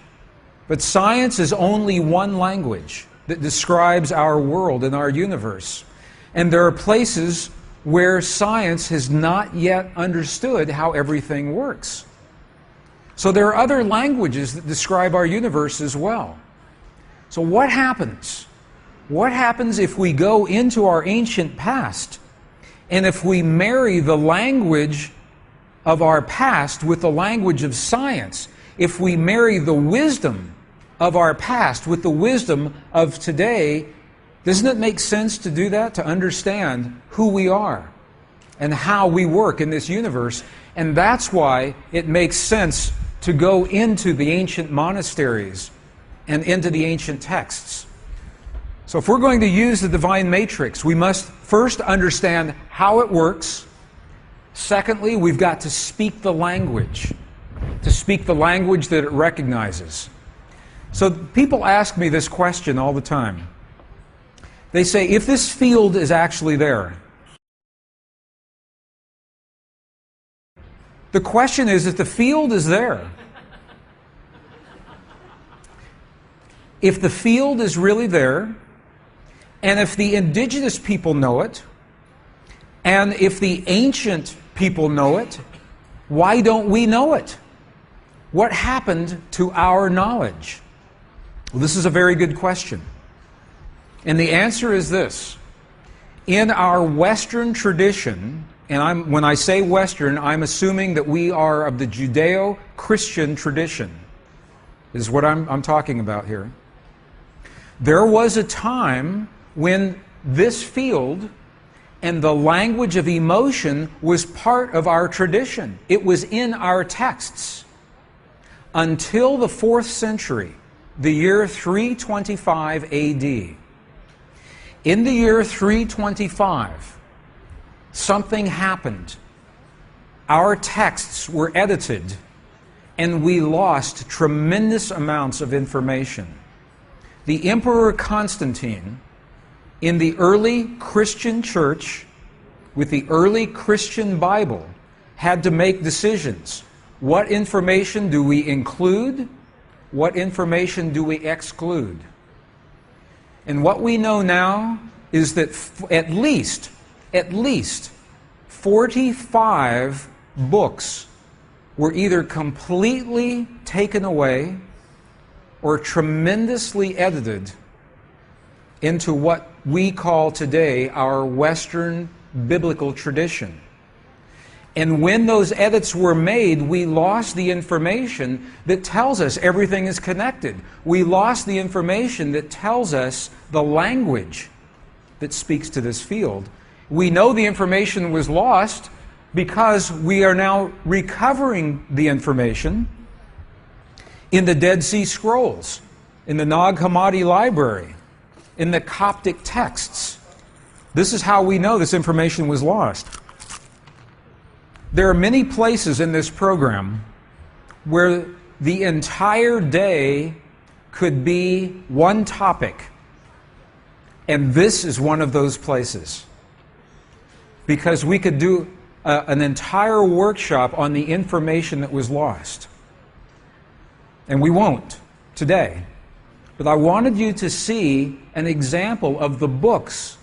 but science is only one language that describes our world and our universe. And there are places where science has not yet understood how everything works. So there are other languages that describe our universe as well. So what happens? What happens if we go into our ancient past and if we marry the language of our past with the language of science? If we marry the wisdom of our past with the wisdom of today, doesn't it make sense to do that, to understand who we are and how we work in this universe? And that's why it makes sense to go into the ancient monasteries and into the ancient texts. So if we're going to use the divine matrix, we must first understand how it works. Secondly, we've got to speak the language that it recognizes. So people ask me this question all the time. They say, if this field is actually there, the question is, if the field is there, if the field is really there, and if the indigenous people know it, and if the ancient people know it, why don't we know it? What happened to our knowledge? Well, this is a very good question. And the answer is this. In our Western tradition, and when I say Western, I'm assuming that we are of the Judeo-Christian tradition, is what I'm talking about here. There was a time when this field and the language of emotion was part of our tradition. It was in our texts. Until the 4th century, the year 325 AD. In the year 325, something happened. Our texts were edited, and we lost tremendous amounts of information. The Emperor Constantine, in the early Christian church, with the early Christian Bible, had to make decisions. What information do we include? What information do we exclude? And what we know now is that at least 45 books were either completely taken away or tremendously edited into what we call today our Western biblical tradition. And when those edits were made, we lost the information that tells us everything is connected. We lost the information that tells us the language that speaks to this field. We know the information was lost because we are now recovering the information in the Dead Sea Scrolls, in the Nag Hammadi Library, in the Coptic texts. This is how we know this information was lost. There are many places in this program where the entire day could be one topic, and this is one of those places. Because we could do an entire workshop on the information that was lost. And we won't today. But I wanted you to see an example of the books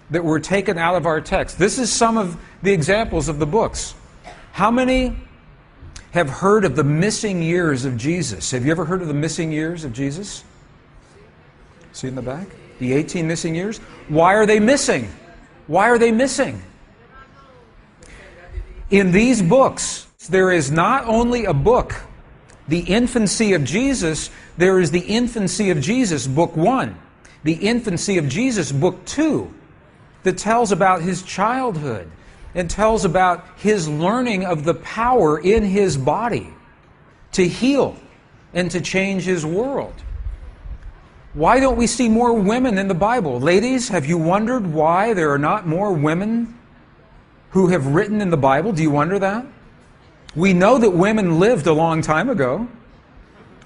that were taken out of our text. This is some of the examples of the books. How many have heard of the missing years of Jesus? Have you ever heard of the missing years of Jesus? See in the back? The 18 missing years? Why are they missing? Why are they missing? In these books, there is not only a book, the infancy of Jesus, there is the infancy of Jesus, book 1. The infancy of Jesus, book 2, that tells about his childhood and tells about his learning of the power in his body to heal and to change his world. Why don't we see more women in the Bible? Ladies, have you wondered why there are not more women who have written in the Bible? Do you wonder that? We know that women lived a long time ago.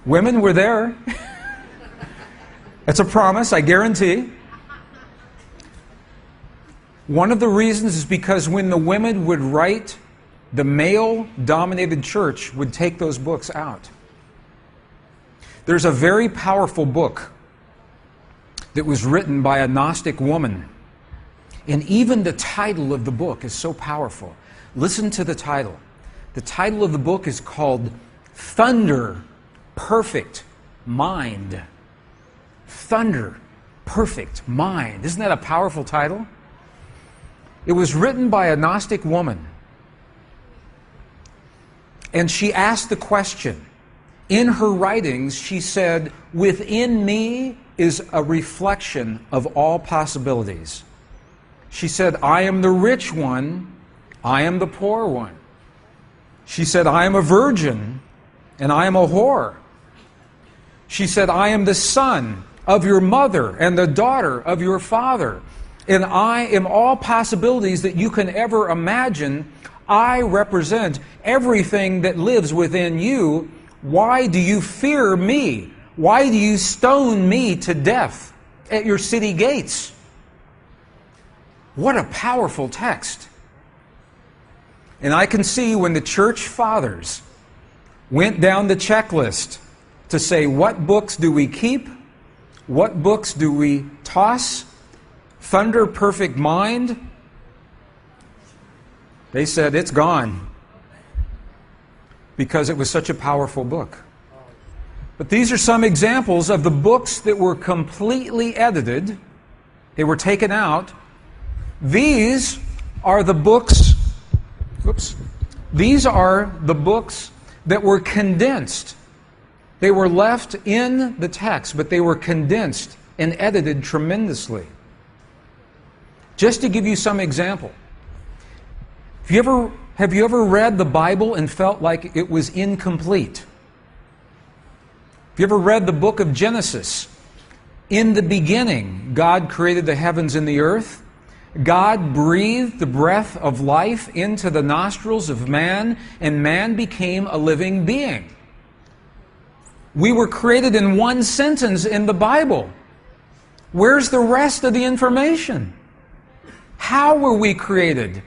Women were there. That's a promise, I guarantee. One of the reasons is because when the women would write the male-dominated church would take those books out. There's a very powerful book that was written by a Gnostic woman. And even the title of the book is so powerful. Listen to the title. The title of the book is called Thunder, Perfect Mind. Thunder, Perfect Mind. Isn't that a powerful title? It was written by a Gnostic woman. And she asked the question. In her writings, she said, "Within me is a reflection of all possibilities." She said, "I am the rich one, I am the poor one." She said, "I am a virgin, and I am a whore." She said, "I am the son of your mother and the daughter of your father, and I am all possibilities that you can ever imagine. I represent everything that lives within you. Why do you fear me? Why do you stone me to death at your city gates?" What a powerful text. And I can see when the church fathers went down the checklist to say, what books do we keep? What books do we toss? Thunder, Perfect Mind. They said, it's gone. Because it was such a powerful book. But these are some examples of the books that were completely edited. They were taken out. These are the books, these are the books that were condensed. They were left in the text, but they were condensed and edited tremendously. Just to give you some example. Have you ever read the Bible and felt like it was incomplete? Have you ever read the book of Genesis? In the beginning, God created the heavens and the earth. God breathed the breath of life into the nostrils of man, and man became a living being. We were created in one sentence in the Bible. Where's the rest of the information? How were we created?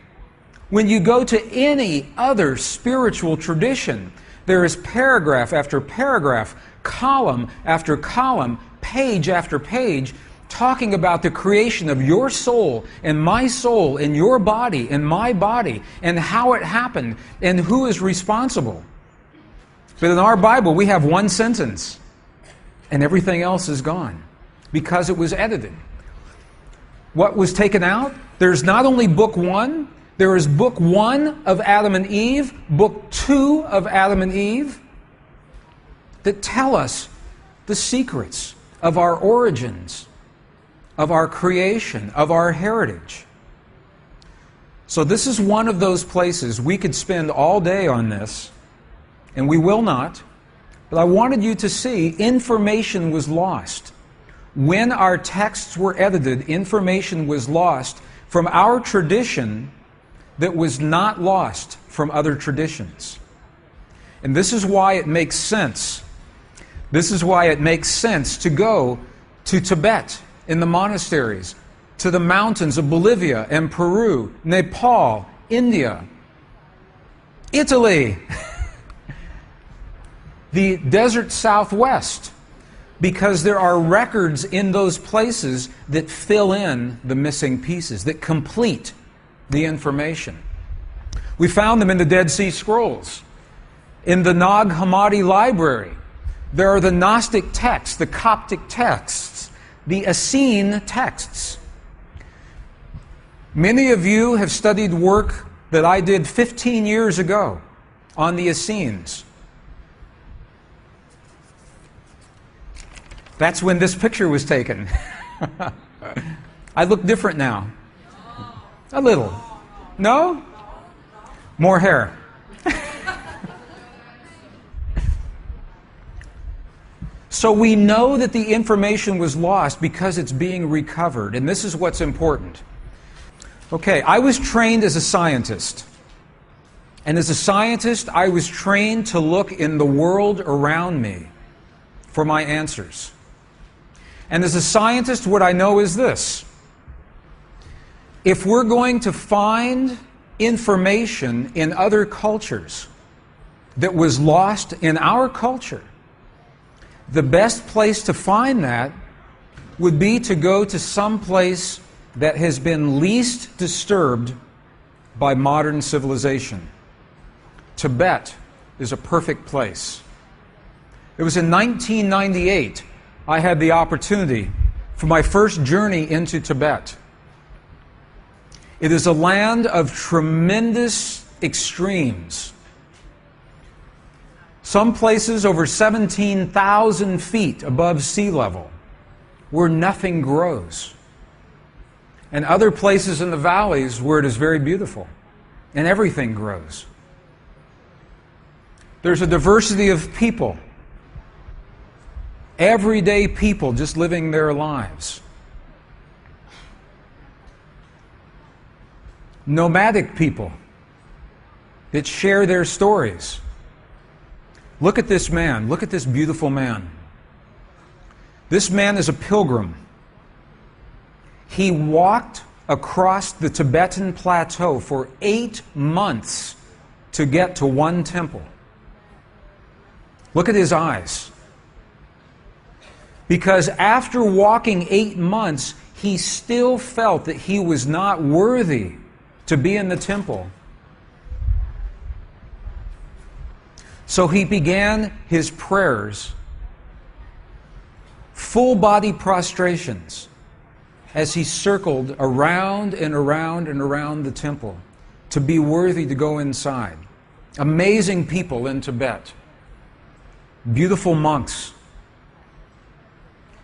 When you go to any other spiritual tradition, there is paragraph after paragraph, column after column, page after page, talking about the creation of your soul and your body and my body and how it happened and who is responsible. But in our Bible, we have one sentence and everything else is gone because it was edited. What was taken out? There's not only book 1, there is book 1 of Adam and Eve, book 2 of Adam and Eve, that tell us the secrets of our origins, of our creation, of our heritage. So this is one of those places we could spend all day on this, and we will not, but I wanted you to see information was lost. When our texts were edited, information was lost from our tradition that was not lost from other traditions. And this is why it makes sense. This is why it makes sense to go to Tibet in the monasteries, to the mountains of Bolivia and Peru, Nepal, India, Italy, the desert Southwest, because there are records in those places that fill in the missing pieces, that complete the information. We found them in the Dead Sea Scrolls. In the Nag Hammadi Library, there are the Gnostic texts, the Coptic texts, the Essene texts. Many of you have studied work that I did 15 years ago on the Essenes. That's when this picture was taken. I look different now. A little. No? More hair. So we know that the information was lost because it's being recovered, and this is what's important. Okay, I was trained as a scientist. And as a scientist, I was trained to look in the world around me for my answers. And as a scientist, what I know is this. If we're going to find information in other cultures that was lost in our culture, the best place to find that would be to go to some place that has been least disturbed by modern civilization. Tibet is a perfect place. It was in 1998 I had the opportunity for my first journey into Tibet. It is a land of tremendous extremes. Some places over 17,000 feet above sea level, where nothing grows. And other places in the valleys where it is very beautiful and everything grows. There's a diversity of people. Everyday people just living their lives. Nomadic people that share their stories. Look at this man. Look at this beautiful man. This man is a pilgrim. He walked across the Tibetan plateau for 8 months to get to one temple. Look at his eyes. Because after walking 8 months, he still felt that he was not worthy to be in the temple. So he began his prayers, full body prostrations, as he circled around and around and around the temple to be worthy to go inside. Amazing people in Tibet. Beautiful monks.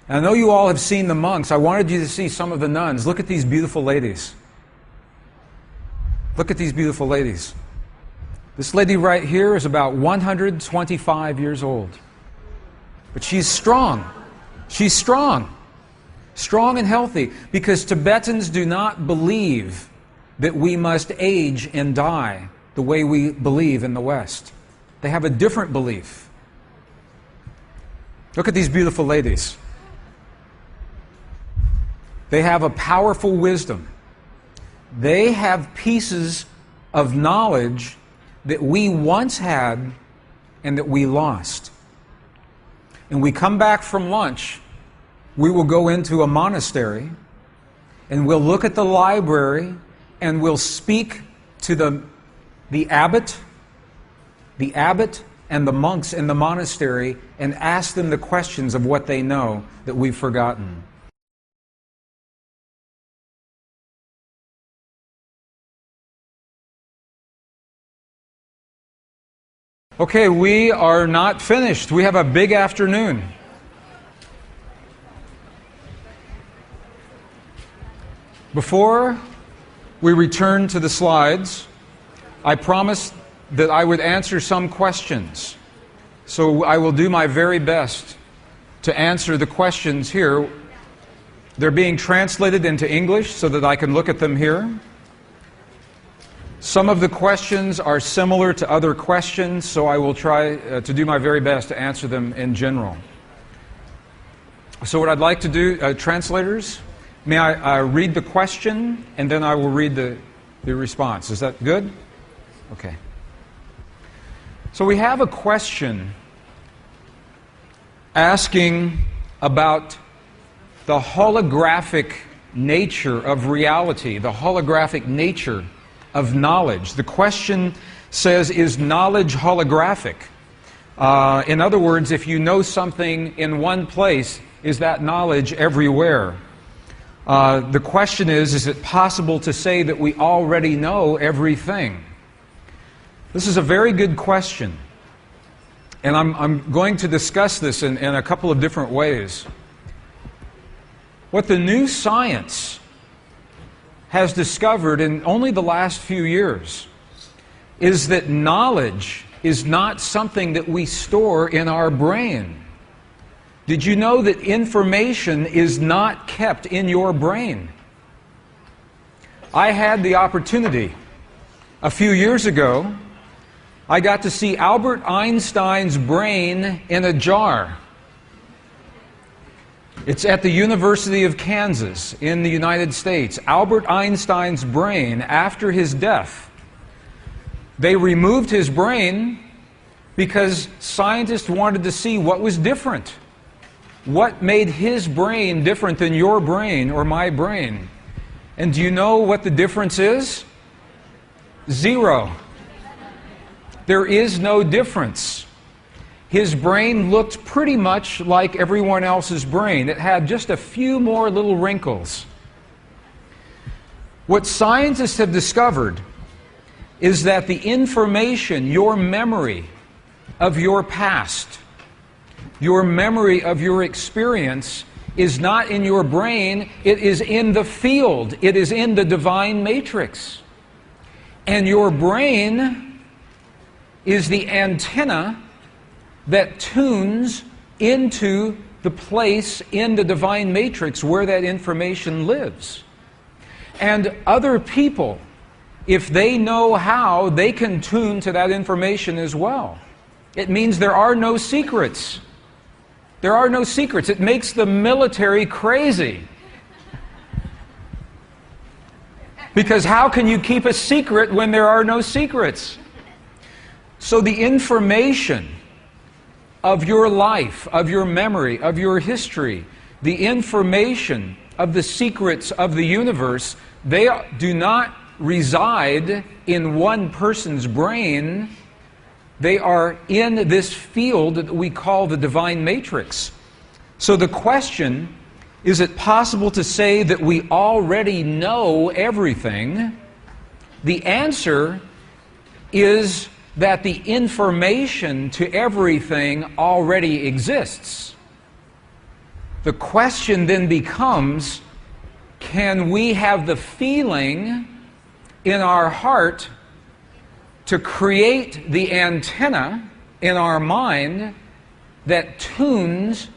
And I know you all have seen the monks. I wanted you to see some of the nuns. Look at these beautiful ladies. Look at these beautiful ladies. This lady right here is about 125 years old. But she's strong. She's strong. Strong and healthy, because Tibetans do not believe that we must age and die the way we believe in the West. They have a different belief. Look at these beautiful ladies. They have a powerful wisdom. They have pieces of knowledge that we once had and that we lost. And we come back from lunch, we will go into a monastery and we'll look at the library and we'll speak to the abbot and the monks in the monastery and ask them the questions of what they know that we've forgotten. Okay, we are not finished. We have a big afternoon. Before we return to the slides, I promised that I would answer some questions. So I will do my very best to answer the questions here. They're being translated into English so that I can look at them here. Some of the questions are similar to other questions, so I will try to do my very best to answer them in general. So what I'd like to do, translators, may I read the question and then I will read the response. Is that good? Okay. So we have a question asking about the holographic nature of reality, the holographic nature of knowledge. The question says, is knowledge holographic? In other words, if you know something in one place, is that knowledge everywhere? The question is it possible to say that we already know everything? This is a very good question. And I'm going to discuss this in a couple of different ways. What the new science has discovered in only the last few years is that knowledge is not something that we store in our brain. Did you know that information is not kept in your brain? I had the opportunity a few years ago. I got to see Albert Einstein's brain in a jar. It's at the University of Kansas in the United States. Albert Einstein's brain, after his death, They removed his brain because scientists wanted to see what was different. What made his brain different than your brain or my brain? And do you know what the difference is? Zero. There is no difference. His brain looked pretty much like everyone else's brain. It had just a few more little wrinkles. What scientists have discovered is that the information, your memory of your past, your memory of your experience, is not in your brain, it is in the field, it is in the divine matrix. And your brain is the antenna that tunes into the place in the divine matrix where that information lives. And other people, if they know how, they can tune to that information as well. It means there are no secrets. There are no secrets. It makes the military crazy. Because how can you keep a secret when there are no secrets? So the information of your life, of your memory, of your history, the information of the secrets of the universe, they do not reside in one person's brain. They are in this field that we call the divine matrix. So the question, is it possible to say that we already know everything? The answer is that the information to everything already exists. The question then becomes, can we have the feeling in our heart to create the antenna in our mind that tunes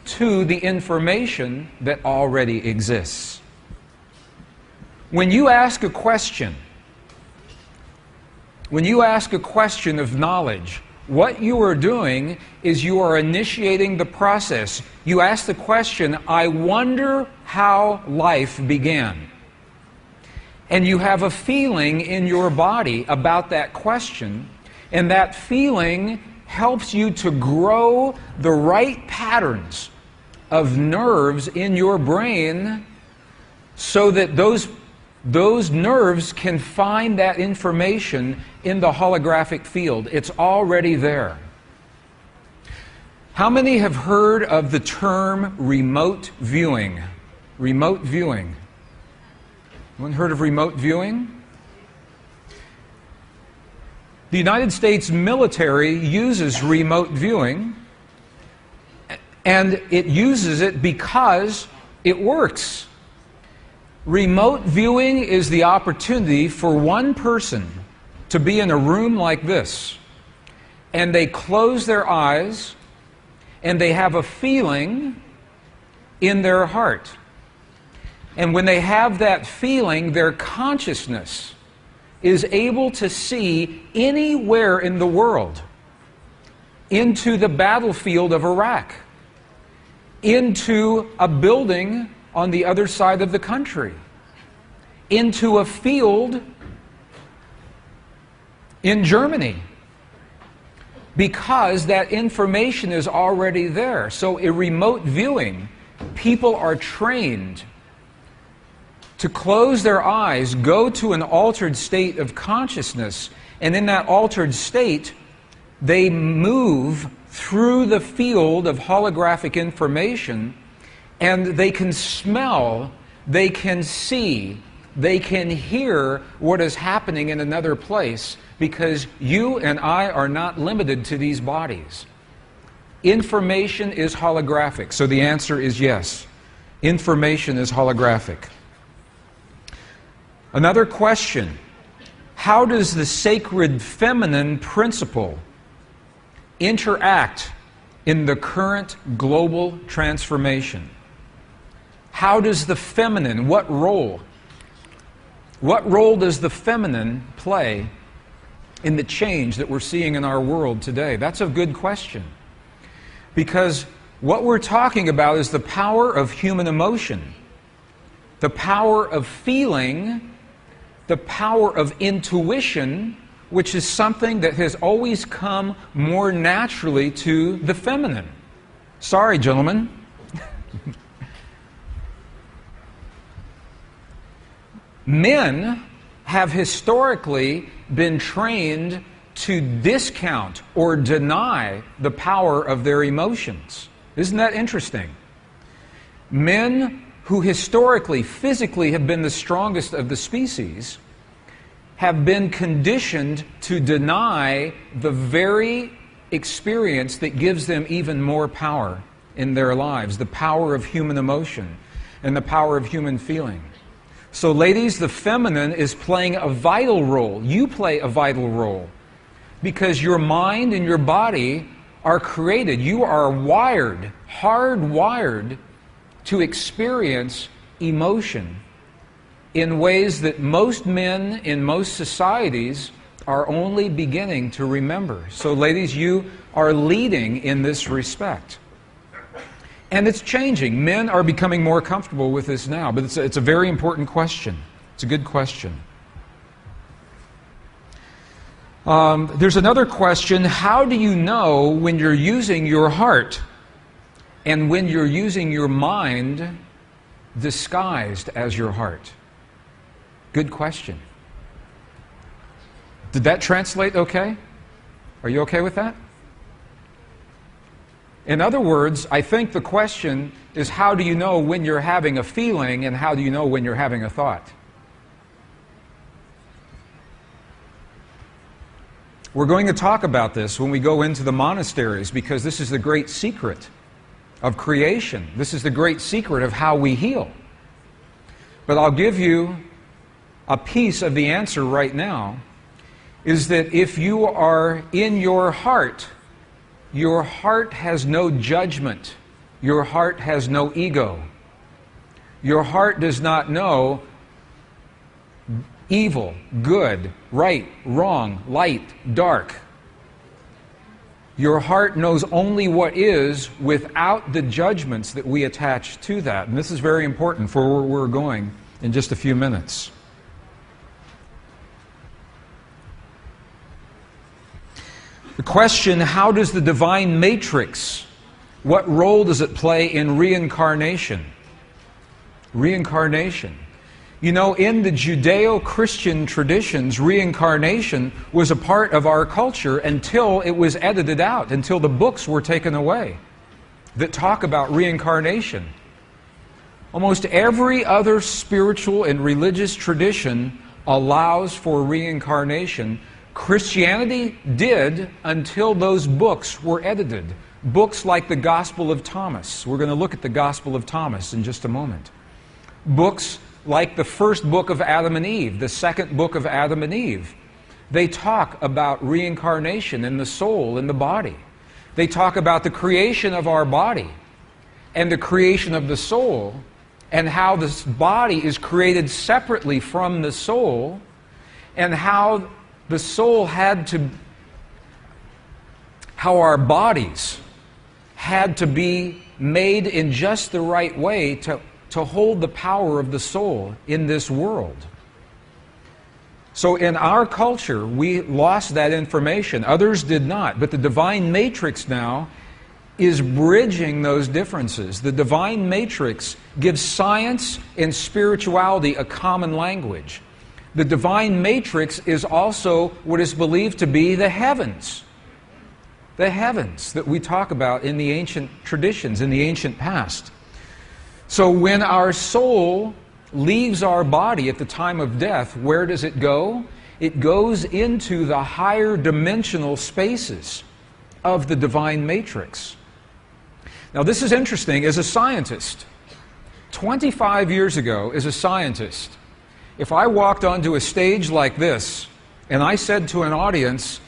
to the information that already exists? When you ask a question, of knowledge, what you are doing is you are initiating the process. You ask the question, I wonder how life began. And you have a feeling in your body about that question, and that feeling helps you to grow the right patterns of nerves in your brain so that those nerves can find that information in the holographic field. It's already there. How many have heard of the term remote viewing? Remote viewing. Anyone heard of remote viewing? The United States military uses remote viewing, and it uses it because it works. Remote viewing is the opportunity for one person to be in a room like this, and they close their eyes, and they have a feeling in their heart. And when they have that feeling, their consciousness is able to see anywhere in the world, into the battlefield of Iraq, into a building on the other side of the country, into a field in Germany, because that information is already there. So in remote viewing, people are trained to close their eyes, go to an altered state of consciousness, and in that altered state, they move through the field of holographic information, and they can smell, they can see, they can hear what is happening in another place, because you and I are not limited to these bodies. Information is holographic, so the answer is yes. Information is holographic. Another question, how does the sacred feminine principle interact in the current global transformation? How does the feminine, what role does the feminine play in the change that we're seeing in our world today? That's a good question. Because what we're talking about is the power of human emotion, the power of feeling, the power of intuition, which is something that has always come more naturally to the feminine. Sorry, gentlemen. Men have historically been trained to discount or deny the power of their emotions. Isn't that interesting? Men who historically, physically have been the strongest of the species have been conditioned to deny the very experience that gives them even more power in their lives, the power of human emotion and the power of human feeling. So ladies, the feminine is playing a vital role. You play a vital role because your mind and your body are created. You are wired, hardwired to experience emotion in ways that most men in most societies are only beginning to remember. So ladies, you are leading in this respect. And it's changing. Men are becoming more comfortable with this now, but it's a very important question. It's a good question. There's another question. How do you know when you're using your heart and when you're using your mind disguised as your heart? Good question. Did that translate okay? Are you okay with that? In other words, I think the question is, how do you know when you're having a feeling and how do you know when you're having a thought? We're going to talk about this when we go into the monasteries because this is the great secret of creation. This is the great secret of how we heal. But I'll give you a piece of the answer right now, is that if you are in your heart has no judgment. Your heart has no ego. Your heart does not know evil, good, right, wrong, light, dark. Your heart knows only what is without the judgments that we attach to that. And this is very important for where we're going in just a few minutes. The question, how does the divine matrix, what role does it play in reincarnation? Reincarnation. You know, in the Judeo-Christian traditions, reincarnation was a part of our culture until it was edited out, until the books were taken away that talk about reincarnation. Almost every other spiritual and religious tradition allows for reincarnation. Christianity did until those books were edited. Books like the Gospel of Thomas. We're going to look at the Gospel of Thomas in just a moment. Books like the first book of Adam and Eve, the second book of Adam and Eve. They talk about reincarnation in the soul, in the body. They talk about the creation of our body and the creation of the soul and how this body is created separately from the soul and how the soul how our bodies had to be made in just the right way to hold the power of the soul in this world. So in our culture, we lost that information. Others did not. But the divine matrix now is bridging those differences. The divine matrix gives science and spirituality a common language. The divine matrix is also what is believed to be the heavens. The heavens that we talk about in the ancient traditions, in the ancient past. So when our soul leaves our body at the time of death, where does it go? It goes into the higher dimensional spaces of the divine matrix. Now this is interesting. As a scientist, 25 years ago, as a scientist, if I walked onto a stage like this and I said to an audience,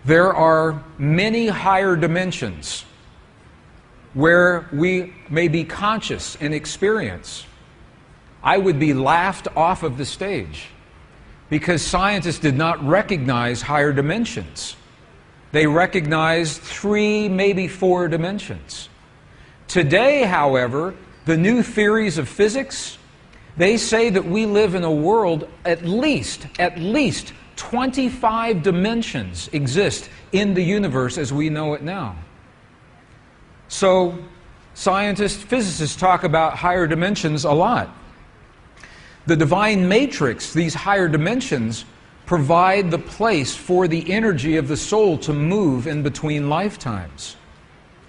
there are many higher dimensions where we may be conscious and experience, I would be laughed off of the stage because scientists did not recognize higher dimensions. They recognized 3, maybe 4 dimensions. Today, however, the new theories of physics, they say that we live in a world at least 25 dimensions exist in the universe as we know it now. So scientists, physicists talk about higher dimensions a lot. The divine matrix, these higher dimensions, provide the place for the energy of the soul to move in between lifetimes.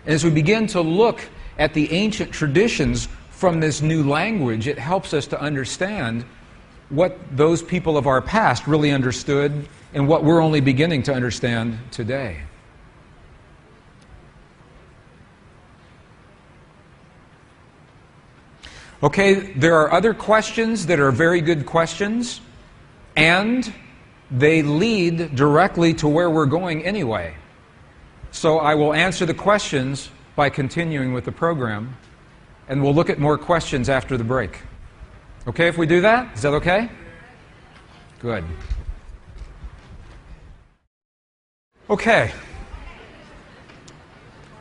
And as we begin to look at the ancient traditions from this new language, it helps us to understand what those people of our past really understood and what we're only beginning to understand today. Okay, there are other questions that are very good questions, and they lead directly to where we're going anyway. So I will answer the questions by continuing with the program, and we'll look at more questions after the break. Okay, if we do that? Is that okay? Good. Okay.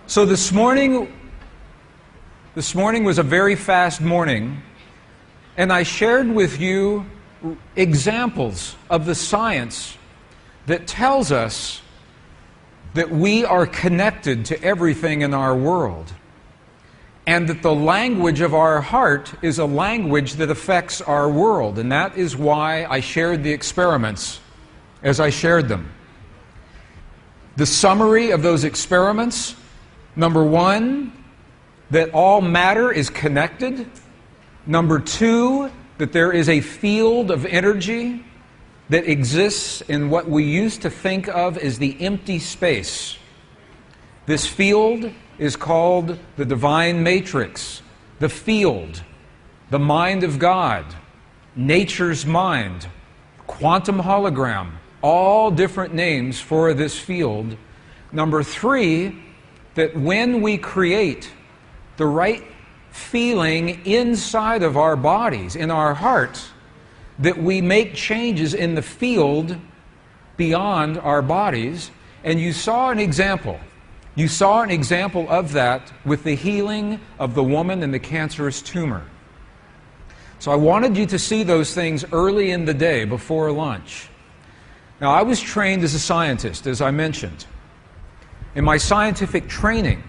So this morning was a very fast morning, and I shared with you examples of the science that tells us that we are connected to everything in our world, and that the language of our heart is a language that affects our world. And that is why I shared the experiments as I shared them. The summary of those experiments: number one, that all matter is connected. Number two, that there is a field of energy that exists in what we used to think of as the empty space. This field is called the divine matrix, the field, the mind of God, nature's mind, quantum hologram, all different names for this field. Number three, that when we create the right feeling inside of our bodies, in our hearts, that we make changes in the field beyond our bodies. And you saw an example. You saw an example of that with the healing of the woman in the cancerous tumor. So I wanted you to see those things early in the day before lunch. Now, I was trained as a scientist, as I mentioned. In my scientific training,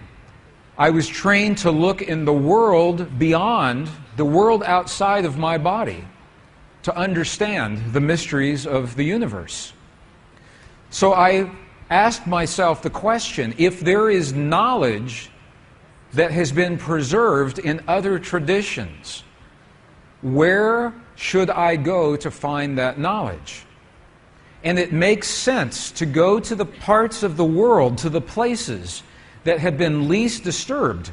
I was trained to look in the world beyond, the world outside of my body, to understand the mysteries of the universe. So I asked myself the question, if there is knowledge that has been preserved in other traditions, where should I go to find that knowledge? And it makes sense to go to the parts of the world, to the places that have been least disturbed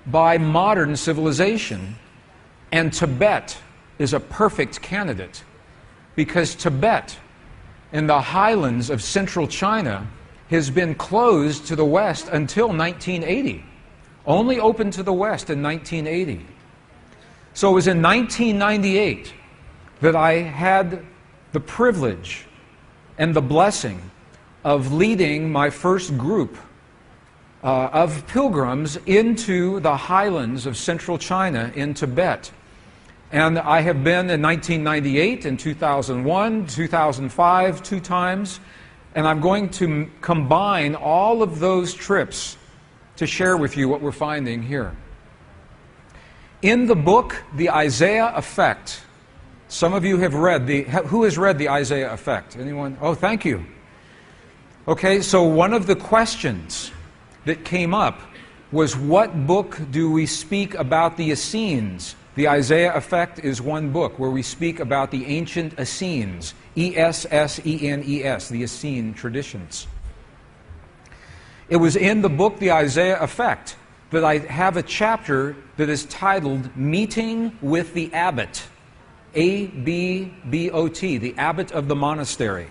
by modern civilization. And Tibet is a perfect candidate, because Tibet, in the highlands of central China, has been closed to the West until 1980. Only opened to the West in 1980. So it was in 1998 that I had the privilege and the blessing of leading my first group of pilgrims into the highlands of central China in Tibet. And I have been in 1998, in 2001, 2005, 2 times, and I'm going to combine all of those trips to share with you what we're finding here. In the book, The Isaiah Effect, some of you have read who has read The Isaiah Effect? Anyone? Oh, thank you. Okay, so one of the questions that came up was, what book do we speak about the Essenes? The Isaiah Effect is one book where we speak about the ancient Essenes, E-S-S-E-N-E-S, the Essene traditions. It was in the book, The Isaiah Effect, that I have a chapter that is titled Meeting with the Abbot, A-B-B-O-T, the abbot of the monastery.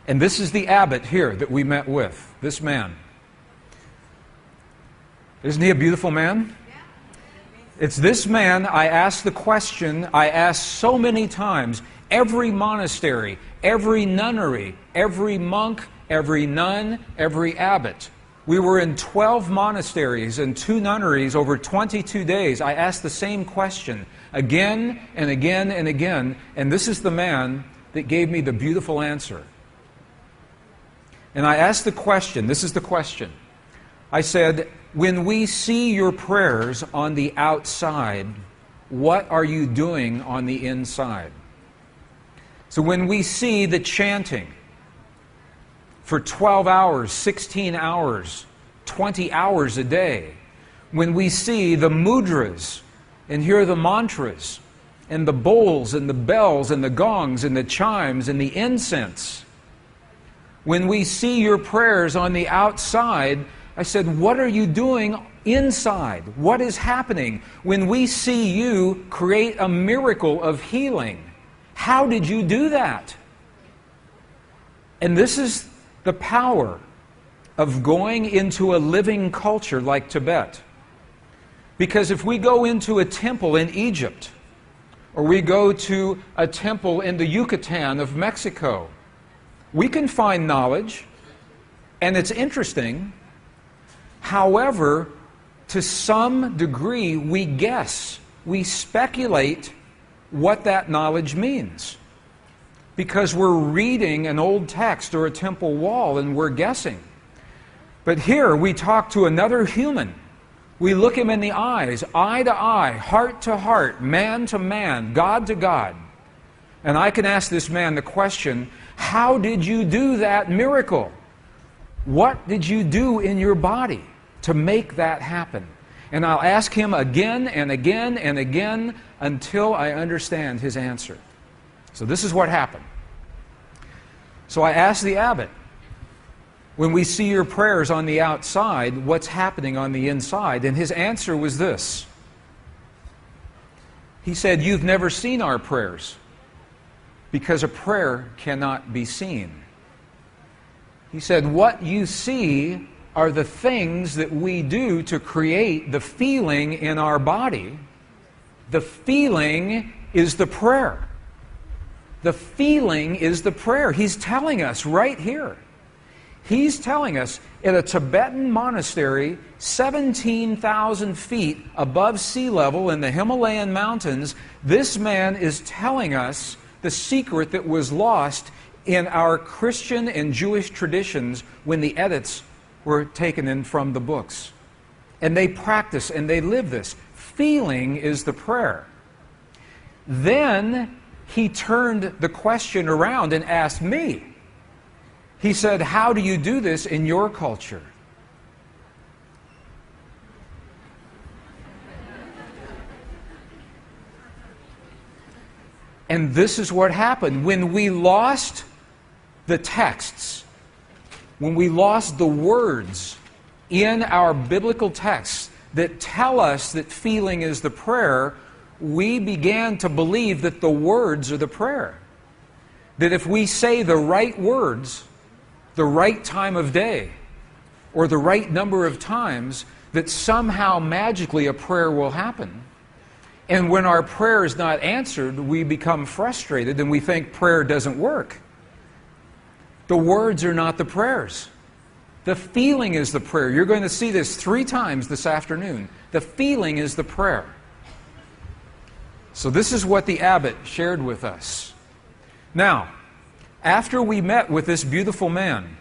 And this is the abbot here that we met with, this man. Isn't he a beautiful man? It's this man I asked the question I asked so many times. Every monastery, every nunnery, every monk, every nun, every abbot. We were in 12 monasteries and 2 nunneries over 22 days. I asked the same question again and again and again, and this is the man that gave me the beautiful answer. And I asked the question, this is the question. I said, when we see your prayers on the outside, what are you doing on the inside? So when we see the chanting for 12 hours, 16 hours, 20 hours a day, when we see the mudras and hear the mantras and the bowls and the bells and the gongs and the chimes and the incense, when we see your prayers on the outside, I said, what are you doing inside? What is happening? When we see you create a miracle of healing, how did you do that? And this is the power of going into a living culture like Tibet. Because if we go into a temple in Egypt, or we go to a temple in the Yucatan of Mexico, we can find knowledge, and it's interesting. However, to some degree, we guess, we speculate what that knowledge means. Because we're reading an old text or a temple wall and we're guessing. But here we talk to another human. We look him in the eyes, eye to eye, heart to heart, man to man, God to God. And I can ask this man the question, how did you do that miracle? What did you do in your body to make that happen? And I'll ask him again and again and again until I understand his answer. So this is what happened. So I asked the abbot, when we see your prayers on the outside, what's happening on the inside? And his answer was this. He said, you've never seen our prayers because a prayer cannot be seen. He said, what you see are the things that we do to create the feeling in our body. The feeling is the prayer. The feeling is the prayer. He's telling us right here. He's telling us in a Tibetan monastery 17,000 feet above sea level in the Himalayan mountains, this man is telling us the secret that was lost in our Christian and Jewish traditions when the edits were taken in from the books. And they practice and they live this. Feeling is the prayer. Then he turned the question around and asked me. He said, how do you do this in your culture? And this is what happened. When we lost the texts, when we lost the words in our biblical texts that tell us that feeling is the prayer, we began to believe that the words are the prayer. That if we say the right words, the right time of day, or the right number of times, that somehow magically a prayer will happen. And when our prayer is not answered, we become frustrated and we think prayer doesn't work. The words are not the prayers. The feeling is the prayer. You're going to see this 3 times this afternoon. The feeling is the prayer. So this is what the abbot shared with us. Now, after we met with this beautiful man,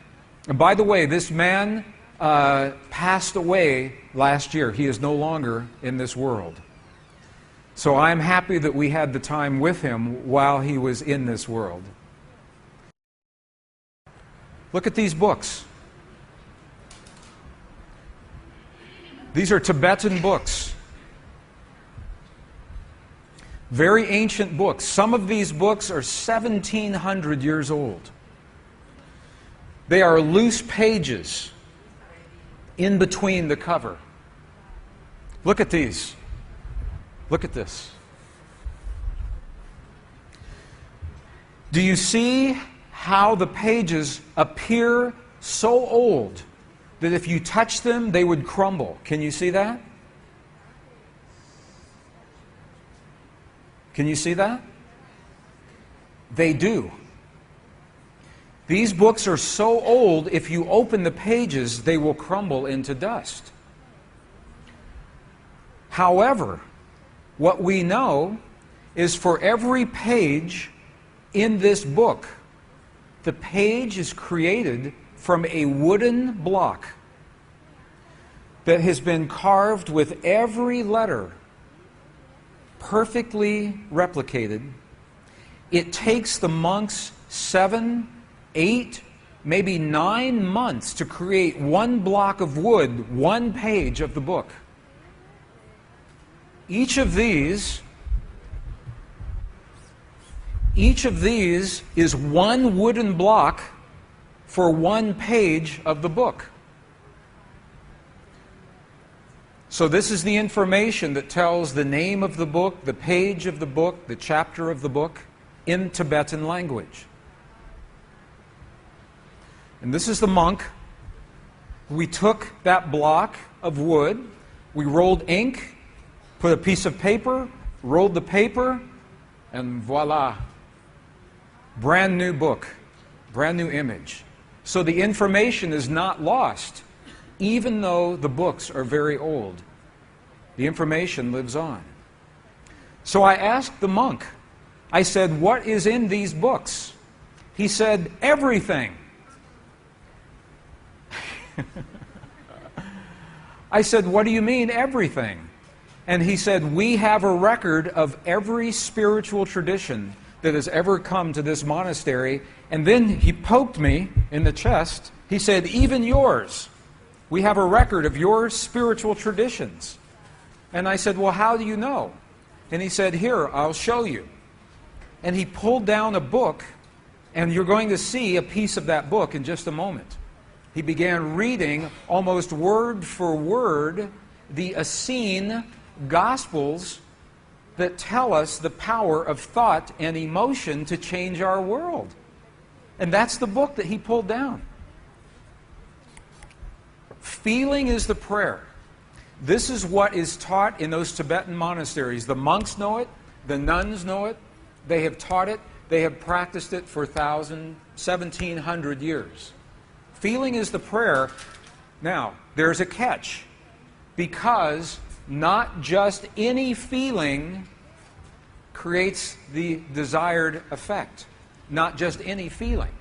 and by the way, this man passed away last year. He is no longer in this world. So I'm happy that we had the time with him while he was in this world. Look at these books. These are Tibetan books. Very ancient books. Some of these books are 1,700 years old. They are loose pages in between the cover. Look at these. Look at this. Do you see how the pages appear so old that if you touch them, they would crumble? Can you see that? Can you see that? They do. These books are so old, if you open the pages, they will crumble into dust. However, what we know is for every page in this book, the page is created from a wooden block that has been carved with every letter perfectly replicated. It takes the monks 7, 8, maybe 9 months to create one block of wood, one page of the book. Each of these is one wooden block for one page of the book. So this is the information that tells the name of the book, the page of the book, the chapter of the book in Tibetan language. And this is the monk. We took that block of wood, we rolled ink, put a piece of paper, rolled the paper, and voila. Brand new book, brand new image. So the information is not lost, even though the books are very old. The information lives on. So I asked the monk, I said, "What is in these books?" He said, "Everything." I said, "What do you mean, everything?" And he said, "We have a record of every spiritual tradition that has ever come to this monastery." And then he poked me in the chest. He said, "Even yours. We have a record of your spiritual traditions." And I said, "Well, how do you know?" And he said, "Here, I'll show you." And he pulled down a book, and you're going to see a piece of that book in just a moment. He began reading almost word for word the Essene Gospels that tell us the power of thought and emotion to change our world. And that's the book that he pulled down. Feeling is the prayer. This is what is taught in those Tibetan monasteries. The monks know it, the nuns know it, they have taught it, they have practiced it for 1,700 years. Feeling is the prayer. Now, there's a catch, because not just any feeling creates the desired effect. Not just any feeling.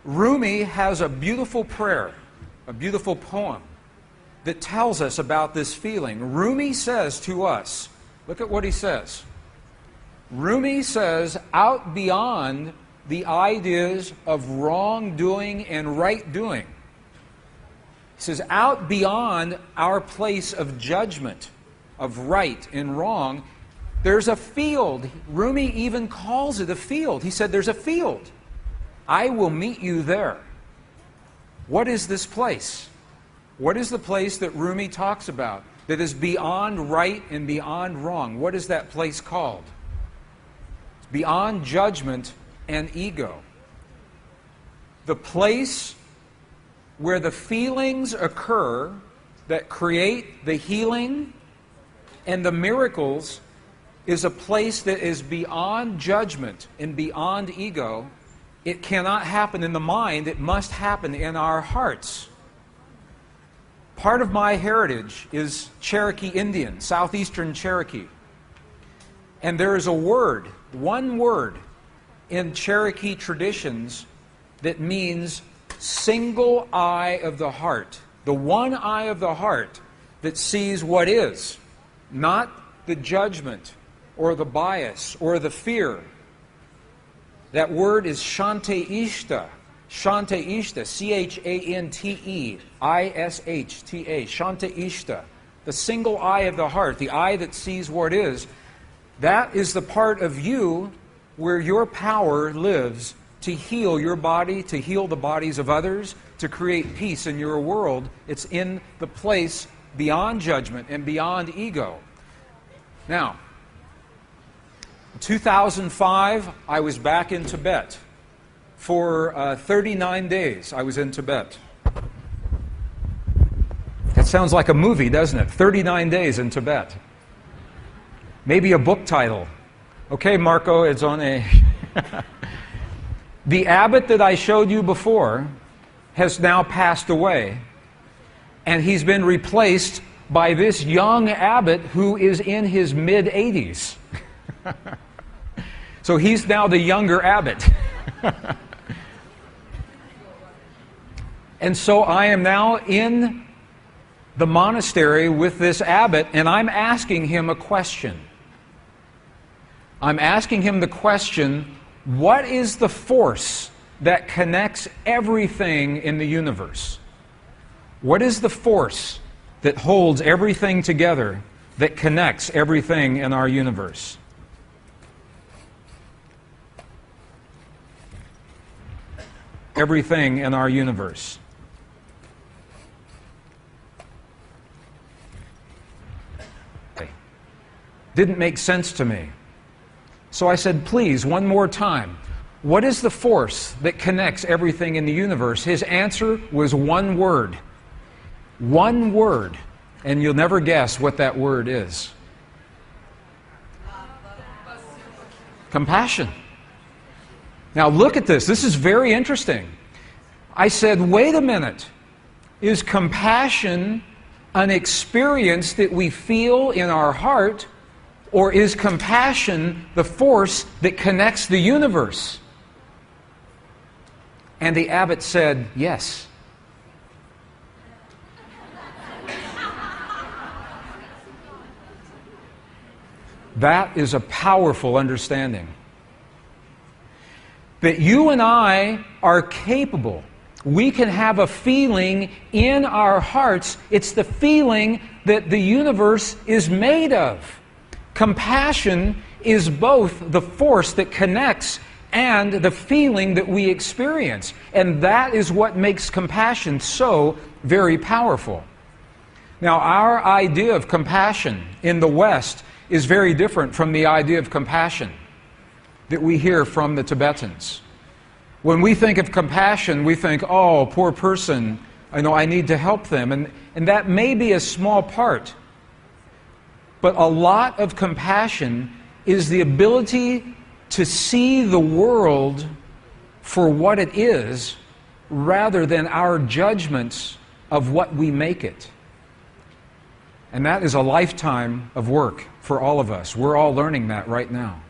Rumi has a beautiful prayer, a beautiful poem that tells us about this feeling. Rumi says to us, look at what he says. Rumi says, out beyond the ideas of wrongdoing and right doing. He says, out beyond our place of judgment, of right and wrong, there's a field. Rumi even calls it a field. He said, there's a field. I will meet you there. What is this place? What is the place that Rumi talks about that is beyond right and beyond wrong? What is that place called? It's beyond judgment and ego. The place where the feelings occur that create the healing and the miracles is a place that is beyond judgment and beyond ego. It cannot happen in the mind. It must happen in our hearts. Part of my heritage is Cherokee Indian, southeastern Cherokee. And there is a word, one word, in Cherokee traditions that means single eye of the heart. The one eye of the heart that sees what is, not the judgment or the bias or the fear. That word is Shante Ishta. Shante Ishta, C-H-A-N-T-E-I-S-H-T-A, Shante Ishta. The single eye of the heart, the eye that sees what is. That is the part of you where your power lives to heal your body, to heal the bodies of others, to create peace in your world. It's in the place beyond judgment and beyond ego. Now, in 2005, I was back in Tibet. For 39 days, I was in Tibet. That sounds like a movie, doesn't it? 39 days in Tibet. Maybe a book title. Okay, Marco, it's on a... The abbot that I showed you before has now passed away, and he's been replaced by this young abbot who is in his mid-80s. So he's now the younger abbot. And so I am now in the monastery with this abbot, and I'm asking him a question. I'm asking him the question, what is the force that connects everything in the universe? What is the force that holds everything together, that connects everything in our universe? Everything in our universe. Didn't make sense to me. So I said, please, one more time. What is the force that connects everything in the universe? His answer was one word. One word. And you'll never guess what that word is. Compassion. Now look at this. This is very interesting. I said, wait a minute. Is compassion an experience that we feel in our heart, or is compassion the force that connects the universe? And the abbot said, yes. That is a powerful understanding. That you and I are capable. We can have a feeling in our hearts. It's the feeling that the universe is made of. Compassion is both the force that connects and the feeling that we experience. And that is what makes compassion so very powerful. Now, our idea of compassion in the West is very different from the idea of compassion that we hear from the Tibetans. When we think of compassion, we think, oh, poor person, I need to help them. And that may be a small part. But a lot of compassion is the ability to see the world for what it is rather than our judgments of what we make it. And that is a lifetime of work for all of us. We're all learning that right now.